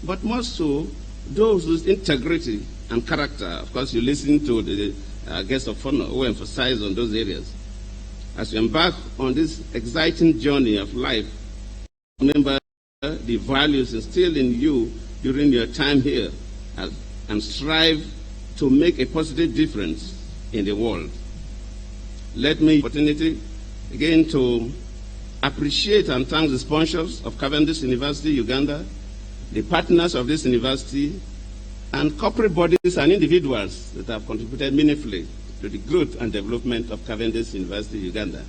but more so those with integrity and character. Of course, you listen to the guests of honor who emphasize on those areas. As you embark on this exciting journey of life, remember the values instilled in you during your time here and strive to make a positive difference in the world. Let me take the opportunity again to appreciate and thank the sponsors of Cavendish University, Uganda, the partners of this university, and corporate bodies and individuals that have contributed meaningfully to the growth and development of Cavendish University, Uganda.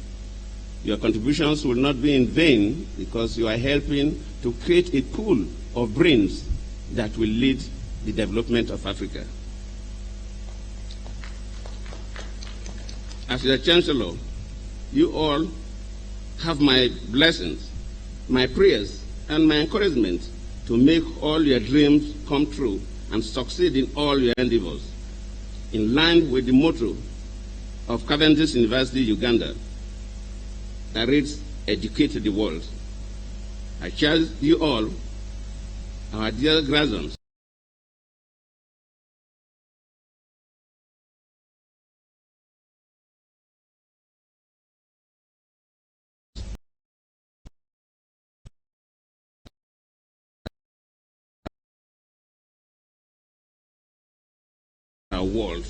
Your contributions will not be in vain because you are helping to create a pool of brains that will lead the development of Africa. As your Chancellor, you all have my blessings, my prayers, and my encouragement to make all your dreams come true and succeed in all your endeavors, in line with the motto of Cavendish University, Uganda, that reads, "Educate the world." I charge you all, our dear graduates, our world.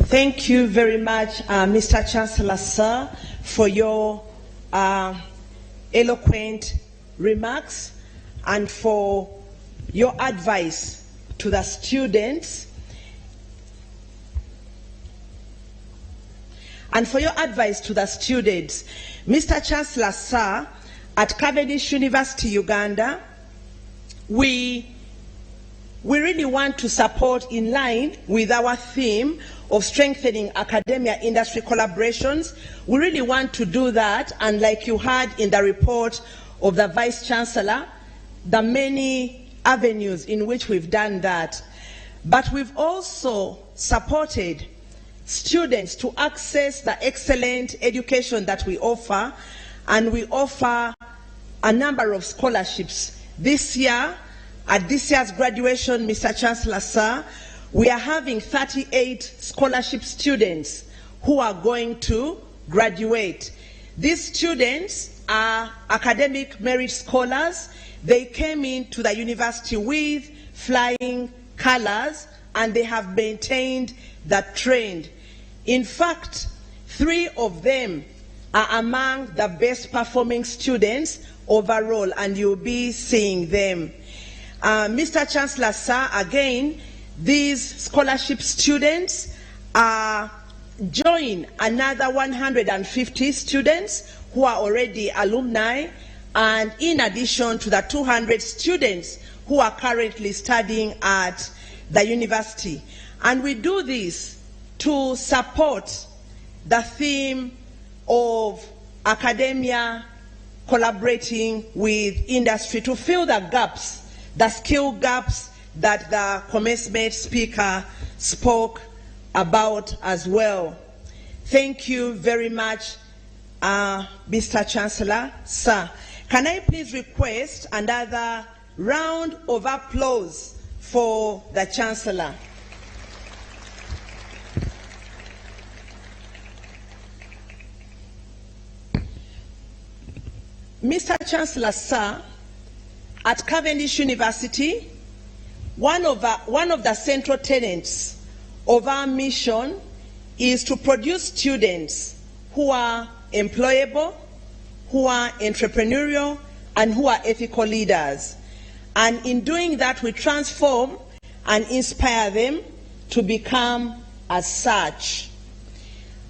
Thank you very much, Mr. Chancellor, sir, for your eloquent remarks and for your advice to the students. Mr. Chancellor, sir, at Cavendish University, Uganda, we we really want to support in line with our theme of strengthening academia-industry collaborations. We really want to do that, and like you heard in the report of the Vice-Chancellor, the many avenues in which we've done that. But we've also supported students to access the excellent education that we offer, and we offer a number of scholarships. This year, at this year's graduation, Mr. Chancellor, sir, we are having 38 scholarship students who are going to graduate. These students are academic merit scholars. They came into the university with flying colors, and they have maintained that trend. In fact, 3 of them are among the best performing students overall, and you'll be seeing them. Mr. Chancellor, sir, again, these scholarship students join another 150 students who are already alumni, and in addition to the 200 students who are currently studying at the university. And we do this to support the theme of academia collaborating with industry to fill the gaps, the skill gaps that the commencement speaker spoke about as well. Thank you very much, Mr. Chancellor. Sir, can I please request another round of applause for the Chancellor? Mr. Chancellor, sir, at Cavendish University, one of the central tenets of our mission is to produce students who are employable, who are entrepreneurial, and who are ethical leaders. And in doing that, we transform and inspire them to become as such.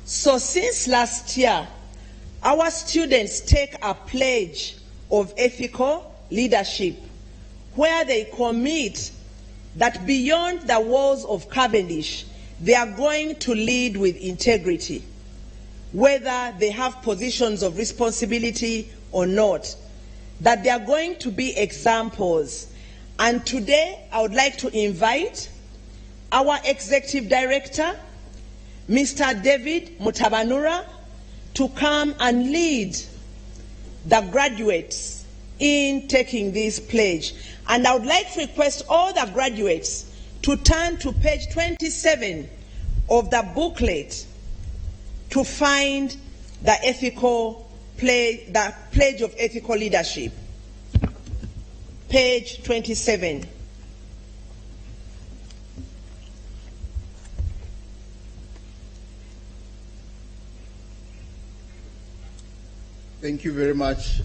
So since last year, our students take a pledge of ethical leadership where they commit that beyond the walls of Cavendish, they are going to lead with integrity, whether they have positions of responsibility or not, that they are going to be examples. And today, I would like to invite our Executive Director, Mr. David Mutabanura, to come and lead the graduates in taking this pledge. And I would like to request all the graduates to turn to page 27 of the booklet to find the pledge of ethical leadership. Page 27. Thank you very much,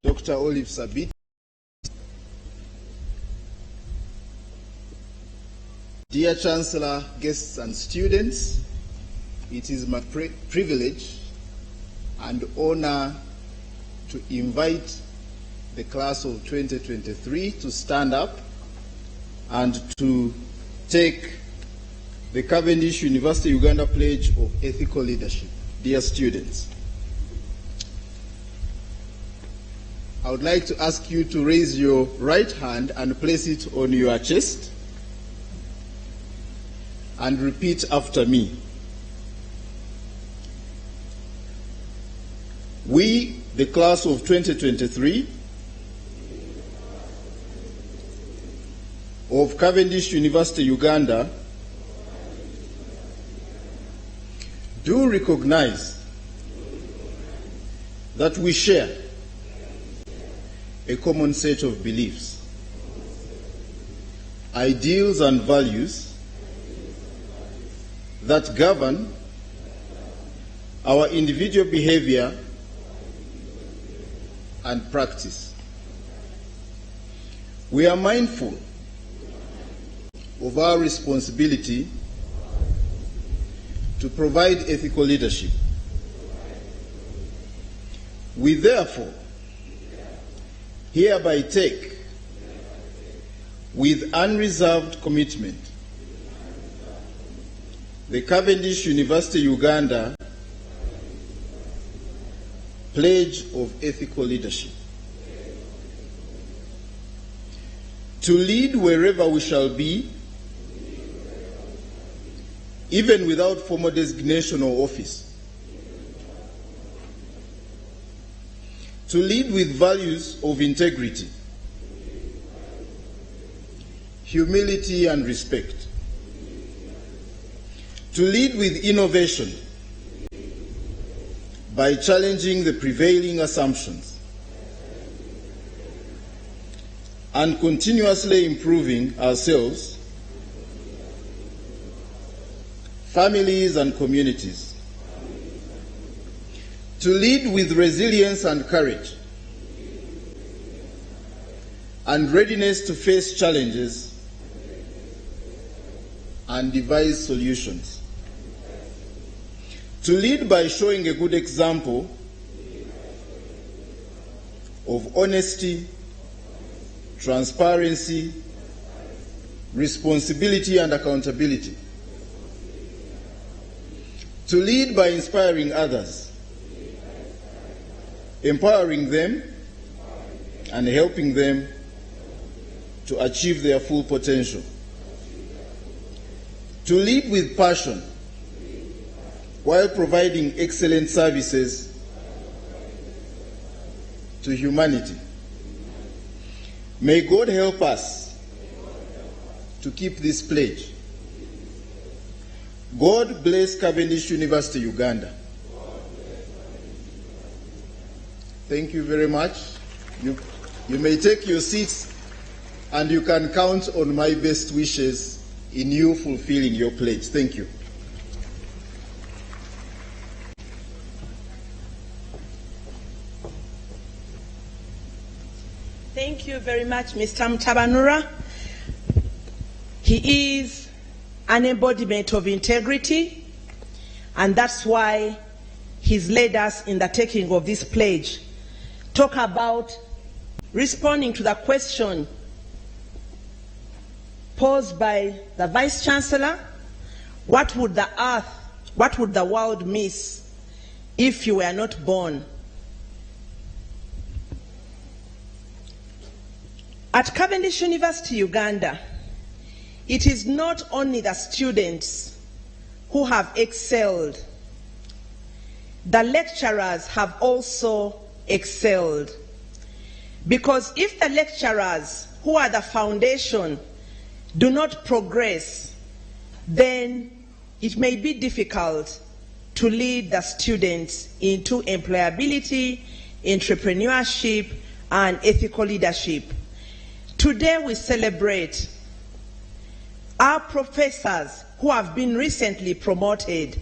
Dr. Olive Sabit. Dear Chancellor, guests and students, it is my privilege and honor to invite the class of 2023 to stand up and to take the Cavendish University Uganda Pledge of Ethical Leadership. Dear students, I would like to ask you to raise your right hand and place it on your chest and repeat after me. We, the class of 2023 of Cavendish University, Uganda, do recognize that we share a common set of beliefs, ideals and values that govern our individual behavior and practice. We are mindful of our responsibility to provide ethical leadership. We therefore hereby take with unreserved commitment, the Cavendish University Uganda Pledge of Ethical Leadership. To lead wherever we shall be, even without formal designation or office. To lead with values of integrity, humility and respect. To lead with innovation by challenging the prevailing assumptions and continuously improving ourselves, families and communities. To lead with resilience and courage and readiness to face challenges and devise solutions. To lead by showing a good example of honesty, transparency, responsibility and accountability. To lead by inspiring others, empowering them and helping them to achieve their full potential. To lead with passion while providing excellent services to humanity. May God help us to keep this pledge. God bless Cavendish University, Uganda. Thank you very much. You may take your seats and you can count on my best wishes in you fulfilling your pledge. Thank you. Thank you very much, Mr. Mtabanura. He is an embodiment of integrity, and that's why he's led us in the taking of this pledge. Talk about responding to the question posed by the Vice Chancellor, what would the earth, what would the world miss if you were not born? At Cavendish University, Uganda, it is not only the students who have excelled, the lecturers have also excelled. Because if the lecturers, who are the foundation, do not progress, then it may be difficult to lead the students into employability, entrepreneurship, and ethical leadership. Today we celebrate our professors who have been recently promoted.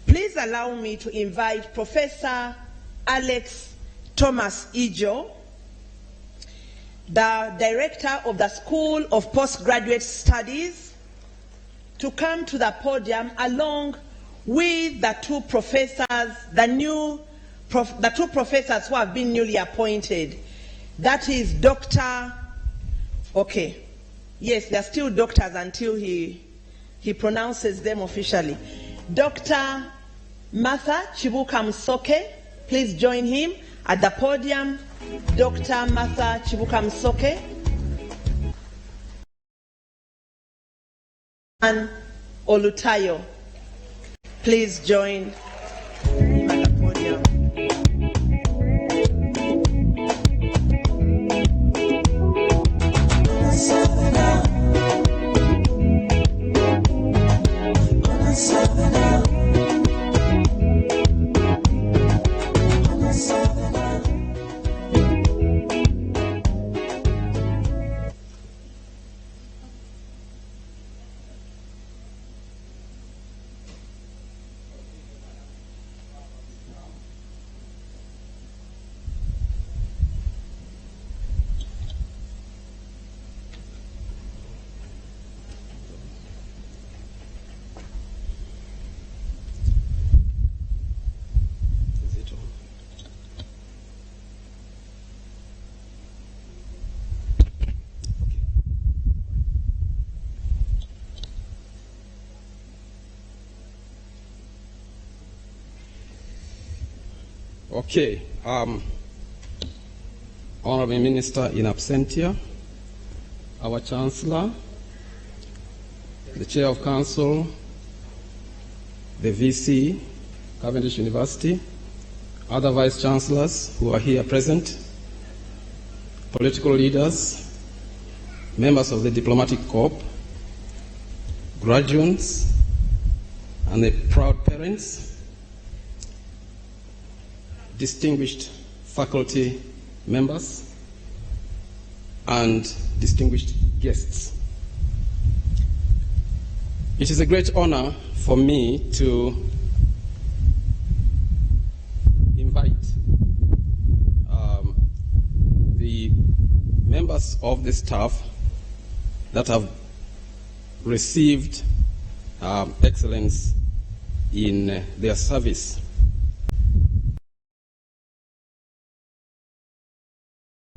Please allow me to invite Professor Alex Thomas Ijo, the Director of the School of Postgraduate Studies, to come to the podium along with the two professors, the two professors who have been newly appointed. That is Dr. Okay, yes, they're still doctors until he pronounces them officially. Dr. Martha Chibuka-Msoke, please join him at the podium. Dr. Martha Chibuka-Msoke. And Olutayo, please join him at the podium. Okay. Honorable Minister in absentia, our Chancellor, the Chair of Council, the VC, Cavendish University, other Vice Chancellors who are here present, political leaders, members of the Diplomatic Corps, graduates, and the proud parents, distinguished faculty members, and distinguished guests. It is a great honor for me to invite the members of the staff that have received excellence in their service.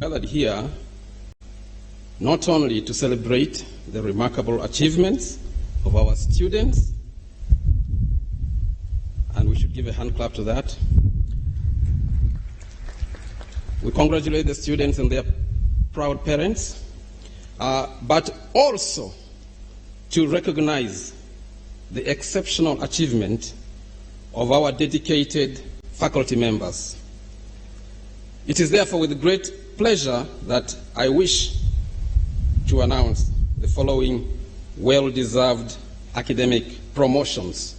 Gathered here not only to celebrate the remarkable achievements of our students, and we should give a hand clap to that. We congratulate the students and their proud parents, but also to recognize the exceptional achievement of our dedicated faculty members. It is therefore with great pleasure that I wish to announce the following well-deserved academic promotions.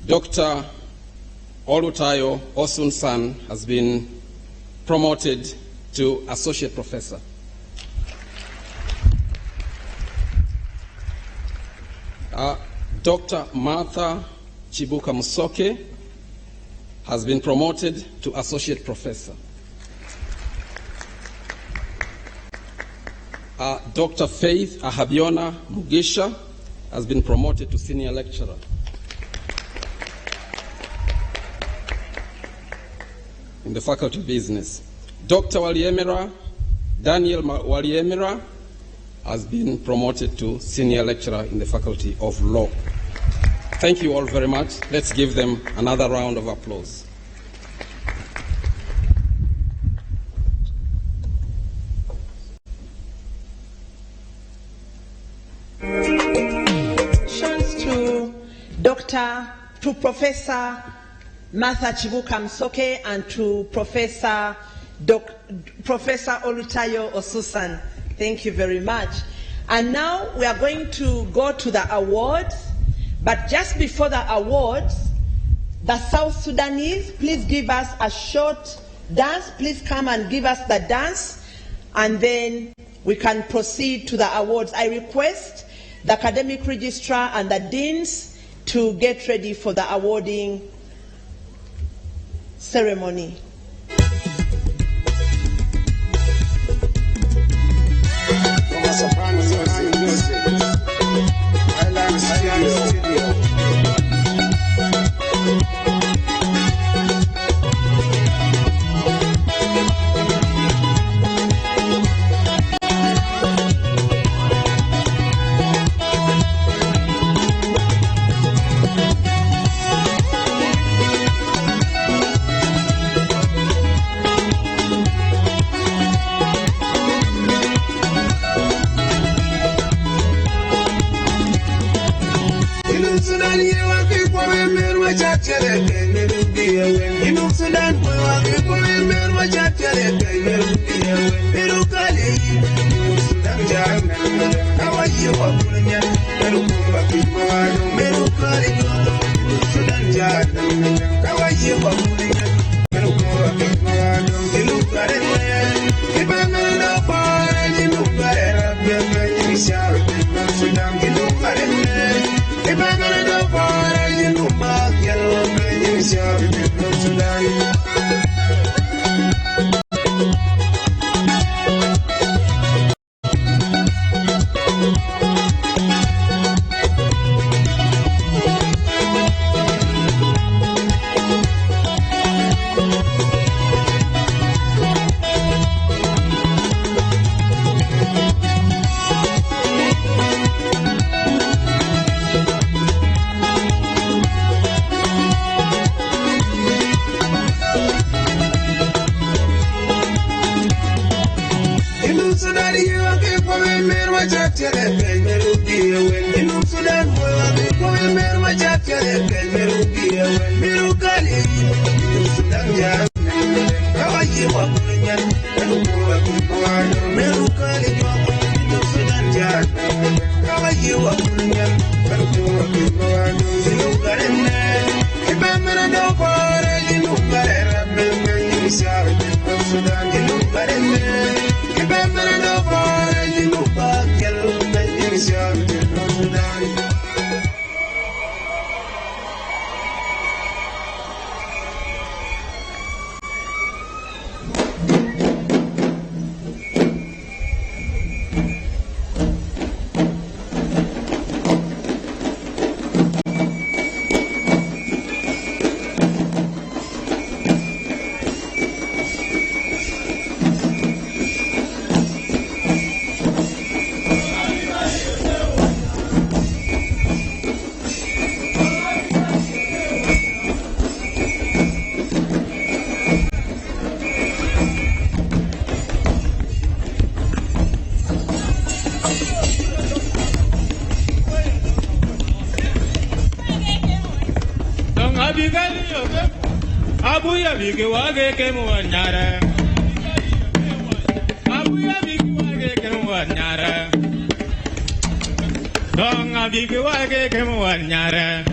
Dr. Olutayo Osunsan has been promoted to Associate Professor. Dr. Martha Chibuka Musoke has been promoted to Associate Professor. Dr. Faith Ahabiona Mugisha has been promoted to Senior Lecturer. In the Faculty of Business. Dr. Daniel Waliemera has been promoted to Senior Lecturer in the Faculty of Law. Thank you all very much. Let's give them another round of applause. To Professor Martha Chibuka Musoke and to Professor Olutayo Osunsan. Thank you very much. And now we are going to go to the awards. But just before the awards, the South Sudanese, please give us a short dance. Please come and give us the dance, and then we can proceed to the awards. I request the academic registrar and the deans to get ready for the awarding ceremony. Abuya bigi wage ke muanyara. Abuya bigi wage ke muanyara. Donga bigi wage ke muanyara.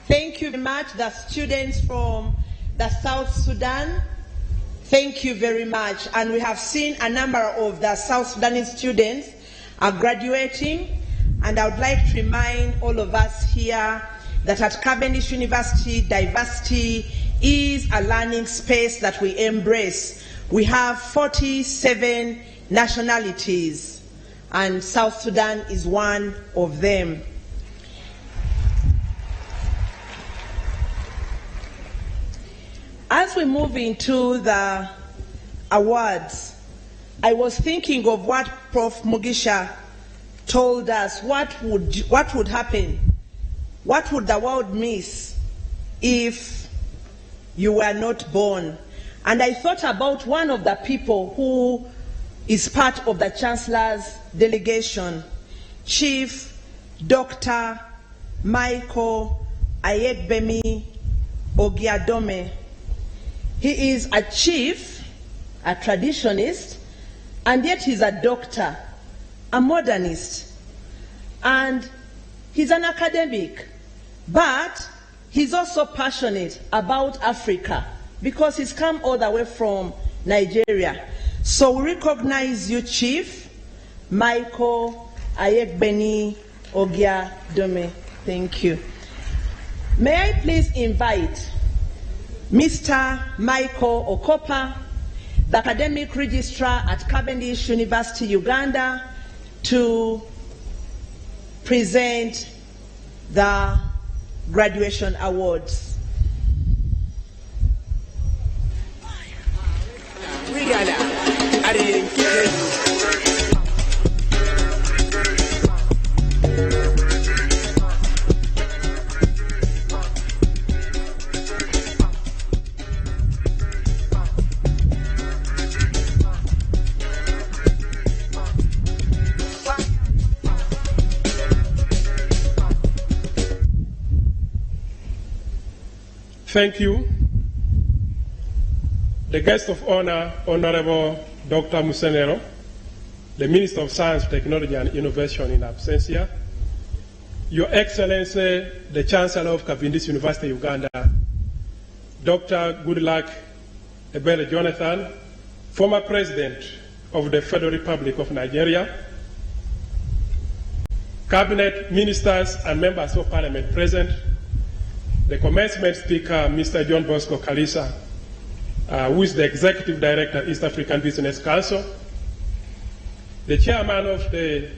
Thank you very much, the students from the South Sudan. Thank you very much. And we have seen a number of the South Sudanese students are graduating. And I would like to remind all of us here that at Cavendish University, diversity is a learning space that we embrace. We have 47 nationalities, and South Sudan is one of them. As we move into the awards, I was thinking of what Prof. Mugisha told us. What would happen? What would the world miss if you were not born? And I thought about one of the people who is part of the Chancellor's delegation, Chief Dr. Michael Ayegbemi Ogiadome. He is a chief, a traditionist, and yet he's a doctor, a modernist, and he's an academic, but he's also passionate about Africa because he's come all the way from Nigeria. So we recognize you, Chief Michael Ayegbeni Ogiadome. Thank you. May I please invite Mr. Michael Okopa, the Academic Registrar at Cavendish University, Uganda, to present the graduation awards. Thank you. The guest of honor, Honorable Dr. Musenero, the Minister of Science, Technology and Innovation in absentia, Your Excellency, the Chancellor of Cavendish University, Uganda, Dr. Goodluck Ebele Jonathan, former President of the Federal Republic of Nigeria, Cabinet Ministers and Members of Parliament present, the commencement speaker, Mr. John Bosco Kalisa, who is the Executive Director, East African Business Council, the Chairman of the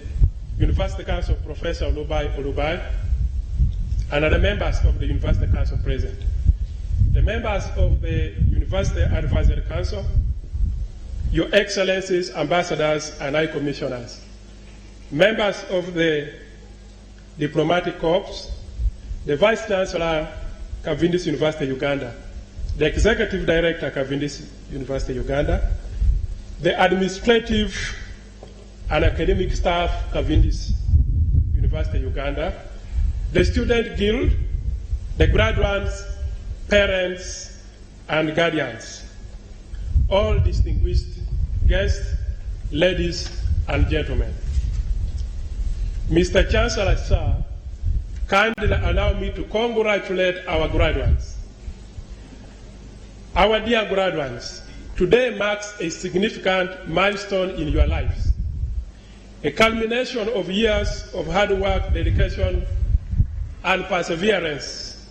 University Council, Professor Olubai, and other members of the University Council present, the members of the University Advisory Council, Your Excellencies, Ambassadors, and High Commissioners, members of the Diplomatic Corps, the Vice Chancellor, Cavendish University, Uganda, the Executive Director, Cavendish University, Uganda, the administrative and academic staff, Cavendish University, Uganda, the Student Guild, the graduates, parents, and guardians, all distinguished guests, ladies and gentlemen. Mr. Chancellor, sir, kindly allow me to congratulate our graduates. Our dear graduates, today marks a significant milestone in your lives, a culmination of years of hard work, dedication, and perseverance.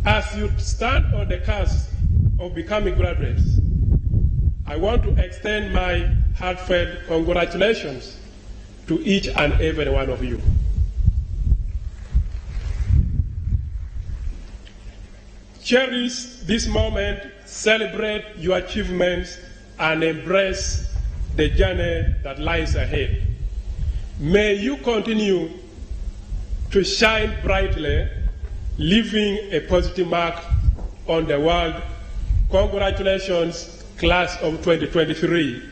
As you stand on the cusp of becoming graduates, I want to extend my heartfelt congratulations to each and every one of you. Cherish this moment, celebrate your achievements, and embrace the journey that lies ahead. May you continue to shine brightly, leaving a positive mark on the world. Congratulations, class of 2023.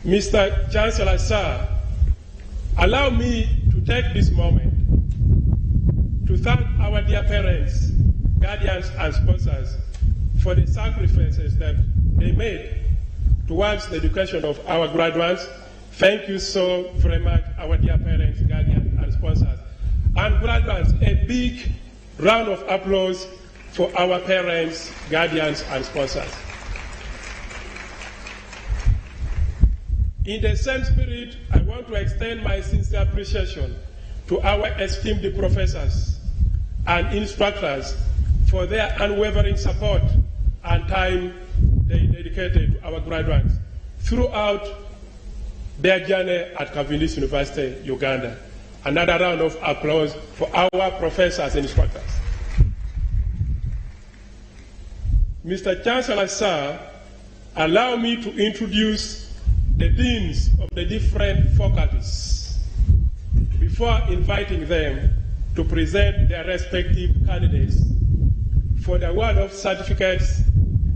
Mr. Chancellor, sir, allow me to take this moment to thank our dear parents, guardians, and sponsors for the sacrifices that they made towards the education of our graduates. Thank you so very much, our dear parents, guardians, and sponsors. And graduates, a big round of applause for our parents, guardians, and sponsors. In the same spirit, I want to extend my sincere appreciation to our esteemed professors and instructors for their unwavering support and time they dedicated to our graduates throughout their journey at Cavendish University, Uganda. Another round of applause for our professors and instructors. Mr. Chancellor, sir, allow me to introduce the deans of the different faculties before inviting them to present their respective candidates for the award of certificates,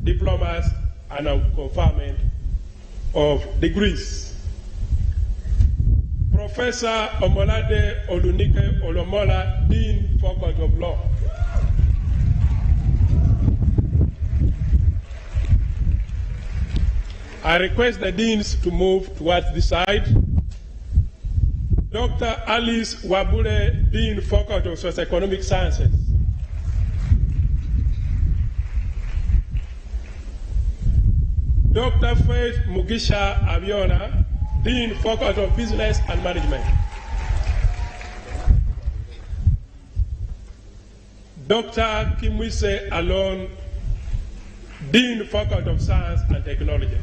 diplomas, and conferment of degrees. Professor Omolade Olunike Olomola, Dean, Faculty of Law. I request the deans to move towards the side. Dr. Alice Wabule, Dean, Faculty of Socioeconomic Sciences. Dr. Faith Mugisha Abiona, Dean, Faculty of Business and Management. Dr. Kimwise Alon, Dean, Faculty of Science and Technology.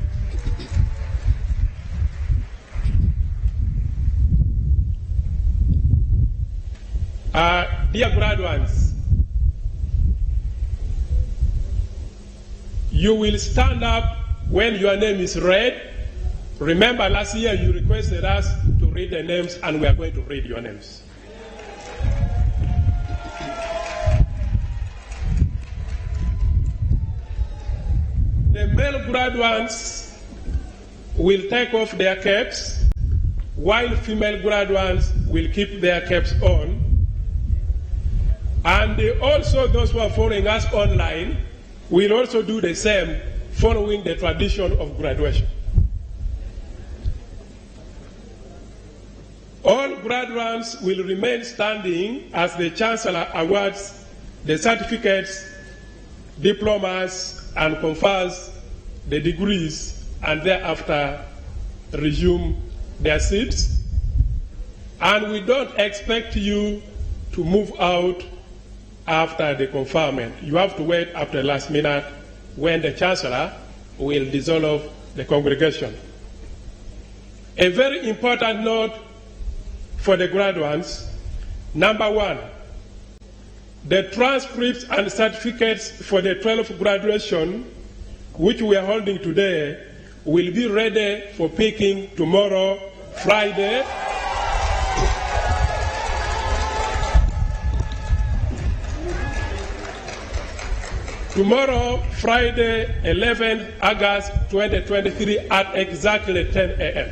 Dear graduates, you will stand up when your name is read. Remember, last year you requested us to read the names, and we are going to read your names. The male graduates will take off their caps, while female graduates will keep their caps on. And also those who are following us online will also do the same, following the tradition of graduation. All graduates will remain standing as the Chancellor awards the certificates, diplomas, and confers the degrees, and thereafter resume their seats. And we don't expect you to move out after the conferment. You have to wait up to the last minute when the Chancellor will dissolve the congregation. A very important note for the graduates. Number one, the transcripts and certificates for the 12th graduation, which we are holding today, will be ready for picking tomorrow, Friday. Tomorrow, Friday, 11 August 2023 at exactly 10 a.m.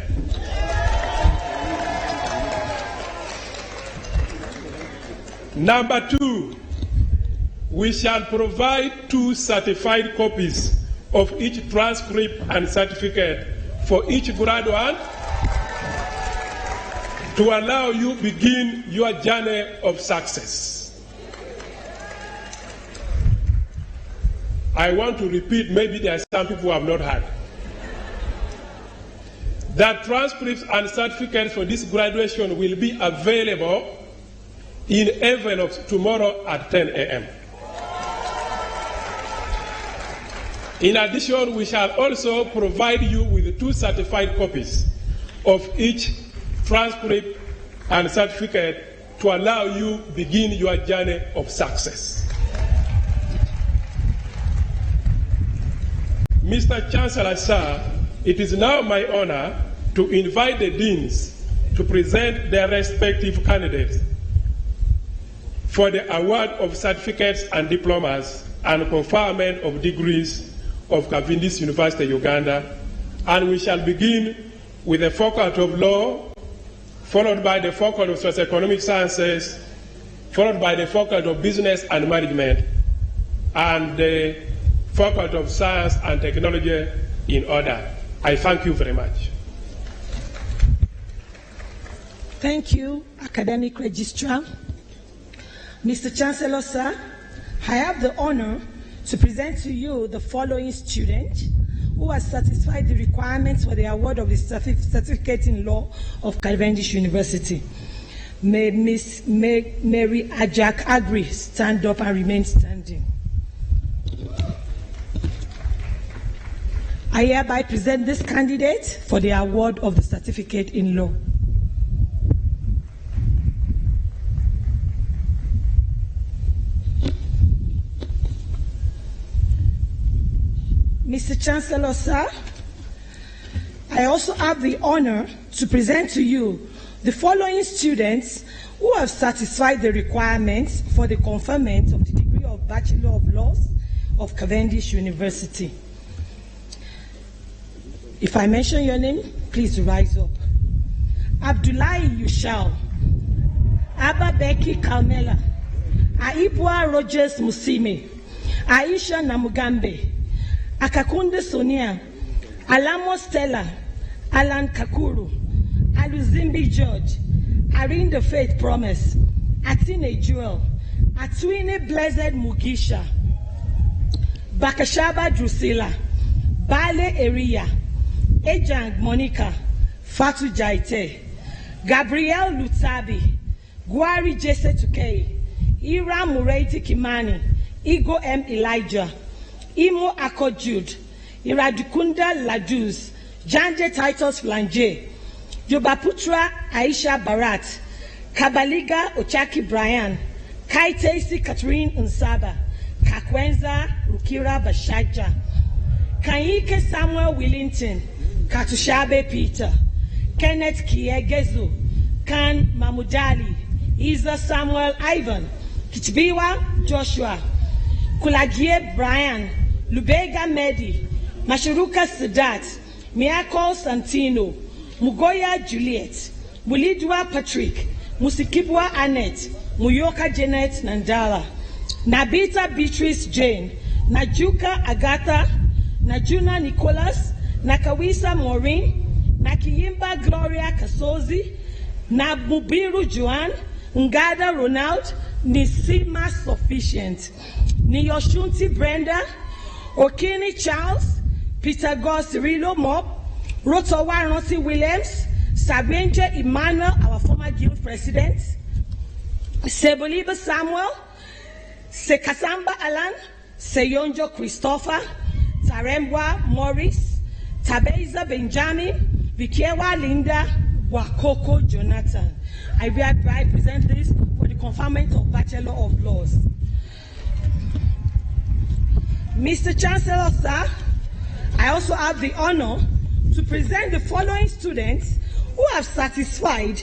Number two, we shall provide 2 certified copies of each transcript and certificate for each graduate to allow you to begin your journey of success. I want to repeat, maybe there are some people who have not heard. The transcripts and certificates for this graduation will be available in envelopes tomorrow at 10 a.m. In addition, we shall also provide you with 2 certified copies of each transcript and certificate to allow you begin your journey of success. Mr. Chancellor, sir, it is now my honor to invite the deans to present their respective candidates for the award of certificates and diplomas and conferment of degrees of Cavendish University, Uganda. And we shall begin with the Faculty of Law, followed by the Faculty of Socioeconomic Sciences, followed by the Faculty of Business and Management, and the Faculty of Science and Technology in order. I thank you very much. Thank you, Academic Registrar. Mr. Chancellor, sir, I have the honor to present to you the following student who has satisfied the requirements for the award of the Certificate in Law of Cavendish University. May Miss Mary Ajak Agri stand up and remain standing. I hereby present this candidate for the award of the Certificate in Law. Mr. Chancellor, sir, I also have the honor to present to you the following students who have satisfied the requirements for the conferment of the degree of Bachelor of Laws of Cavendish University. If I mention your name, please rise up. Abdullahi Yushal, Ababeki Kalmela, Aibwa Rogers Musime, Aisha Namugambe, Akakunde Sonia, Alamo Stella, Alan Kakuru, Aluzimbi George, Arinda Faith Promise, Atine Jewel, Atwine Blessed Mugisha, Bakashaba Drusilla, Bale Eria, Ejang Monica, Fatu Jaite, Gabriel Lutabi, Gwari Jesse Tukei, Ira Mureiti Kimani, Igo M. Elijah, Imo Akojud, Iradukunda Laduz, Janje Titus Flange, Jobaputra Aisha Barat, Kabaliga Ochaki Brian, Kaitesi Catherine Unsaba, Kakwenza Rukira Bashaja, Kanyike Samuel Willington, Katushabe Peter, Kenneth Kiegezu, Kan Mamudali, Isa Samuel Ivan, Kichbiwa Joshua, Kulagie Brian, Lubega Medi, Mashuruka Sadat, Miyako Santino, Mugoya Juliet, Mulidwa Patrick, Musikibwa Annette, Muyoka Janet Nandala, Nabita Beatrice Jane, Najuka Agatha, Najuna Nicholas, Nakawisa Maureen, Nakiyimba Gloria Kasozi, Nabubiru Joan, Ngada Ronald, Nisima Sufficient, Niyoshunti Brenda, Okini Charles, Peter Goss Cirilo Mob, Rotowa Ronsi Williams, Sabenje Emmanuel, our former guild president, Seboliba Samuel, Sekasamba Alan, Seyonjo Christopher, Tarembwa Morris, Tabeza Benjamin, Bikewa Linda, Wakoko Jonathan. I hereby present this for the conferment of Bachelor of Laws. Mr. Chancellor, sir, I also have the honor to present the following students who have satisfied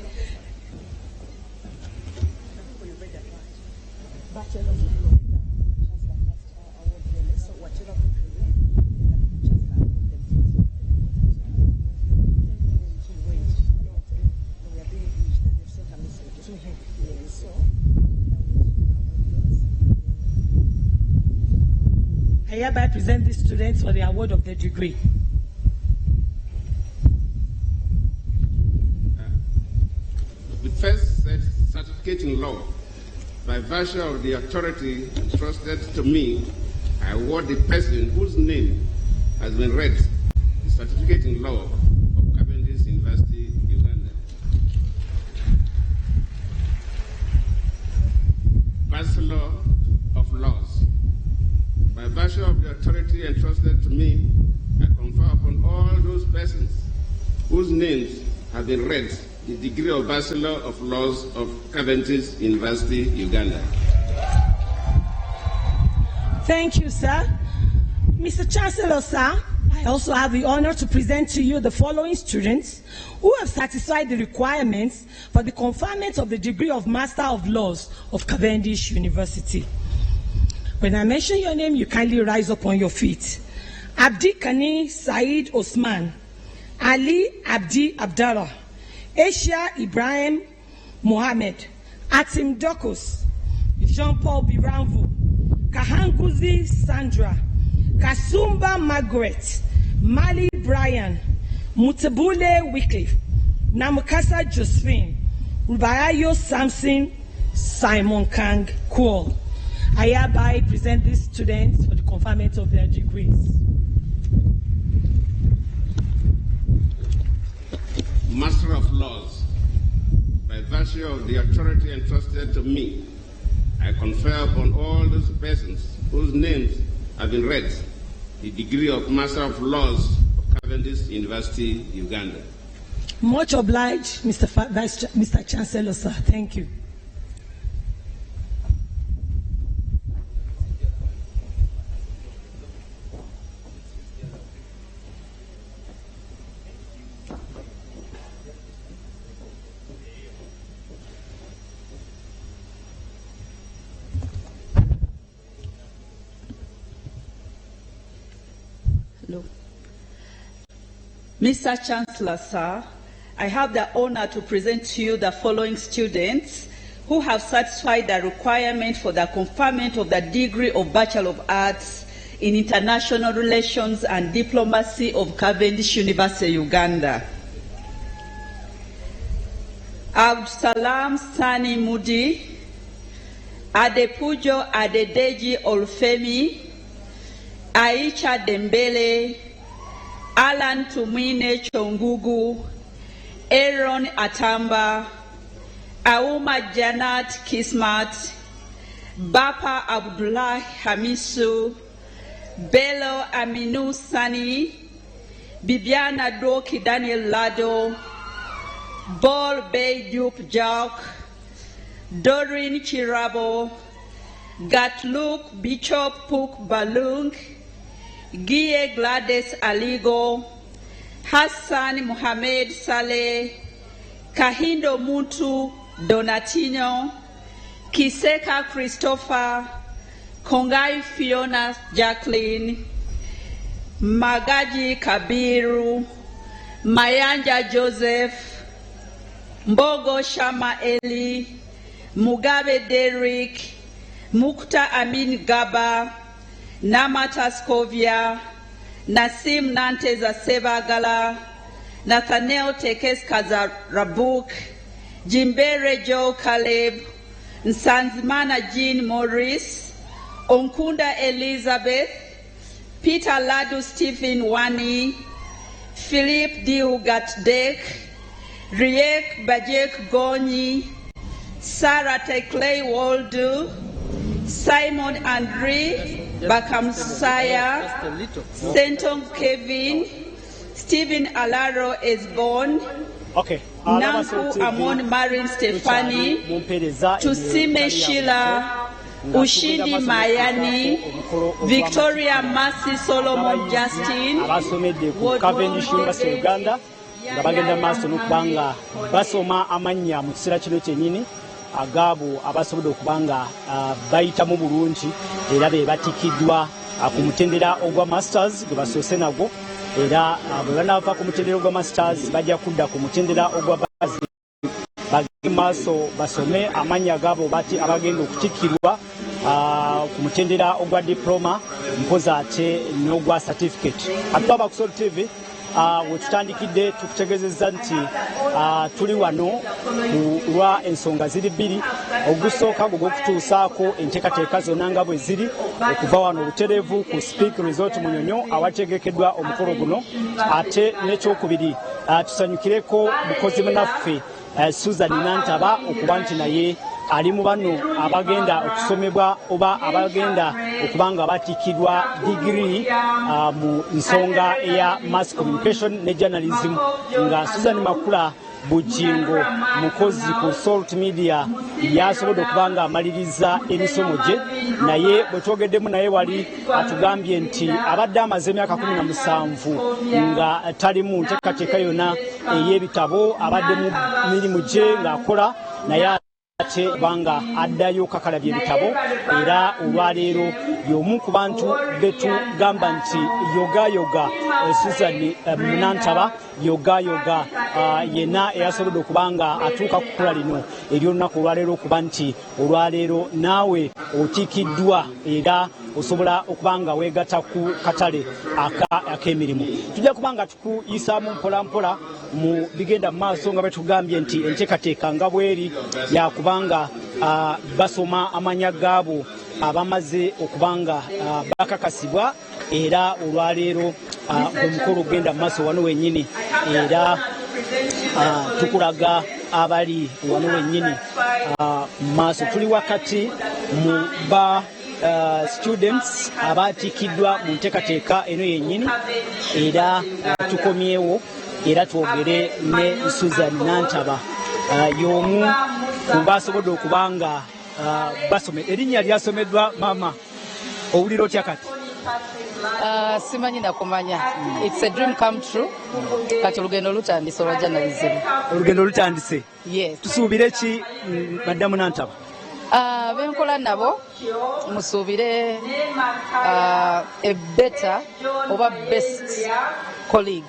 I hereby present these students for the award of the degree. The first certificate in law, by virtue of the authority entrusted to me, I award the person whose name has been read the certificate in law of Cavendish University, Uganda. Bachelor of Laws. By virtue of the authority entrusted to me, I confer upon all those persons whose names have been read the degree of Bachelor of Laws of Cavendish University, Uganda. Thank you, sir. Mr. Chancellor, sir, I also have the honor to present to you the following students who have satisfied the requirements for the conferment of the degree of Master of Laws of Cavendish University. When I mention your name, you kindly rise up on your feet. Abdi Kani Said Osman, Ali Abdi Abdallah, Asia Ibrahim Mohammed, Atim Dokos, Jean-Paul Biramvu, Kahanguzi Sandra, Kasumba Margaret, Mali Brian, Mutabule Wycliffe, Namukasa Josephine, Rubayo Samson, Simon Kang Kuol. I hereby present these students for the conferment of their degrees. Master of Laws, by virtue of the authority entrusted to me, I confer upon all those persons whose names have been read the degree of Master of Laws of Cavendish University, Uganda. Much obliged, Mr. Chancellor, sir. Thank you. Mr. Chancellor, sir, I have the honor to present to you the following students who have satisfied the requirement for the conferment of the degree of Bachelor of Arts in International Relations and Diplomacy of Cavendish University, Uganda. Abdusalam Sani Mudi, Adepujo Adedeji Olufemi, Aicha Dembele, Alan Tumine Chongugu, Aaron Atamba, Auma Janat Kismat, Bapa Abdullah Hamisu, Bello Aminu Sani, Bibiana Doki Daniel Lado, Bol Bay Dupe Jok, Doreen Chirabo, Gatluk Bishop Puk Balung, Guye Gladys Aligo, Hassan Mohamed Saleh, Kahindo Muntu Donatino, Kiseka Christopher, Kongai Fiona Jacqueline, Magaji Kabiru, Mayanja Joseph, Mbogo Shama Eli, Mugabe Derrick, Mukta Amin Gaba, Namata Skovia, Nasim Nanteza Sebagala, Nathaniel Tekes Kazarabuk, Jimbere Joe Caleb, Nsanzimana Jean Morris, Onkunda Elizabeth, Peter Ladu Stephen Wani, Philip Diugatdek, Riek Bajek Goni, Sarah Tekley Waldu, Simon Andre Bakamsaya, Senton Kevin, Stephen Alaro Esbon, Nanku Amon Marin Stefani, Tusime Sheila, Ushindi Mayani, Victoria Mercy Solomon Justin, Cavendish University Uganda, nga bagenda maaso n'okubanga basoma amannya mu kiseera kino kyennyini agaabo abasobodde okubanga bayitamu bulungi era be batikiddwa ku mutendera ogwa masters gwe basoose nagwo era bwe banaava ku mutendera ogwa masters bajja kudda ku mutendera ogwa bagende maaso basome amannya agaabo abagenda okutikkirwa ku mutendera ogwa diploma mpozi ate n'ogwa certificate. Atulaba ku Sol TV wetutandikidde tukutegeezezza nti tuli wano lwa ensonga ziri bbiri. Ogusooka gw'okutuusaako enteekateeka zonna nga bwe ziri okuva wano obutereevu ku Speak Resort Munyonyo awategekeddwa omukolo guno, ate n'ekyokubiri tusanyukireko mukozi munaffe Suzan Nantaba okuba nti naye ali mu bano abagenda okusomebwa oba abagenda okubanga batikiddwa digiri mu nsonga eya mass communication ne journalism, nga Suzan Makula Bujjingo mukozi ku Salt Media yasobodde okubanga amaliriza emisomo gye naye bwe twogeddemu naye wali atugambye nti abadde amaze emyaka 17 nga tali mu nteekateeka yonna ey'ebitabo abadde mu mirimu gye ng'akola naye ate banga addayo kakalabya ebitabo era olwaleero y'omu ku bantu betugamba nti yoga Suzan Nantaba yoga yenna eyasobodde okubanga atuuka ku kkula lino ery'olunaku olwaleero okuba nti olwaleero naawe otiikiddwa era osobola okubanga weegatta ku katale ak'emirimu. Tujja kubanga tukuyisaamu mpola mu bigenda mu maaso nga betugambye nti enteekateeka nga bweri yakubanga basoma amanya gaabo abamaze okubanga bakakasibwa era olwaleero omukolo ogenda mu maaso wano wennyini era tukulaga abali wano wennyini mu maaso tuli wakati mu students abaatikiddwa mu nteekateeka eno yennyini era tukomyewo era twogere ne Suzan Nantaba y'omu ku basobodde okubanga basome. Erinnya lyasomeddwa maama owulira otya kati? Simanyi nakumanya. It's a dream come true. Kati olugendo lutandise olwa journalism. Olugendo lutandise? Yes. Tusuubire ki maddamu Nantaba? Benkola nabo musuubire a better oba best colleague.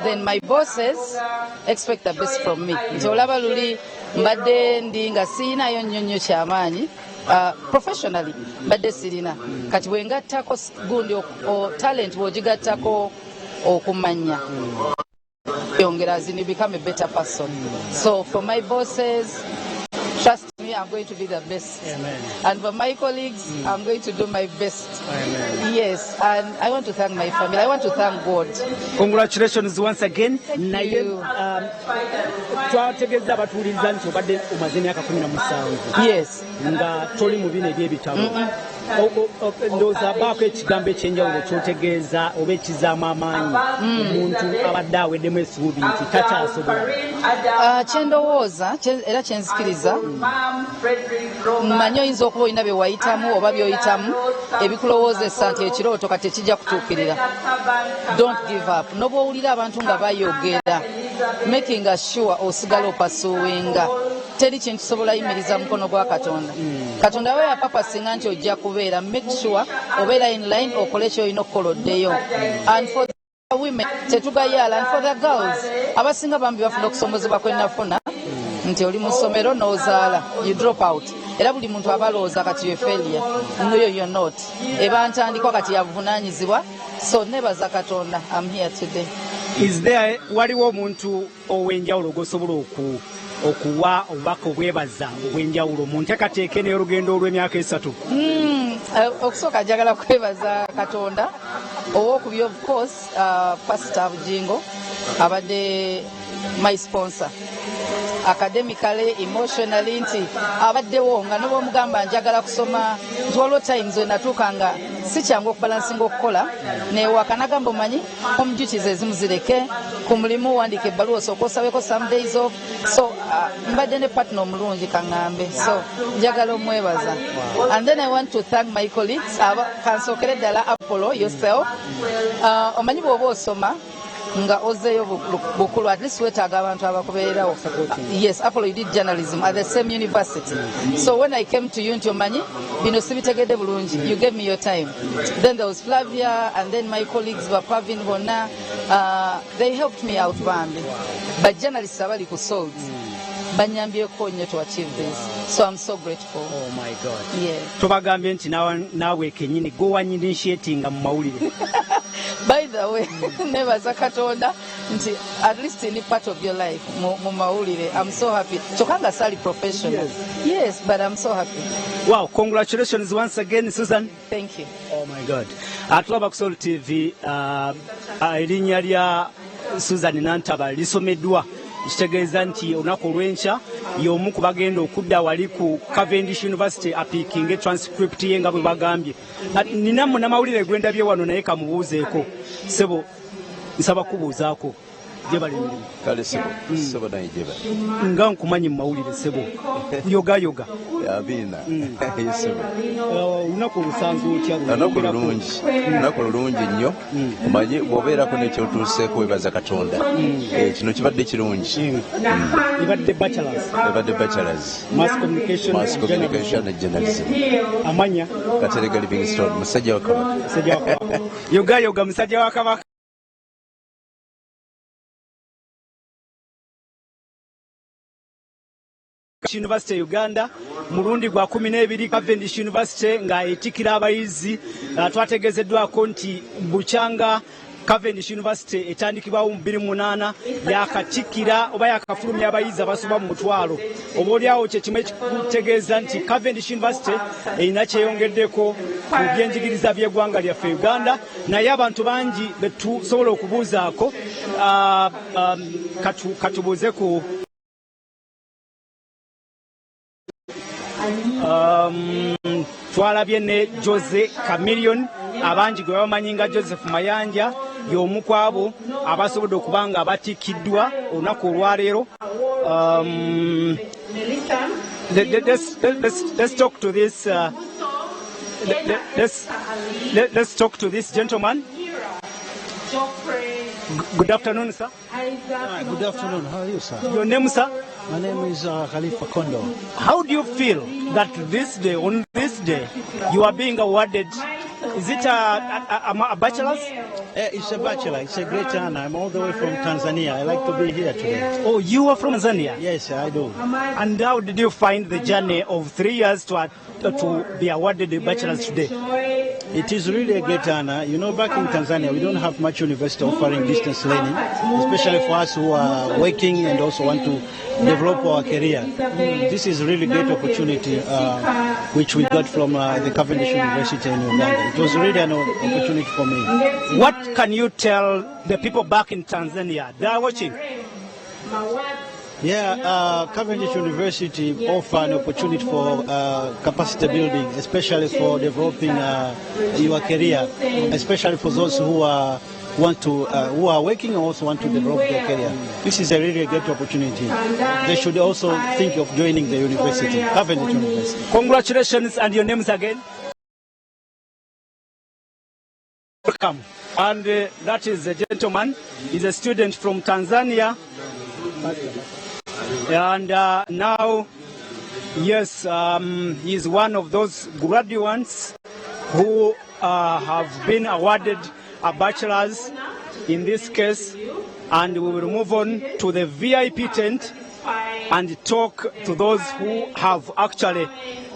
Then my bosses expect the best from me. Nti olaba luli mbadde ndi nga siinayo nnyonnyo kyamaanyi professionally mbadde sirina kati bwengattako gundi talent bw'ogigattako okumanya yongera zini become a better person. So for my bosses, trust me, I'm going to be the best. Amen. And for my colleagues, I'm going to do my best. Amen. Yes, and I want to thank my family. I want to thank God. Congratulations once again. Twategeeza abatuuliriza nti obadde omaze emyaka 17. Yes. Nga toli mu bino eby'ebitabo. Ndowooza baako ekigambo ekyenjawulo kyotegeeza oba ekizaamu amaanyi omuntu abadde aweddemu essuubi nti takyasobola. Kyendowooza era kyenzikiriza mmanyi oyinza okuba olina bye wayitamu oba by'oyitamu ebikulowoozesa nti ekirooto kati ekijja kutuukirira. Don't give up. N'obwowulira abantu nga bayogera making sure osigala opasuwinga. Teri kintu kisobola yimiriza mukono gwa Katonda. Katonda we yapapasinga nti ojja kubeera, make sure obeera in line okole ky'olina okukola oddeyo. And for the women tetugayala, and for the girls abasinga bambi bafuna okusomozebwa kwenafuna nti oli mu ssomero n'ozaala you drop out. Era buli muntu abalooza kati ye failure. No, you're not. Eba ntandikwa kati yavunaanyizibwa. So nebaza Katonda. I'm here today. Is there waliwo omuntu ow'enjawulo gw'osobola okuwa obubaka obwebaza obw'enjawulo mu nteekateeka n'olugendo olw'emyaka 3? Okusooka njagala kwebaza Katonda. Owokubiri of course Pastor Bujjingo abadde my sponsor. Academically, emotionally, nti abaddewo nga n'obwomugamba njagala kusoma nti waliwo times we natuukanga si kyangu okubalansinga okukola newaka nagamba omanyi home duties ezimu zireke ku mulimu wandika ebbaluwa osooka osabeko some days off. So mbadde ne partner omulungi kaŋŋambe, so njagala omwebaza. And then I want to thank my colleagues kansookere ddala Apollo yourself. Omanyi bw'oba osoma nga ozeeyo bukulu, at least wetaaga abantu abakubeererawo. Yes, Apollo, you did journalism at the same university. So when I came to you nti omanyi bino sibitegedde bulungi, you gave me your time. Then there was Flavia and then my colleagues Pavin bonna, they helped me out bambi. But journalists abali ku SALT banyambyeko nnyo to achieve this. So I'm so grateful. Oh my God. Yeah. Tubagambye nti naawe kennyini gowanyi initiatinga mu mawulire. By the way, nebaza Katonda nti at least in part of your life mu mawulire. I'm so happy. Chokanga sali professional. Yes, but I'm so happy. Wow, congratulations once again, Suzan. Thank you. Oh my God. Atulaba ku Salt TV erinnya lya Suzan Nantaba lisomeddwa. Kitegeeza nti olunaku olw'enkya y'omu ku bagenda okudda wali ku Cavendish University apiikinge transcript ye nga bwe bagambye. Nina munnamawulire gwendabye wano naye kamubuuzeeko. Sebo nsaba kubuuzaako. jebali kale sebo naye jebali nga nkumanyi mawulire sebo yoga abina sebo unaku lusanzu otya lunaku lulungi nnyo omanyi bw'obeerako n'ekyotuuseeko webaza Katonda kino kibadde kirungi ebadde bachelors mass communication and journalism amanya Katerega Livingstone musajja wa Kabaka yoga musajja wa Kabaka University Uganda mulundi gwa 12 Cavendish University nga etikira abayizi twategezeddwako nti bukyanga Cavendish University etandikibwawo mu 2008 yakatikira oba yakafulumya abayizi abasoba mu mutwalo oboolyawo kye kimu ekikutegeeza nti Cavendish University erina kyeyongeddeko ku byenjigiriza by'eggwanga lyaffe Uganda naye abantu bangi betusobola okubuuzaako katubuuze ku twalabye ne Jose Chameleon abangi gwe bamanyi nga Joseph Mayanja y'omu ku abo abasobodde okuba nga batikiddwa olunaku olwaleero. Let's talk to this let's talk to this gentleman. Good afternoon, sir. Good afternoon. How are you, sir? Your name, sir? My name is Khalifa Kondo. How do you feel that on this day, you are being awarded? Is it a bachelor's? It's a bachelor. It's a great honor. I'm all the way from Tanzania. I like to be here today. Oh, you are from Tanzania? Yes, I do. And how did you find the journey of 3 years to be awarded the bachelor's today? It is really a great honor. You know, back in Tanzania, we don't have much university offering distance learning, especially for us who are working and also want to develop our career. This is really great opportunity which we got from the Cavendish University in Uganda. It was really an opportunity for me. What can you tell the people back in Tanzania? They are watching. Yeah, Cavendish University offer an opportunity for capacity building, especially for developing your career, especially for those who are working and also want to develop their career. This is a really great opportunity. They should also think of joining the university, Cavendish University. Congratulations, and your names again? Welcome. And that is a gentleman. He's a student from Tanzania. And now, yes, he's one of those graduates who have been awarded a bachelor's in this case, and we will move on to the VIP tent and talk to those who have actually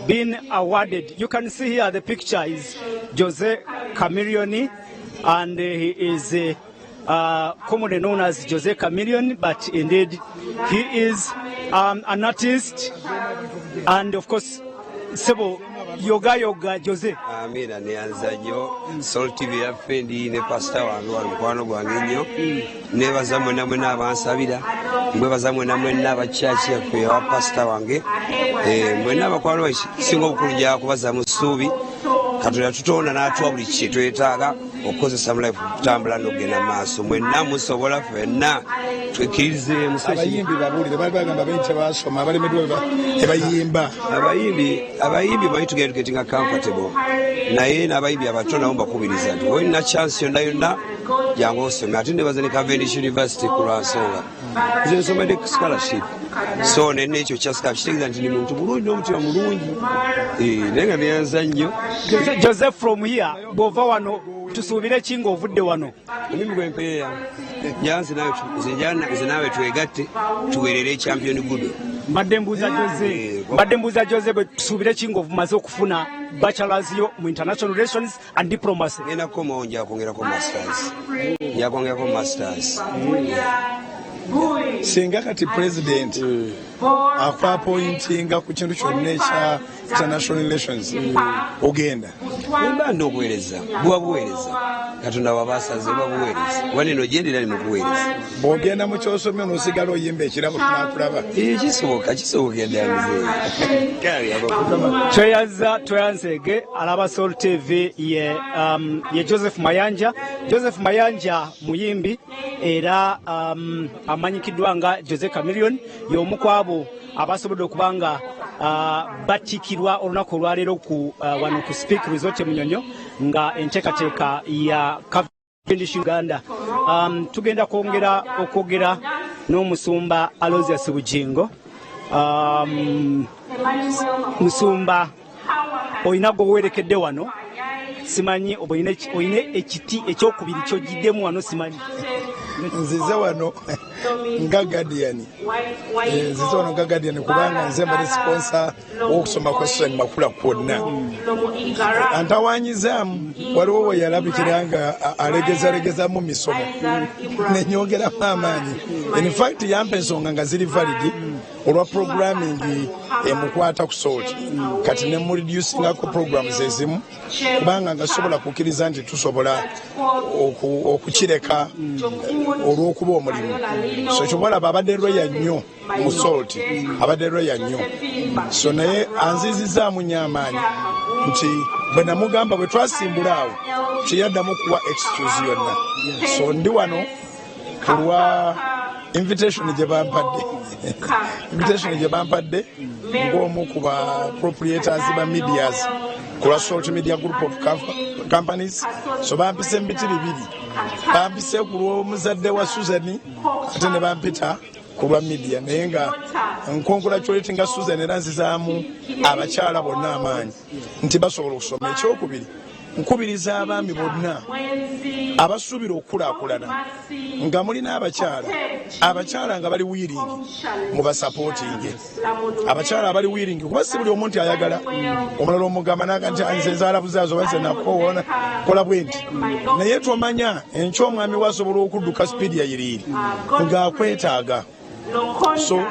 been awarded. You can see here the picture is Jose Chameleon, and he is commonly known as Jose Chameleon, but indeed he is an artist, and of course, Sebo yoga Jose. Amina nianza nnyo Sol TV yaffe ndi ne pastor wange wali mukwano gwange nnyo nebaza mwena mwena abansabira mwebaza mwena mwena abakyaki yaffe wa pastor wange mwena abakwano singa obukulu gya kubaza mu ssuubi Katonda tutonda n'atuwa buli kye twetaaga okukozesa mu life kutambula n'okugenda maaso mwenna musobola ffenna twekkirize abayimbi babulire bali bagamba benshi basoma abalemeddwa tebayimba abayimbi bali tugenda getting comfortable naye n'abayimbi abato nabo mbakubiriza nti olina chance yonna yonna jangu osome ate nebaza ne Cavendish University ku lwansonga nze nsomedde ku scholarship so nenne ekyo kyasika kitegeeza nti ni muntu mulungi n'omutima mulungi naye nga neyanza nnyo Joseph from here bw'ova wano tusuubire ki ng'ovudde wano omimi gw'empeeya nze naawe twegatte tuweerere champion good mbadde mbuuza Jose bwe tusuubire ki ng'omaze okufuna bachelors yo mu international relations and diplomacy ngenda kukomawo njakongerako masters singa kati president akwa appointinga ku kintu kyonna ekya international relations ogenda mba ndi okuweereza buwa buweereza katonda wabasaze babuweereza waneno gyendera lino kuweereza bw'ogenda mu kyosomyo n'osigala oyimba ekirabo tunakulaba kisoboka endyandizeeyo tweyanzege alaba Soul TV ye Joseph Mayanja. Joseph Mayanja muyimbi era amanyikiddwa nga Jose Chameleon, y'omu ku abo abasobodde okubanga battikirwa olunaku olwaleero ku wano ku Speak Resort Munyonyo nga enteekateeka ya Cavendish Uganda. Tugenda okwogera n'omusumba Aloysius Bujjingo. Musumba olina gwe weerekedde wano, simanyi oba olina ekiti ekyokubiri ky'ogiddemu wano, simanyi. Nzize wano nga Guardian. Nzize wano nga Guardian kubanga nze mbali sponsor w'okusoma kwa Suzan Makula kwonna. Antawanyizaamu waliwo we yalabikira nga alegeza mu misomo nenyongeramu amaanyi. In fact yampa ensonga nga ziri valid olwa programming emukwata ku Salt. Kati ne mu reducingako programs ezimu kubanga nga sobola kukkiriza nti tusobola okukireka olw'okuba omulimu. So ekyobalaba abadde lweya nnyo mu Salt, abadde lweya nnyo. So naye anzizizaamu nnyo amaanyi nti bwe namugamba bwe twasimbula awo kyeyaddamu kuwa excuse yonna. So ndi wano kulwa invitation gye bampadde ng'omu ku ba proprietors ba medias ku lwa Salt Media Group of Companies. So bampise mu biti bibiri, bampise ku lw'omuzadde wa Suzan ate ne bampita ku lwa media, naye nga congratulate nga Suzan era nzizaamu abakyala bonna amaanyi nti basobola okusoma. Ekyokubiri, nkubiriza abaami bonna abasuubira okukulaakulana nga mulina abakyala nga bali wiiringi mu basapootinge, abakyala abali wiiringi kuba si buli omuntu ayagala omulala omugamba naga nti nze nzaala buzaazo banze nakoona kola bwenti, naye tomanya enkya omwami wasobola okudduka sipiidi yayiriiri ng'akwetaaga. So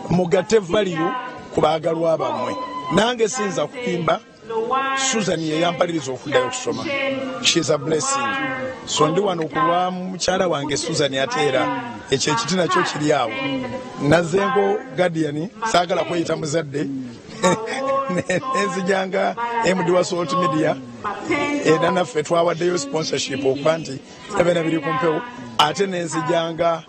mugatte valiyo ku baagalwa bammwe. Nange sinza kuyimba, Suzan ye yampaliriza okuddayo okusoma. She is a blessing. So ndi wano kulwa mukyala wange Suzan ateera ekyo ekiti nakyo kiri awo. Nazengo Guardian saagala kweyita muzadde nenzijanga MD wa Salt Media era naffe twawaddeyo sponsorship okuba nti ebena biri ku mpewo, ate nenzijanga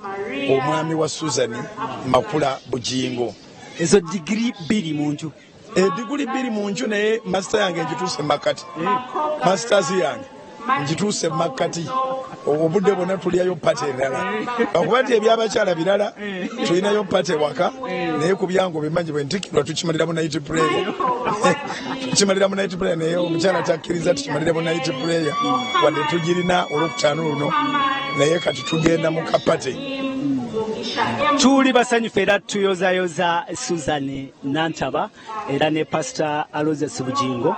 omwami wa Suzan Makula Bujjingo. Ezo digiri bbiri mu nju. Diguli bbiri mu nju, naye master yange ngituuse makati. Masters yange ngituuse makati. Obudde bwonna tulyayo pate endala. Okuba nti ebyabakyala birala tulinayo pate waka, naye ku byangu bimanyi bwe ntikirwa tukimalira mu night prayer. Tukimalira mu night prayer, naye omukyala takkiriza tukimalire mu night prayer wadde tugirina olwokutaano luno, naye kati tugenda mu kapate. Tuli basanyufu era tuyozayoza Suzan Nantaba era ne Pastor Aloysius Bujjingo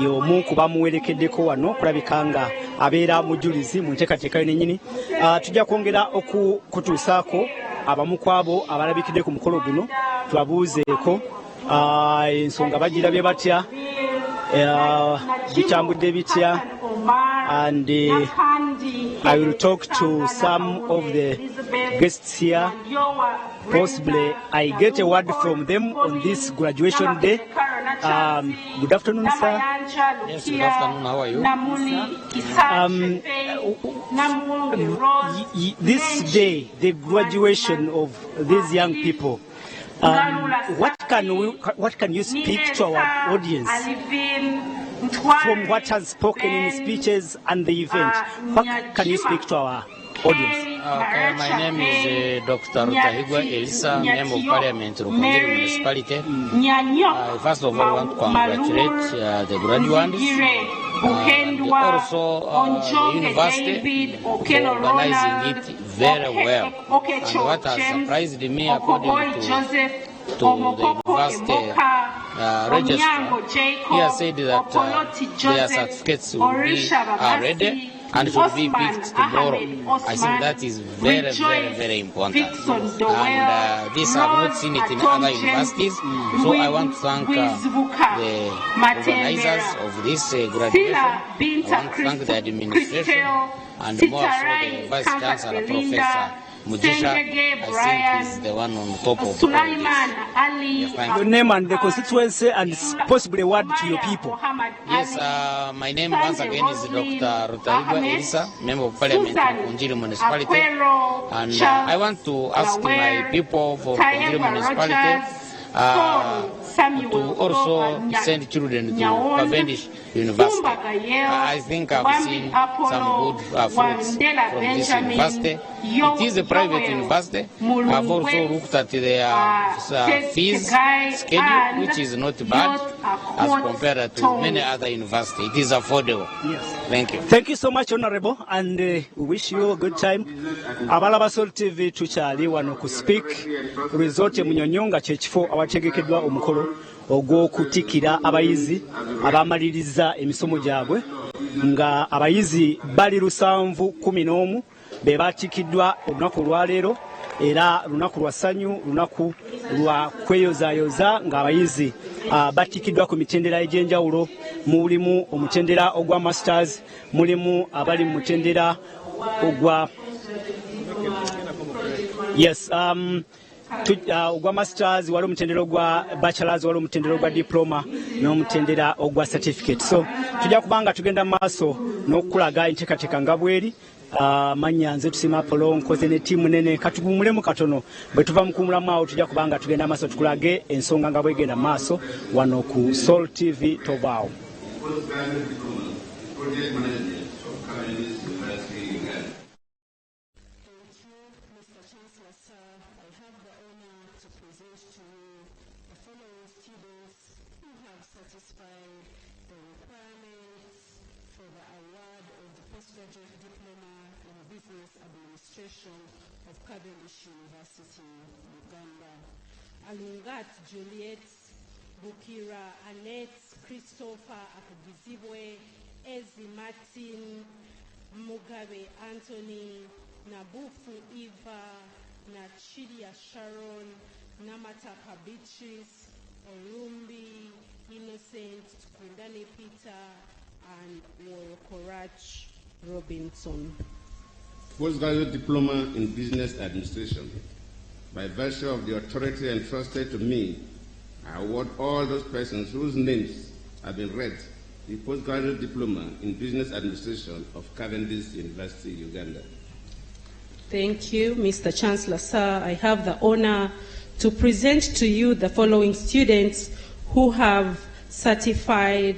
y'omu ku bamuwerekeddeko wano, kulabika nga abeera mujulizi mu nteekateeka yennyini. Tujja kwongera okutuusaako abamu ku abo abalabikidde ku mukolo guno, tubabuuzeeko ensonga bagirabye batya, bitambudde bitya, and I will talk to some of the guests here. Possibly I get a word from them on this graduation day. Good afternoon, sir. Yes, good afternoon. How are you? This day, the graduation of these young people, what can you speak to our audience from what has spoken in speeches and the event? What can you speak to our audience? Okay, my name is Dr. Tahigwa Elisa, Member of Parliament, Rukungiri Municipality. First of all, I want to congratulate the graduates and also the university for organizing it very well. And what has surprised me, according to the university registrar, he has said that their certificates will be ready and should be picked tomorrow. I think that is very, very, very important. And this I've not seen it in other universities. So I want to thank the organizers of this graduation. I want to thank the administration and more so the Vice Chancellor, Professor Mujisha. I think he's the one on top of all this. Your name and the constituency and possibly a word to your people. Yes, my name once again is Dr. Rutaigwa Elisa, Member of Parliament of Kunjiri Municipality. And I want to ask my people for Kunjiri Municipality to also send children to Cavendish University. I think I've seen some good fruits from this university. It is a private university. I've also looked at their fees schedule, which is not bad as compared to many other universities. It is affordable. Yes. Thank you. Thank you so much, Honorable, and we wish you a good time. Abalaba Sol TV tukyali wano ku speak resort Munyonyonga kyekifo awategekeddwa omukolo ogw'okutikira abayizi abamaliriza emisomo gyabwe nga abayizi bali 711 be batikiddwa olunaku olwaleero era lunaku lwa ssanyu lunaku lwa kweyozaayoza ng'abayizi batikiddwa ku mitendera egy'enjawulo mulimu omutendera ogwa masters mulimu abali mu mutendera ogwa yes ogwa masters wali omutendera ogwa bachelors wali omutendera ogwa diploma n'omutendera ogwa certificate. So tujja kubanga tugenda maaso n'okulaga enteekateeka nga bweri. Manya nze tusima Apollo nkoze ne tiimu nene katugumulemu katono bwe tuva mu kumulamu awo tujja kubanga tugenda maaso tukulage ensonga nga bwegenda maaso wano ku Sol TV Tobao. Of Cavendish University, Uganda. Alungat, Juliet, Bukira, Annette, Christopher, Akugizibwe, Ezi Martin, Mugabe, Anthony, Nabufu Eva, Nachidia Sharon, Namataka Beatrice, Orumbi, Innocent, Kundani Peter, and Worokorach Robinson. Postgraduate diploma in business administration. By virtue of the authority entrusted to me, I award all those persons whose names have been read the postgraduate diploma in business administration of Cavendish University, Uganda. Thank you, Mr. Chancellor, sir. I have the honor to present to you the following students who have certified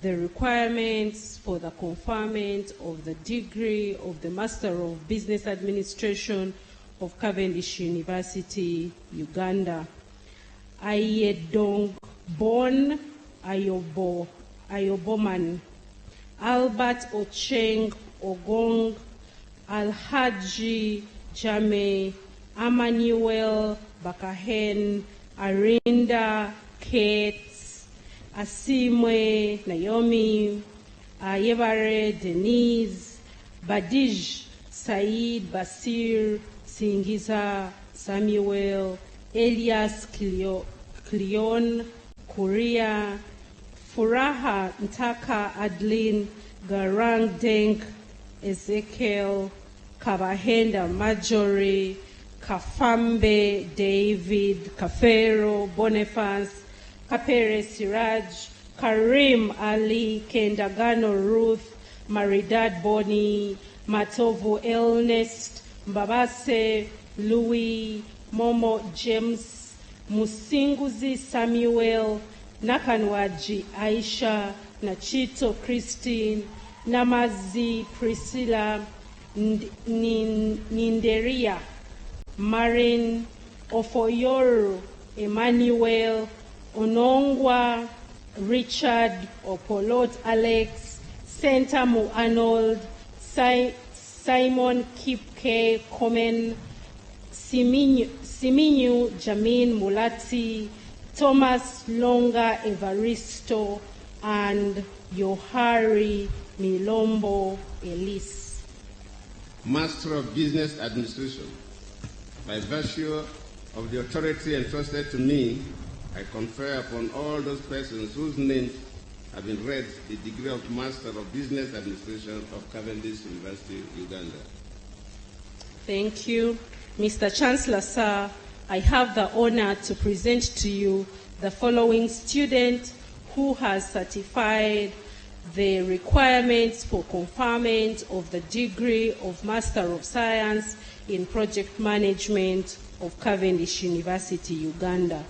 the requirements for the conferment of the degree of the Master of Business Administration of Cavendish University, Uganda. Ayedong Bon Ayoboman, Albert Ocheng Ogong, Alhaji Jame, Emmanuel Bakahen, Arinda Kate, Asimwe Naomi, Yebare Denise, Badij Said Basir, Singiza Samuel, Elias Cleon, Korea, Furaha Ntaka Adlin, Garang Deng, Ezekiel, Kabahenda Marjorie, Kafambe David, Kafero Boniface, Kapere Siraj, Karim Ali, Kendagano Ruth, Maridad Boni, Matovu Ernest, Mbabase Louis, Momo James, Musinguzi Samuel, Nakanwaji Aisha, Nachito Christine, Namazi Priscilla, Ninderia, Marin, Ofoyoru, Emmanuel, Onongwa, Richard, Opolot Alex, Sentamu Arnold, Simon Kipke Komen, Siminyu Jamin Mulati, Thomas Longa Evaristo, and Yohari Milombo Elise. Master of Business Administration. By virtue of the authority entrusted to me, I confer upon all those persons whose names have been read the degree of Master of Business Administration of Cavendish University, Uganda. Thank you. Mr. Chancellor, sir, I have the honor to present to you the following student who has certified the requirements for conferment of the degree of Master of Science in Project Management of Cavendish University, Uganda.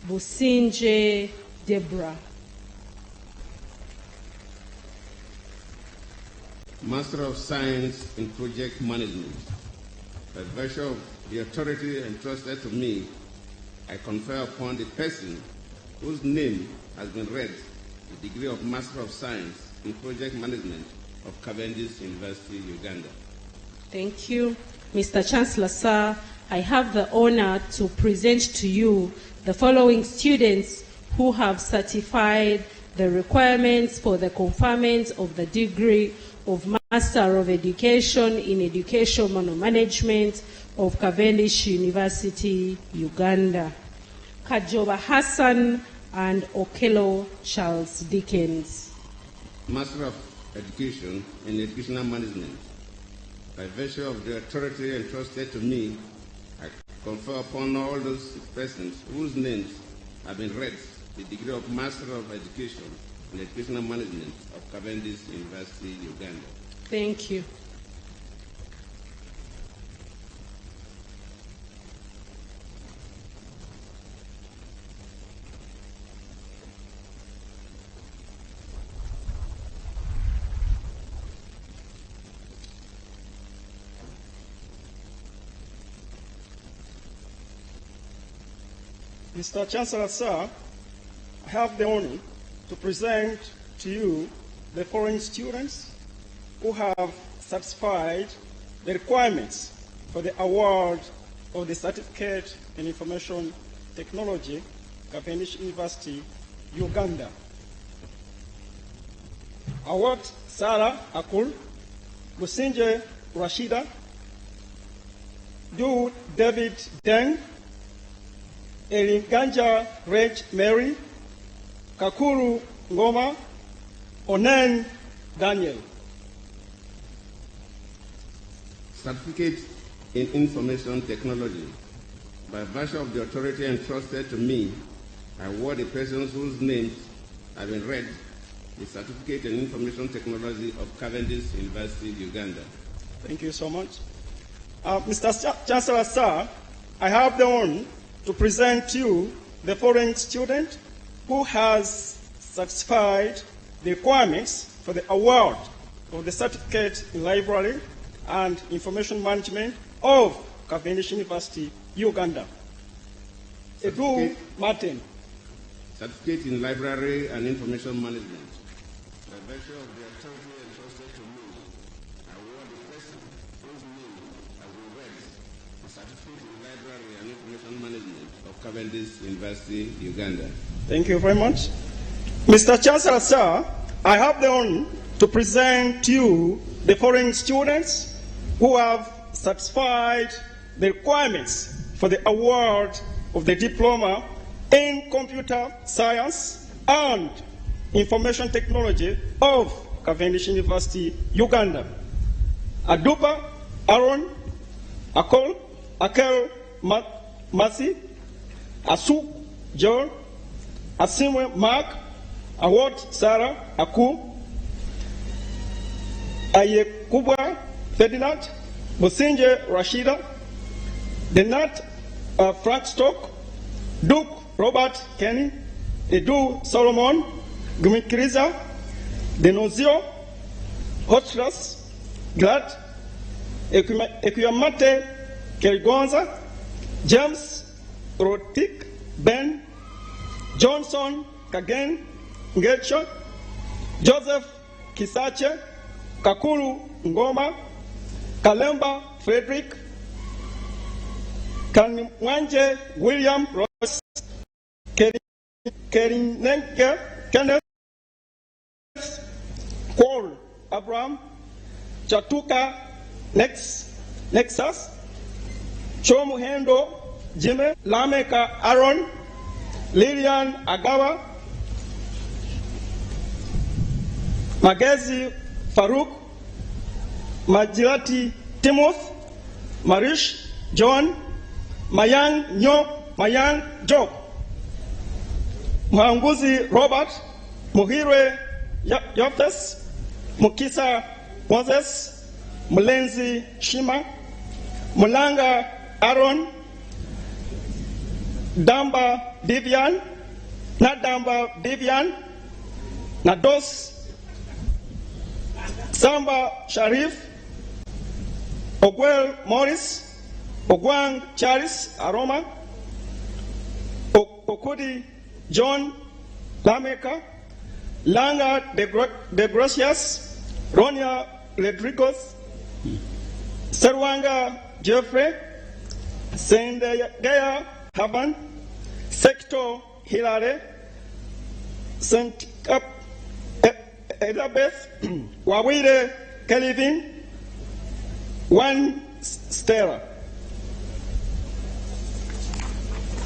Businje Deborah. Master of Science in Project Management. By virtue of the authority entrusted to me, I confer upon the person whose name has been read the degree of Master of Science in Project Management of Cavendish University, Uganda. Thank you. Mr. Chancellor, sir, I have the honor to present to you the following students who have certified the requirements for the conferment of the degree of Master of Education in Educational Management of Cavendish University, Uganda. Kajoba Hassan and Okelo Charles Dickens. Master of Education in Educational Management. By virtue of the authority entrusted to me, I confer upon all those persons whose names have been read the degree of Master of Education in Educational Management of Cavendish University, Uganda. Thank you. Mr. Chancellor, sir, I have the honor to present to you the foreign students who have satisfied the requirements for the award of the Certificate in Information Technology, Cavendish University, Uganda. Award Sarah Akul, Businje Rashida, Du David Deng, Elinganja Reg Mary, Kakuru Ngoma, Onen Daniel. Certificate in Information Technology. By virtue of the authority entrusted to me, I award the persons whose names have been read the Certificate in Information Technology of Cavendish University, Uganda. Thank you so much. Mr. Chancellor, sir, I have the honor to present to you the foreign student who has satisfied the requirements for the award of the Certificate in Library and Information Management of Cavendish University, Uganda. Edu Martin. Certificate in Library and Information Management. By virtue of the authority entrusted to me, I award the person whose name has been read the Certificate in Library and Information Management of Cavendish University, Uganda. Thank you very much. Mr. Chancellor, sir, I have the honor to present to you the foreign students who have satisfied the requirements for the award of the Diploma in Computer Science and Information Technology of Cavendish University, Uganda. Adupa Aaron, Akel Masi, Asu John, Asimwe Mark, Award Sarah Aku, Ayekubwa Ferdinand, Businje Rashida, Denat Frank Stock, Duke Robert Kenny, Edu Solomon, Gumikiriza, Denozio, Hotras, Glad, Equiamate Kerigonza, James Rotik, Ben, Johnson Kagen, Ngecho, Joseph Kisache, Kakuru Ngoma, Kalemba Frederick, Kanwanje William Ross, Kerinenke Kenneth, Paul Abraham, Chatuka Nexus, Chomuhendo Jimmy, Lameka Aaron, Lilian Agawa, Magezi Farouk, Majirati Timoth, Marish John, Mayang Nyo, Mayang Job, Mwanguzi Robert, Muhire Yopes, Mukisa Moses, Mulenzi Shima, Mulanga Aaron, Damba Vivian, Nadamba Vivian, Nados, Samba Sharif, Ogwel Morris, Ogwang Charles Aroma, Okudi John Lameka, Langa de Gracias, Ronia Rodriguez, Serwanga Jeffrey, Sendegaya Haban, Sector Hilare, St. Elizabeth, Wawide Kelvin, One Stella.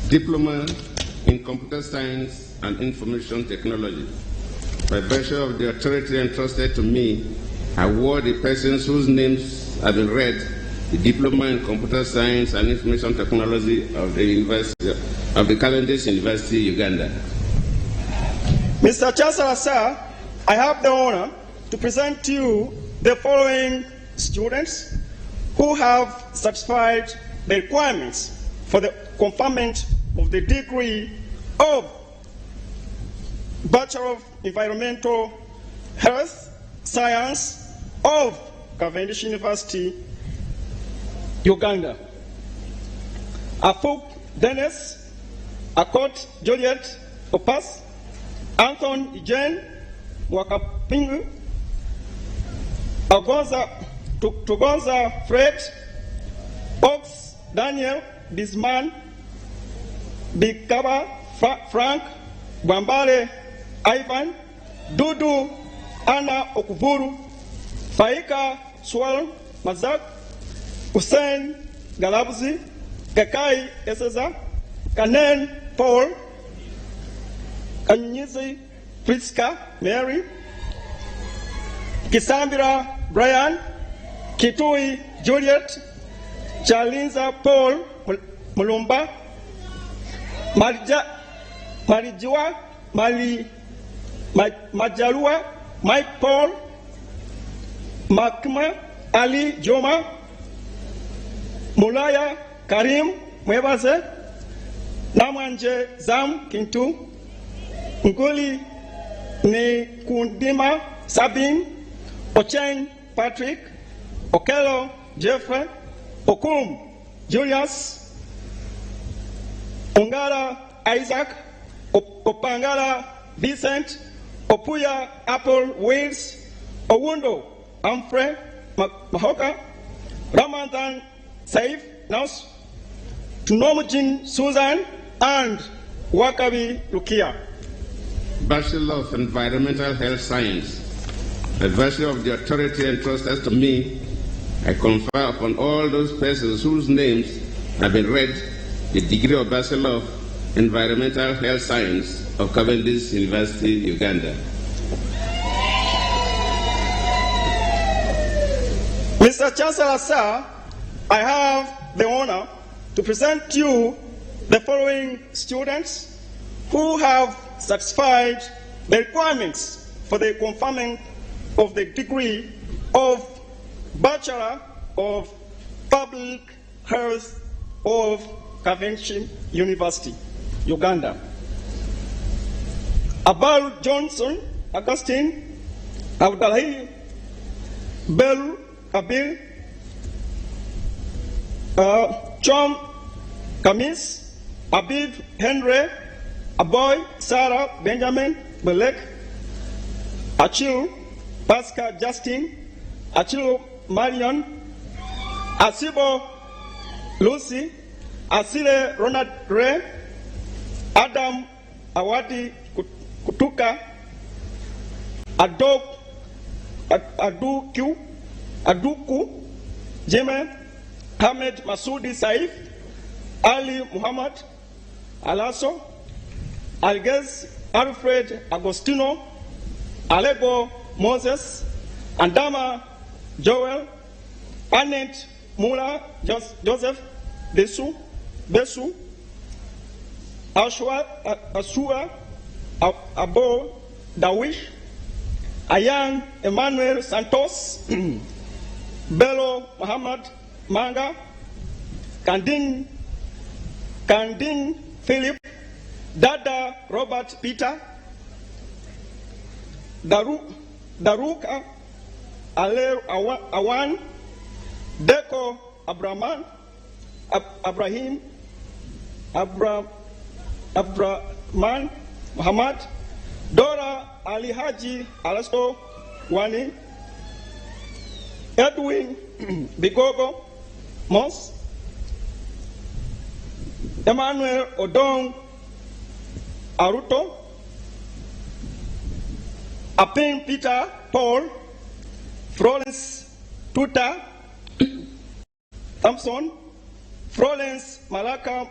Diploma in Computer Science and Information Technology. By virtue of the authority entrusted to me, I award the persons whose names have been read the Diploma in Computer Science and Information Technology of the University of the Cavendish University, Uganda. Mr. Chancellor, sir, I have the honor to present to you the following students who have satisfied the requirements for the conferment of the degree of Bachelor of Environmental Health Science of Cavendish University, Uganda. Afuk Dennis, Akot Juliet Opas, Anton Jen Wakapingu, Tugonza Fred, Ox Daniel Bisman, Bikaba Frank, Bwambale Ivan, Dudu Anna Okuvuru, Faika Swal Mazak, Hussein Galabzi, Kakai Eseza, Kanen Paul, Kanyizi Priska Mary, Kisambira Brian, Kitui Juliet, Chalinza Paul Mulumba, Majalua Mike Paul, Makma Ali Joma, Mulaya Karim Mwebaze, Namanje Zam Kintu, Nguli Ni Kundima Sabine, Ocheng Patrick, Okelo Jeffrey, Okum Julius, Ongara Isaac, Opangara Vincent, Opuya Apple Wills, Owundo Humphrey Mahoka, Ramadan Saif Naus, Tunomujin Suzan, and Wakabi Lukia. Bachelor of Environmental Health Science. By virtue of the authority entrusted to me, I confer upon all those persons whose names have been read the degree of Bachelor of Environmental Health Science of Cavendish University, Uganda. Mr. Chancellor, sir, I have the honor to present to you the following students who have satisfied the requirements for the conferment of the degree of Bachelor of Public Health of Cavendish University, Uganda. Abel Johnson, Augustine, Abdullahi, Bel Kabil, Chom Kamis, Abid Henry, Aboy Sarah Benjamin Belek, Achille Pascal Justin, Achille Marion, Asibo Lucy, Asile Ronald Ray, Adam Awadi Kutuka, Adok Aduku, Jime, Ahmed Masudi Saif, Ali Muhammad, Alaso, Algez, Alfred Agostino, Alebo Moses, Andama Joel, Annette Mula Joseph, Besu, Ashua Abo Dawish, Ayan Emmanuel Santos, Bello Muhammad Manga, Kandin Philip, Dada Robert Peter, Daruka Aler Awan, Deko Abrahman, Abrahman Muhammad, Dora Ali Haji Alasto Wani, Edwin Bigogo Mos, Emmanuel Odong Aruto, Apin Peter Paul, Florence Tuta Thompson, Florence Malaka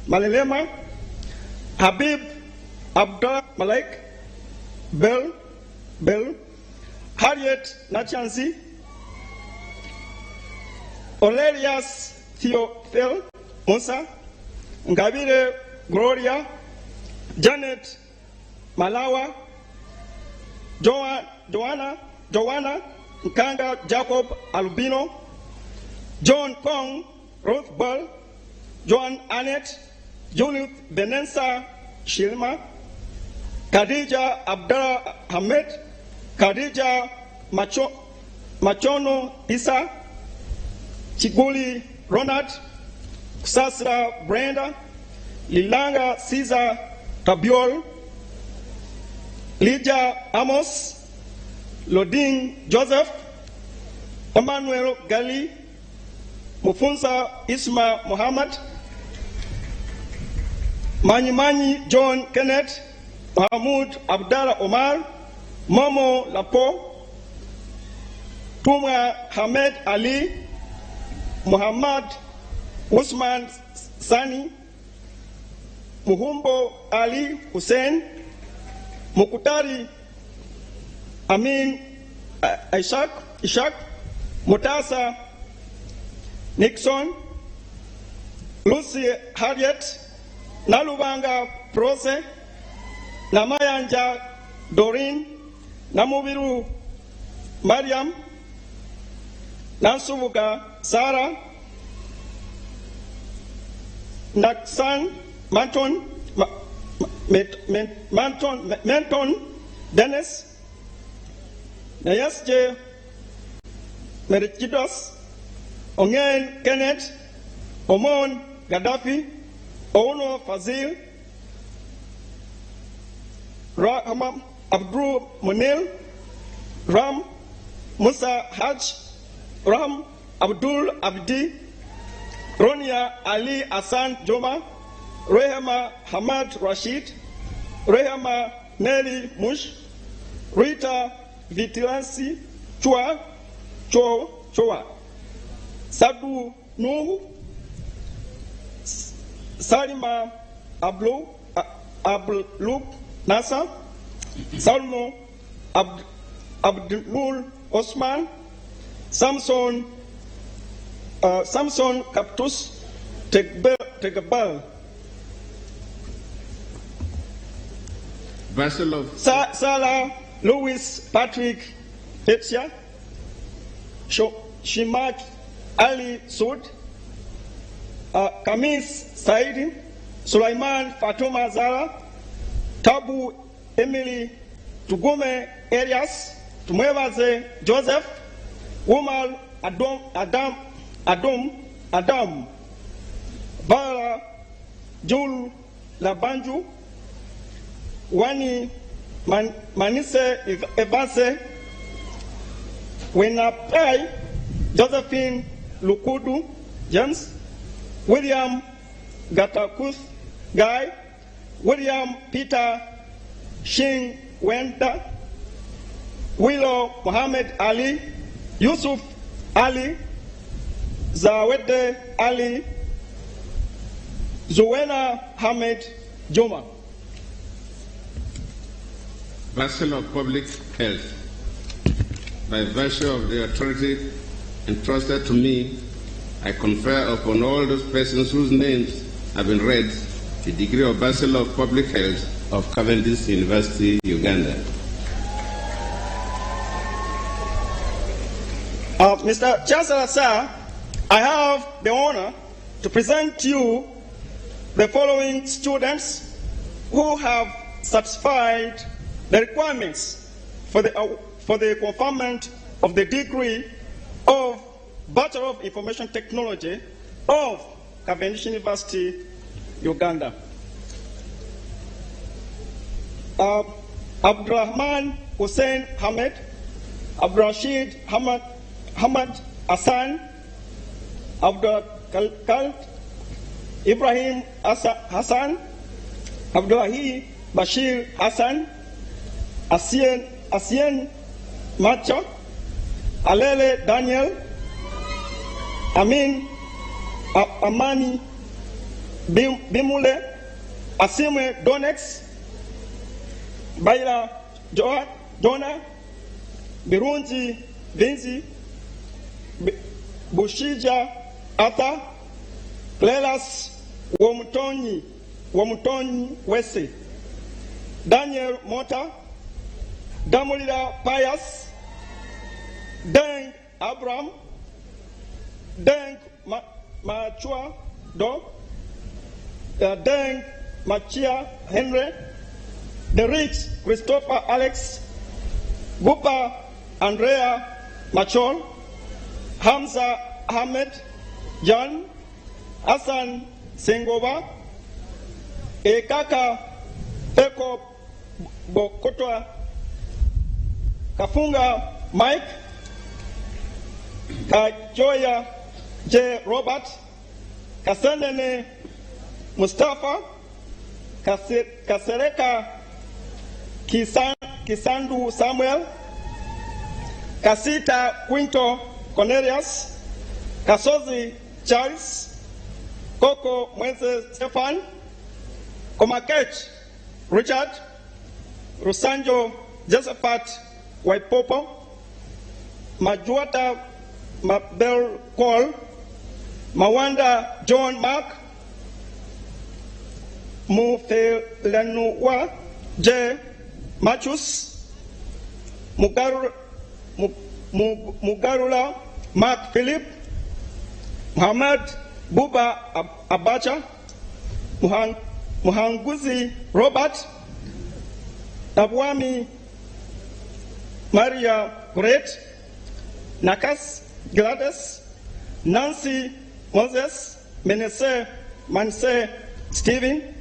Malelema, Habib Abdullah Malik, Bell, Harriet Nachansi, Olerias Theophil Musa, Ngabire Gloria, Janet Malawa, Joanna Nkanga Jacob Albino, John Kong Ruth Ball, Joan Annette, Judith Benensa Shilma, Khadija Abdallah Ahmed, Khadija Machono Isa, Chiguli Ronald, Sasra Brenda, Lilanga Caesar Tabiol, Lydia Amos, Loding Joseph, Emmanuel Gali, Mufunza Isma Muhammad, Mani John Kenneth, Mahmoud Abdallah Omar, Momo Lapo, Tumwa Hamed Ali, Muhammad Usman Sani, Muhumbo Ali Hussein, Mukutari Amin Ishak, Mutasa Nixon, Lucy Harriet, Nalubanga Prose, Namayanja Doreen, Namubiru Mariam, Nansubuga Sarah, Naksan Manton Dennis, Nayasje Merichidos, Ongen Kenneth, Omon Gaddafi, Ono Fazil, Raham Abdul Munil, Ram Musa Haj, Ram Abdul Abdi, Ronia Ali Hassan Joma, Rehema Hamad Rashid, Rehema Nelly Mush, Rita Vitilansi Choa, Sadu Nuhu, Salima Abdul Nasa, Salmo Abdul Osman, Samson Kaptus Tegbal, Vessel of Salah Louis Patrick Hetsia, Shimak Ali Sud, Kamis Saidi, Sulaiman Fatuma Zara, Tabu Emily Tugume Elias, Tumwevaze Joseph, Umar Adam, Bara Jul Labanju, Wani Manise Evase, Wenapai, Josephine Lukudu James, William Gatakus Guy, William Peter Shing Wenda, Willow Mohammed Ali, Yusuf Ali, Zawede Ali, Zuwena Hamid Juma. Bachelor of Public Health. By virtue of the authority entrusted to me, I confer upon all those persons whose names have been read the degree of Bachelor of Public Health of Cavendish University, Uganda. Mr. Chancellor, sir, I have the honor to present to you the following students who have satisfied the requirements for the conferment of the degree of Bachelor of Information Technology of Cavendish University, Uganda. Abdurrahman Hussein Hamid, Abdurrashid Hamad Hassan, Abdul Kalt Ibrahim Hassan, Abdullahi Bashir Hassan, Asien Macho, Alele Daniel, Amin Amani Bimule, Asime Donex, Baila Dona, Birunji Vinzi, Bushija Ata, Lelas Womutoni Wese, Daniel Mota, Damulida Pius, Deng Abraham, Deng Machua Do, Deng Machia Henry, The Rich Christopher Alex, Gupa Andrea Machol, Hamza Ahmed John, Hassan Sengova, Ekaka Eko Bokotwa, Kafunga Mike, Kajoya J. Robert, Kasenene Mustafa, Kasereka Kisandu Samuel, Kasita Quinto Cornelius, Kasozi Charles, Coco Mwense Stefan, Komakech Richard, Rusanjo Josephat Waipopo, Majuata Mabel Cole, Mawanda John Mark, Mufelenua J. Machus, Mugarula Mark Philip, Muhammad Buba Abacha, Muhanguzi Robert, Abwami Maria Great, Nakas Gladys, Nancy Moses, Menese Manse Stephen,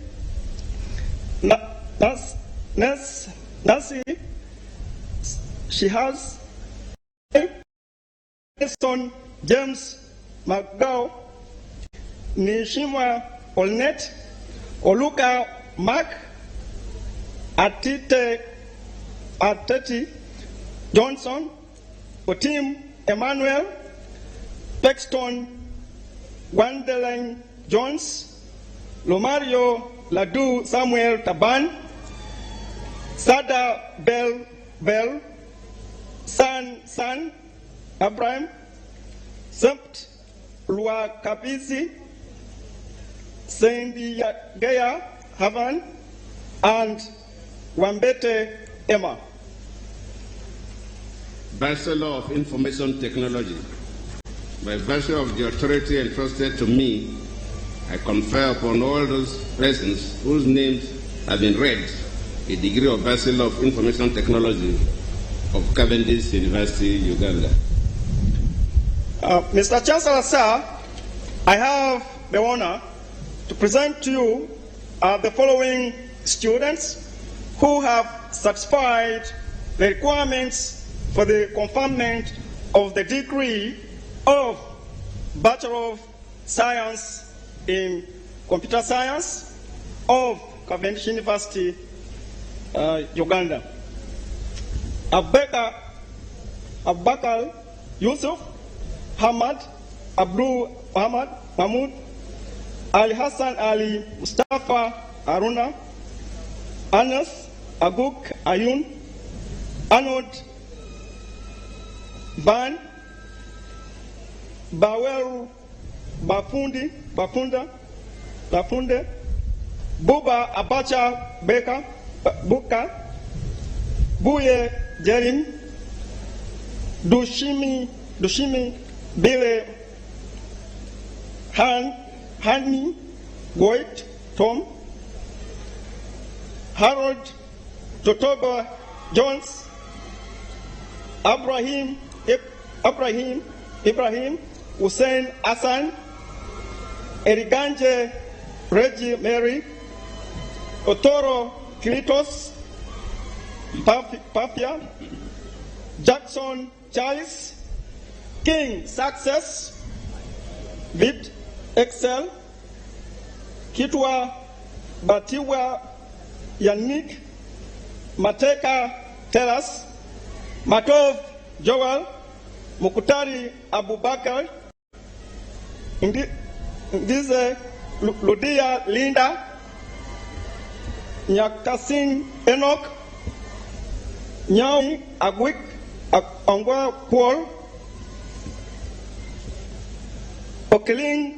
Nancy, she has son James McGow, Nishima Olnet, Oluka Mark, Ateti Johnson, Otim Emmanuel, Paxton Wandeline Jones, Lomario Ladu Samuel Taban, Sada Bell, San Abraham, Sept Lua Kabizi, Sandy Gaya Havan, and Wambete Emma. Bachelor of Information Technology. By virtue of the authority entrusted to me, I confer upon all those persons whose names have been read a degree of Bachelor of Information Technology of Cavendish University, Uganda. Mr. Chancellor, sir, I have the honor to present to you the following students who have satisfied the requirements for the conferment of the degree of Bachelor of Science in Computer Science of Cavendish University, Uganda. Abubakar Yusuf, Hamad Abdul Muhammad Mahmoud, Ali Hassan Ali Mustafa Aruna, Anas Aguk Ayun, Arnold Ban, Baweru Bafunde, Buba Abacha Buka, Buye Jerim, Dushimi Bile Hani Goit Tom, Harold Totoba Jones, Ibrahim Hussein Hassan, Eriganje Reggie Mary, Otoro Kilitos Papia, Jackson Charles, King Success, Vid Excel, Kitwa Batiwa Yannick, Mateka Teras, Matov Joel, Mukutari Abubakar, Ndize Ludia Linda, Nyakasin Enoch, Nyao Agwik Ongwa Paul, Okeling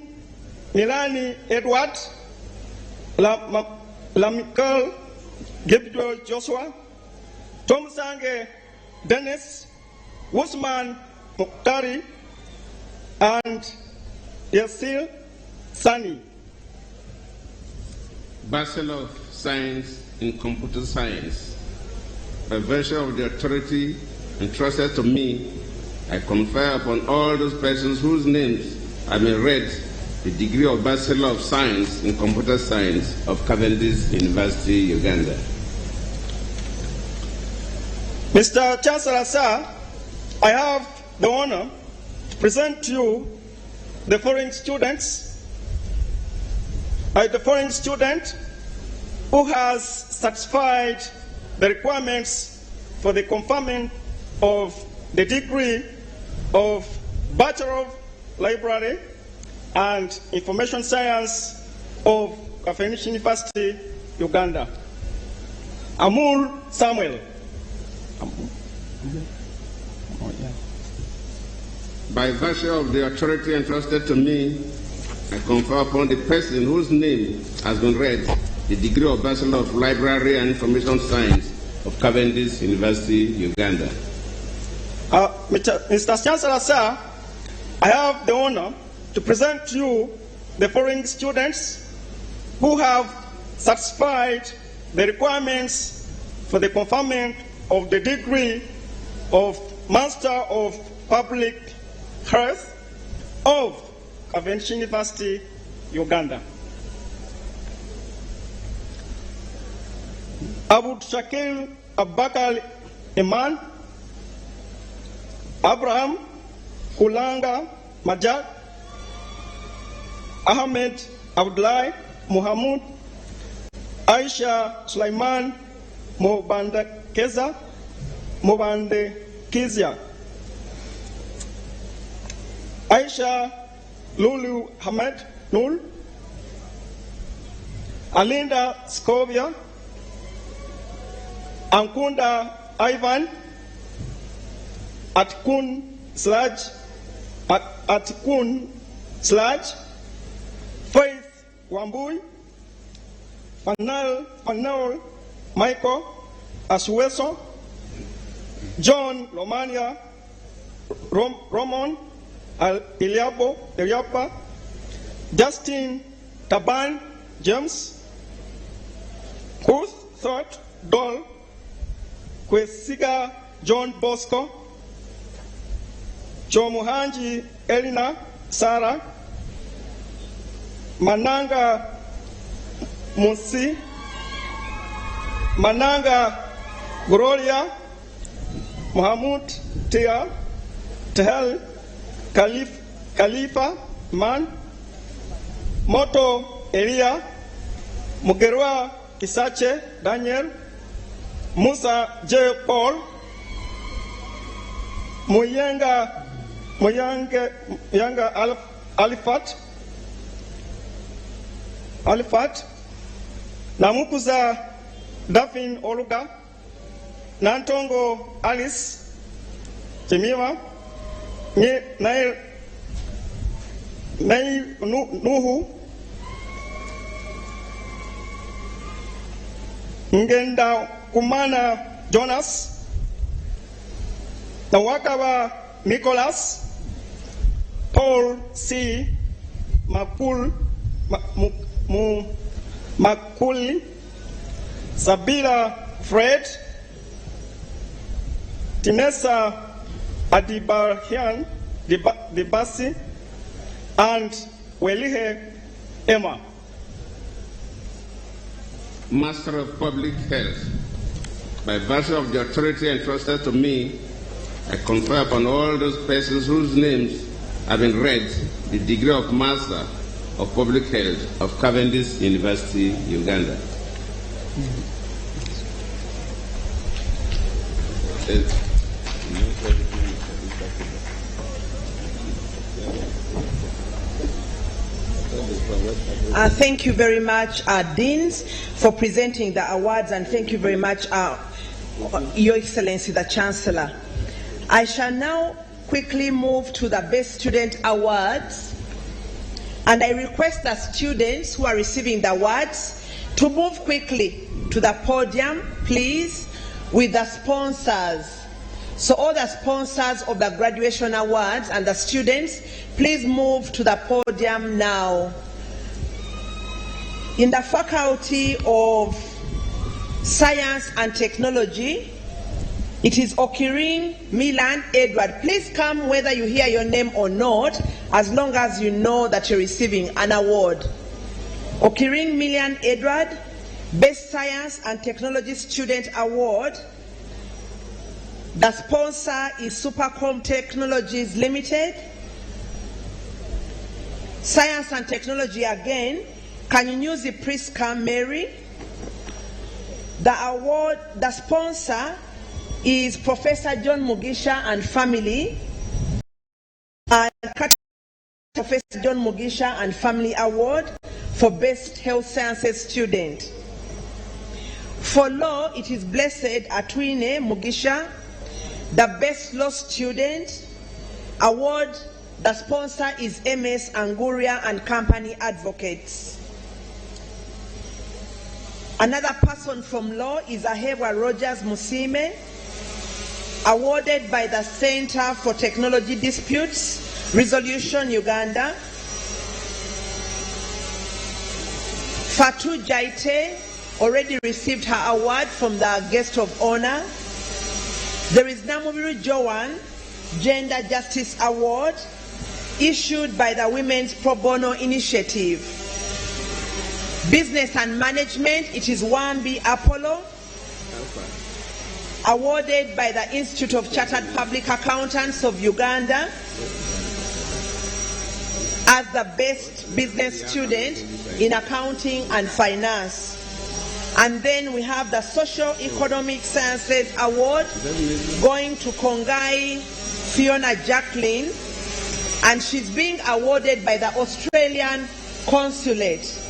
Nilani Edward, Lamikal Gabriel Joshua, Tom Sange Dennis, Usman Muktari, and Yasil Sani. Bachelor of Science in Computer Science. By virtue of the authority entrusted to me, I confer upon all those persons whose names I may read the degree of Bachelor of Science in Computer Science of Cavendish University, Uganda. Mr. Chancellor, sir, I have the honor to present to you the foreign students. The foreign student who has satisfied the requirements for the conferment of the degree of Bachelor of Library and Information Science of Cavendish University, Uganda. Amul Samuel. By virtue of the authority entrusted to me, I confer upon the person whose name has been read the degree of Bachelor of Library and Information Science of Cavendish University, Uganda. Mr. Chancellor, sir, I have the honor to present to you the foreign students who have satisfied the requirements for the conferment of the degree of Master of Public Health of Cavendish University, Uganda. Abud Shakil Abubakar Iman, Abraham Kulanga Majak, Ahmed Abdullahi Muhammad, Aisha Sulaiman Mobandekeza, Aisha Lulu Hamed Nul, Alinda Scovia, Ankunda Ivan, Atkun Faith Wambui, Panel Michael Asueso, John Romania, Romon Eliapa, Justin Taban James, Kuth Thought Dol, Kwesiga John Bosco, Chomuhanji Elina Sara, Mananga Musi, Mananga Gloria, Muhammad Tia, Tehel Khalifa Man, Moto Elia, Mugerwa Kisache Daniel, Musa J. Paul, Muyanga Alifat, Namukuza Dafin Oluga, Nantongo Alice Chimiwa, Nail Nuhu, Ngenda Kumana Jonas, Nawakawa Nicholas, Paul C. Makuli, Sabila Fred, Tinesa Adibarhian Dibasi, and Welihe Emma. Master of Public Health, by virtue of the authority entrusted to me, I confer upon all those persons whose names have been read the degree of Master of Public Health of Cavendish University, Uganda. Thank you very much, Deans, for presenting the awards, and thank you very much, Your Excellency, the Chancellor. I shall now quickly move to the Best Student Awards, and I request the students who are receiving the awards to move quickly to the podium, please, with the sponsors. So all the sponsors of the graduation awards and the students, please move to the podium now. In the Faculty of Science and Technology, it is Okiring Milan Edward. Please come whether you hear your name or not, as long as you know that you're receiving an award. Okiring Milan Edward, Best Science and Technology Student Award. The sponsor is Supercom Technologies Limited. Science and Technology again, Kanyunyuzi Priska Mary. The award, the sponsor is Professor John Mugisha and family, and Professor John Mugisha and Family Award for Best Health Sciences Student. For law, it is Blessed Atwine Mugisha, the Best Law Student Award. The sponsor is MS Anguria and Company Advocates. Another person from law is Ahewa Rogers Musime, awarded by the Center for Technology Disputes Resolution Uganda. Fatu Jaite already received her award from the guest of honor. There is Namubiru Joan Gender Justice Award issued by the Women's Pro Bono Initiative. Business and Management, it is Wambi Apollo, awarded by the Institute of Chartered Public Accountants of Uganda as the best business student in accounting and finance. And then we have the Social Economic Sciences Award going to Kongai Fiona Jacqueline, and she's being awarded by the Australian Consulate.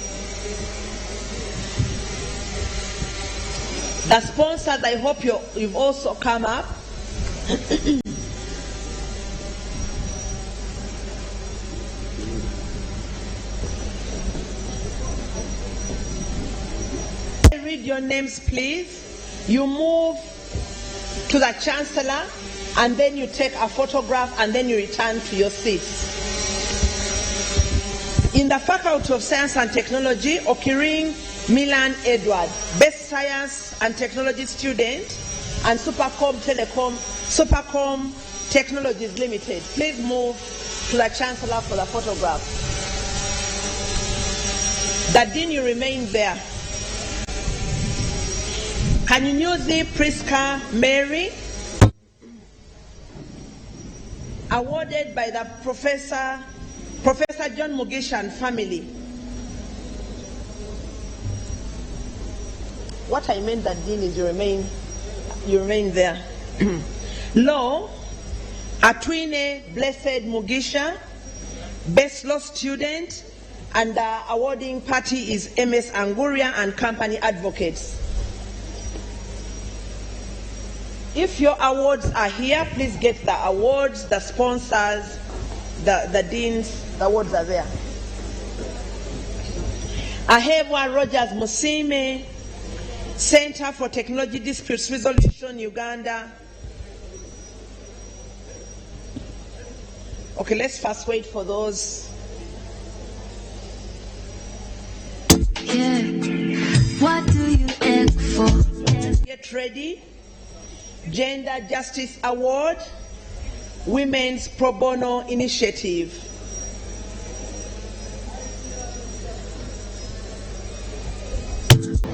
The sponsors, I hope you've also come up. Read your names, please. You move to the Chancellor, and then you take a photograph, and then you return to your seats. In the Faculty of Science and Technology, Okiring Milan Edward, Best Science and Technology Student, and Supercom Technologies Limited. Please move to the Chancellor for the photograph. The Dean, you remain there. Kanyunyuzi Priska Mary, awarded by the Professor John Mugisha and family. What I meant, that Dean, is you remain there. Law, Atwine Blessed Mugisha, Best Law Student, and the awarding party is MS Anguria and Company Advocates. If your awards are here, please get the awards, the sponsors, the deans, the awards are there. I have one Rogers Musime, Center for Technology Disputes Resolution, Uganda. Okay, let's first wait for those. Yeah. What do you ask for? Get ready. Gender Justice Award, Women's Pro Bono Initiative.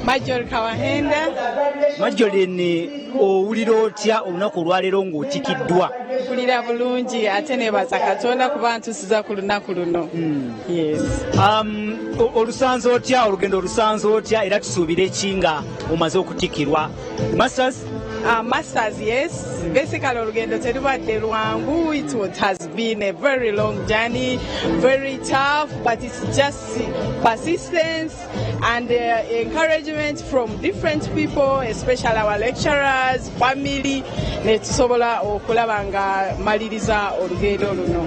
Major Kawahenda. Major ni owulira otya olunaku olwaleero ng'otikiddwa? Mpulira bulungi ate neebaza Katonda kuba ntusiza ku lunaku luno. Yes. Olusanze otya, olugendo olusanze otya era tusuubira eki nga omaze okutikirwa? Masters? Masters, yes. Basically, olugendo terubadde lwangu. It has been a very long journey, very tough, but it's just persistence and encouragement from different people, especially our lecturers, family, netusobola okulaba nga maliriza olugendo luno.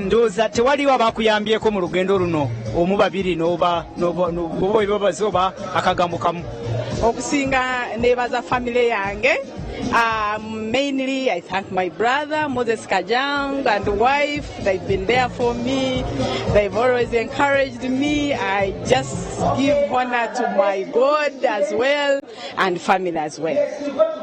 Ndowooza tewaliwo abakuyambyeko mu lugendo luno omu babiri n'oba babaze oba akagambo kamu? Okusinga nebaza family yange. Mainly, I thank my brother, Moses Kajang, and wife. They've been there for me. They've always encouraged me. I just give honor to my God as well and family as well.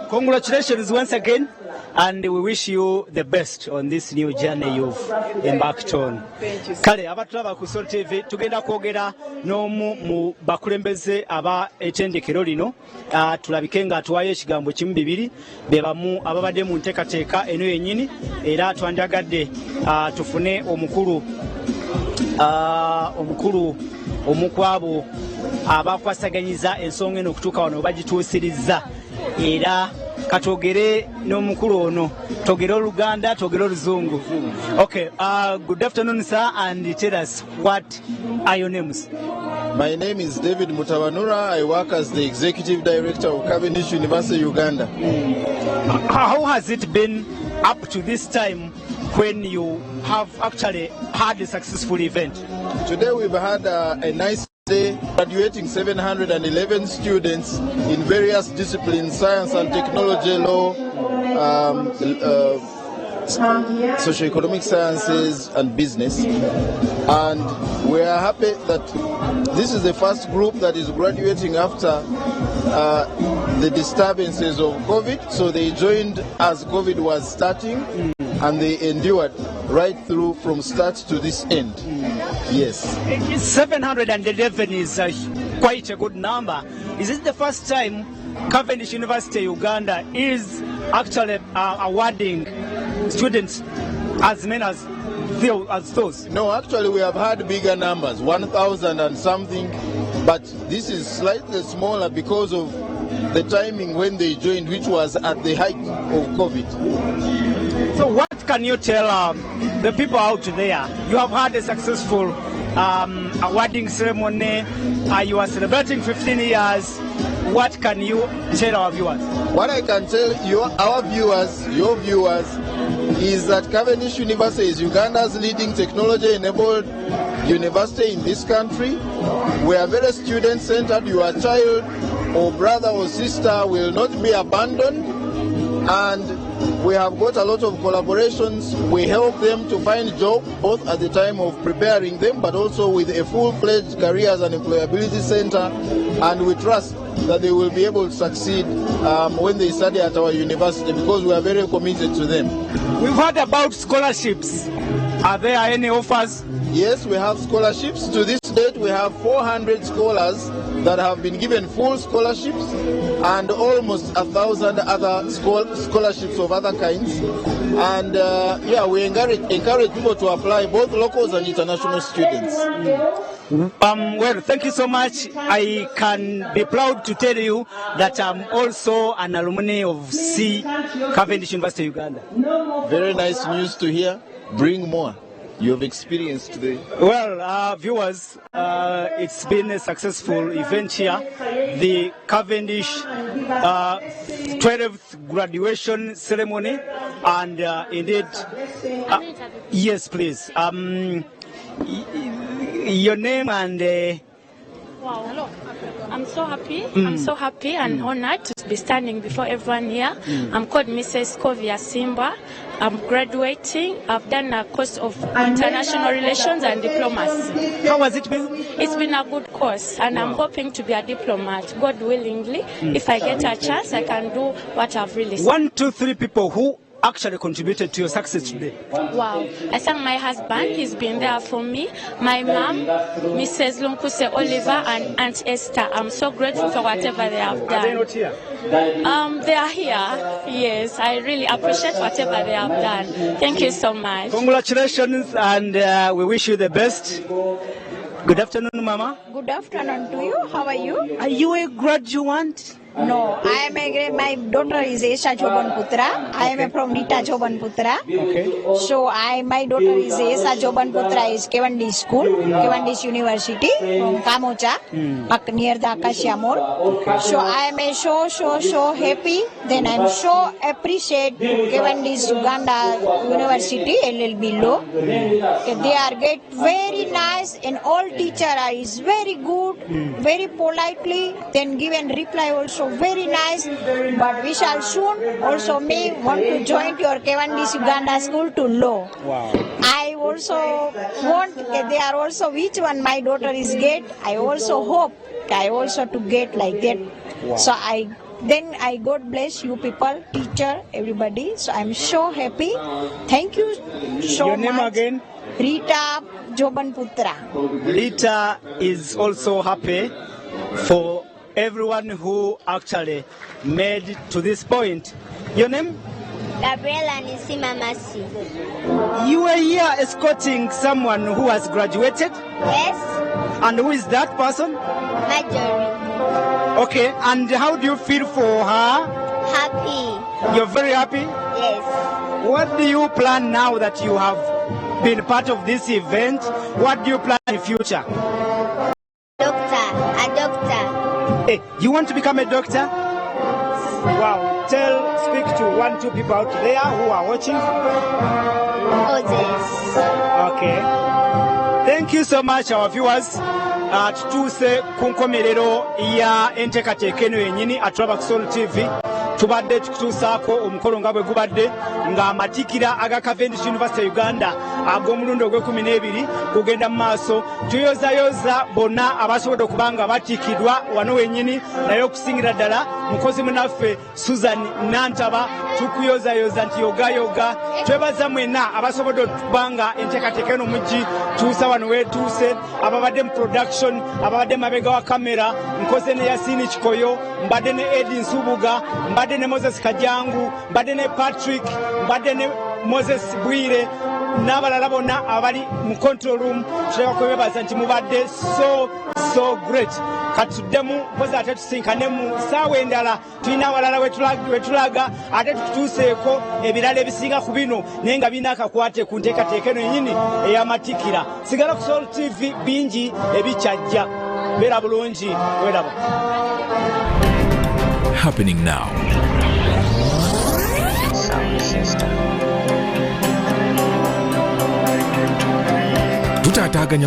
Congratulations once again, and we wish you the best on this new journey you've embarked on. Thank you. Kale abatulaba ku Soul TV tugenda kwogera n'omu mu bakulembeze aba ettendekero lino tulabike nga atuwayo ekigambo kimu bibiri be bamu ababadde mu nteekateeka eno yennyini era twandagadde tufune omukulu omukwabo abakwasaganyiza ensonga eno okutuuka wano bagituusirizza era katogere n'omukulu ono togere Oluganda togere Oluzungu. Okay, good afternoon sir, and tell us what are your names? My name is David Mutabanura. I work as the Executive Director of Cavendish University, Uganda. How has it been up to this time when you have actually had a successful event? Today we've had a nice day, graduating 711 students in various disciplines, science and technology, law, socio-economic sciences and business. And we are happy that this is the first group that is graduating after the disturbances of COVID. So they joined as COVID was starting and they endured right through from start to this end. Yes. 711 is quite a good number. Is it the first time Cavendish University Uganda is actually awarding students as many as those? No, actually we have had bigger numbers, 1,000 and something, but this is slightly smaller because of the timing when they joined, which was at the height of COVID. So what can you tell the people out there? You have had a successful awarding ceremony. You are celebrating 15 years. What can you tell our viewers? What I can tell our viewers, your viewers, is that Cavendish University is Uganda's leading technology-enabled university in this country. We are very student-centered. Your child or brother or sister will not be abandoned. And we have got a lot of collaborations. We help them to find jobs, both at the time of preparing them, but also with a full-fledged careers and employability center. And we trust that they will be able to succeed when they study at our university, because we are very committed to them. We've heard about scholarships Are there any offers? Yes, we have scholarships. To this date, we have 400 scholars that have been given full scholarships and almost 1,000 other scholarships of other kinds. And we encourage people to apply, both locals and international students. Well, thank you so much. I can be proud to tell you that I'm also an alumni of Cavendish University, Uganda. Very nice news to hear. Bring more. You have experienced today. Well, viewers, it's been a successful event here. The Cavendish 12th graduation ceremony, and indeed, yes, please. Your name and. Wow. Hello. I'm so happy. I'm so happy and honored to be standing before everyone here. I'm called Mrs. Kovia Simba. I'm graduating. I've done a course of international relations and diplomacy. How has it been? It's been a good course, and I'm hoping to be a diplomat, God willingly. If I get a chance, I can do what I've really said. 1, 2, 3 people who actually contributed to your success today. Wow. I thank my husband. He's been there for me. My mom, Mrs. Lunkuse Oliver, and Aunt Esther. I'm so grateful for whatever they have done. Are they not here? They are here. Yes, I really appreciate whatever they have done. Thank you so much. Congratulations, and we wish you the best. Good afternoon, Mama. Good afternoon to you. How are you? Are you a graduate? No, my daughter is Esha Joban Putra. I am from Rita Joban Putra. Okay. So my daughter is Esha Joban Putra is Cavendish School, Cavendish University from Kamocha, near the Acacia Mall. Okay. So I am so happy. Then I am so appreciate Cavendish Uganda University LLB Law. They are get very nice and all teacher is very good, very politely. Then given reply also very nice, but we shall soon also may want to join your Cavendish Uganda School to law. Wow. I also want, they are also which one my daughter is get, I also hope I also to get like that. Wow. So I God bless you people, teacher, everybody. So I'm so happy. Thank you so your much. Your name again? Rita Joban Putra. Rita is also happy for everyone who actually made to this point. Your name? Gabriela Nisima Masi. You were here escorting someone who has graduated? Yes. And who is that person? Marjorie. Okay, and how do you feel for her? Happy. You're very happy? Yes. What do you plan now that you have been part of this event? What do you plan in the future? A doctor. Hey, you want to become a doctor? Wow. Speak to 1, 2 people out there who are watching. Okay. Thank you so much, our viewers. Tutuuse ku nkomerero ya enteekateeka eno yennyini atulaba ku Soul TV. Tubadde tukutuusaako omukolo nga bwe gubadde ng'amatikkira aga Cavendish University Uganda ag'omulundi ogw'e12 kugenda mu maaso. Tuyozayoza bonna abasobodde okuba nga batikkirwa wano wennyini, naye okusingira ddala mukozi munaffe Suzan Nantaba, tukuyozayoza nti yogayoga. Twebaza mwenna abasobodde okuba nga enteekateeka eno muggi tuusa wano weetuuse, ababadde mu production, ababadde mabega wa kamera, nkoze ne Yasini Kikoyo, mbadde ne Edi Nsubuga, mbadde ne Moses Kajangu, mbadde ne Patrick, mbadde ne Moses Bwire, n'abalala bonna abali mu control room. Tuleka kwebaza nti mubadde so great. Katuddemu mpozi ate tusinkane mu ssaawa endala, tulina awalala wetulaga ate tutuuseeko ebirala ebisinga ku bino naye nga birina akakwate ku nteekateeka eno yennyini ey'amatikkira. Sigala ku Soul TV, bingi ebikyajja. Beera bulungi, weraba. Happening now.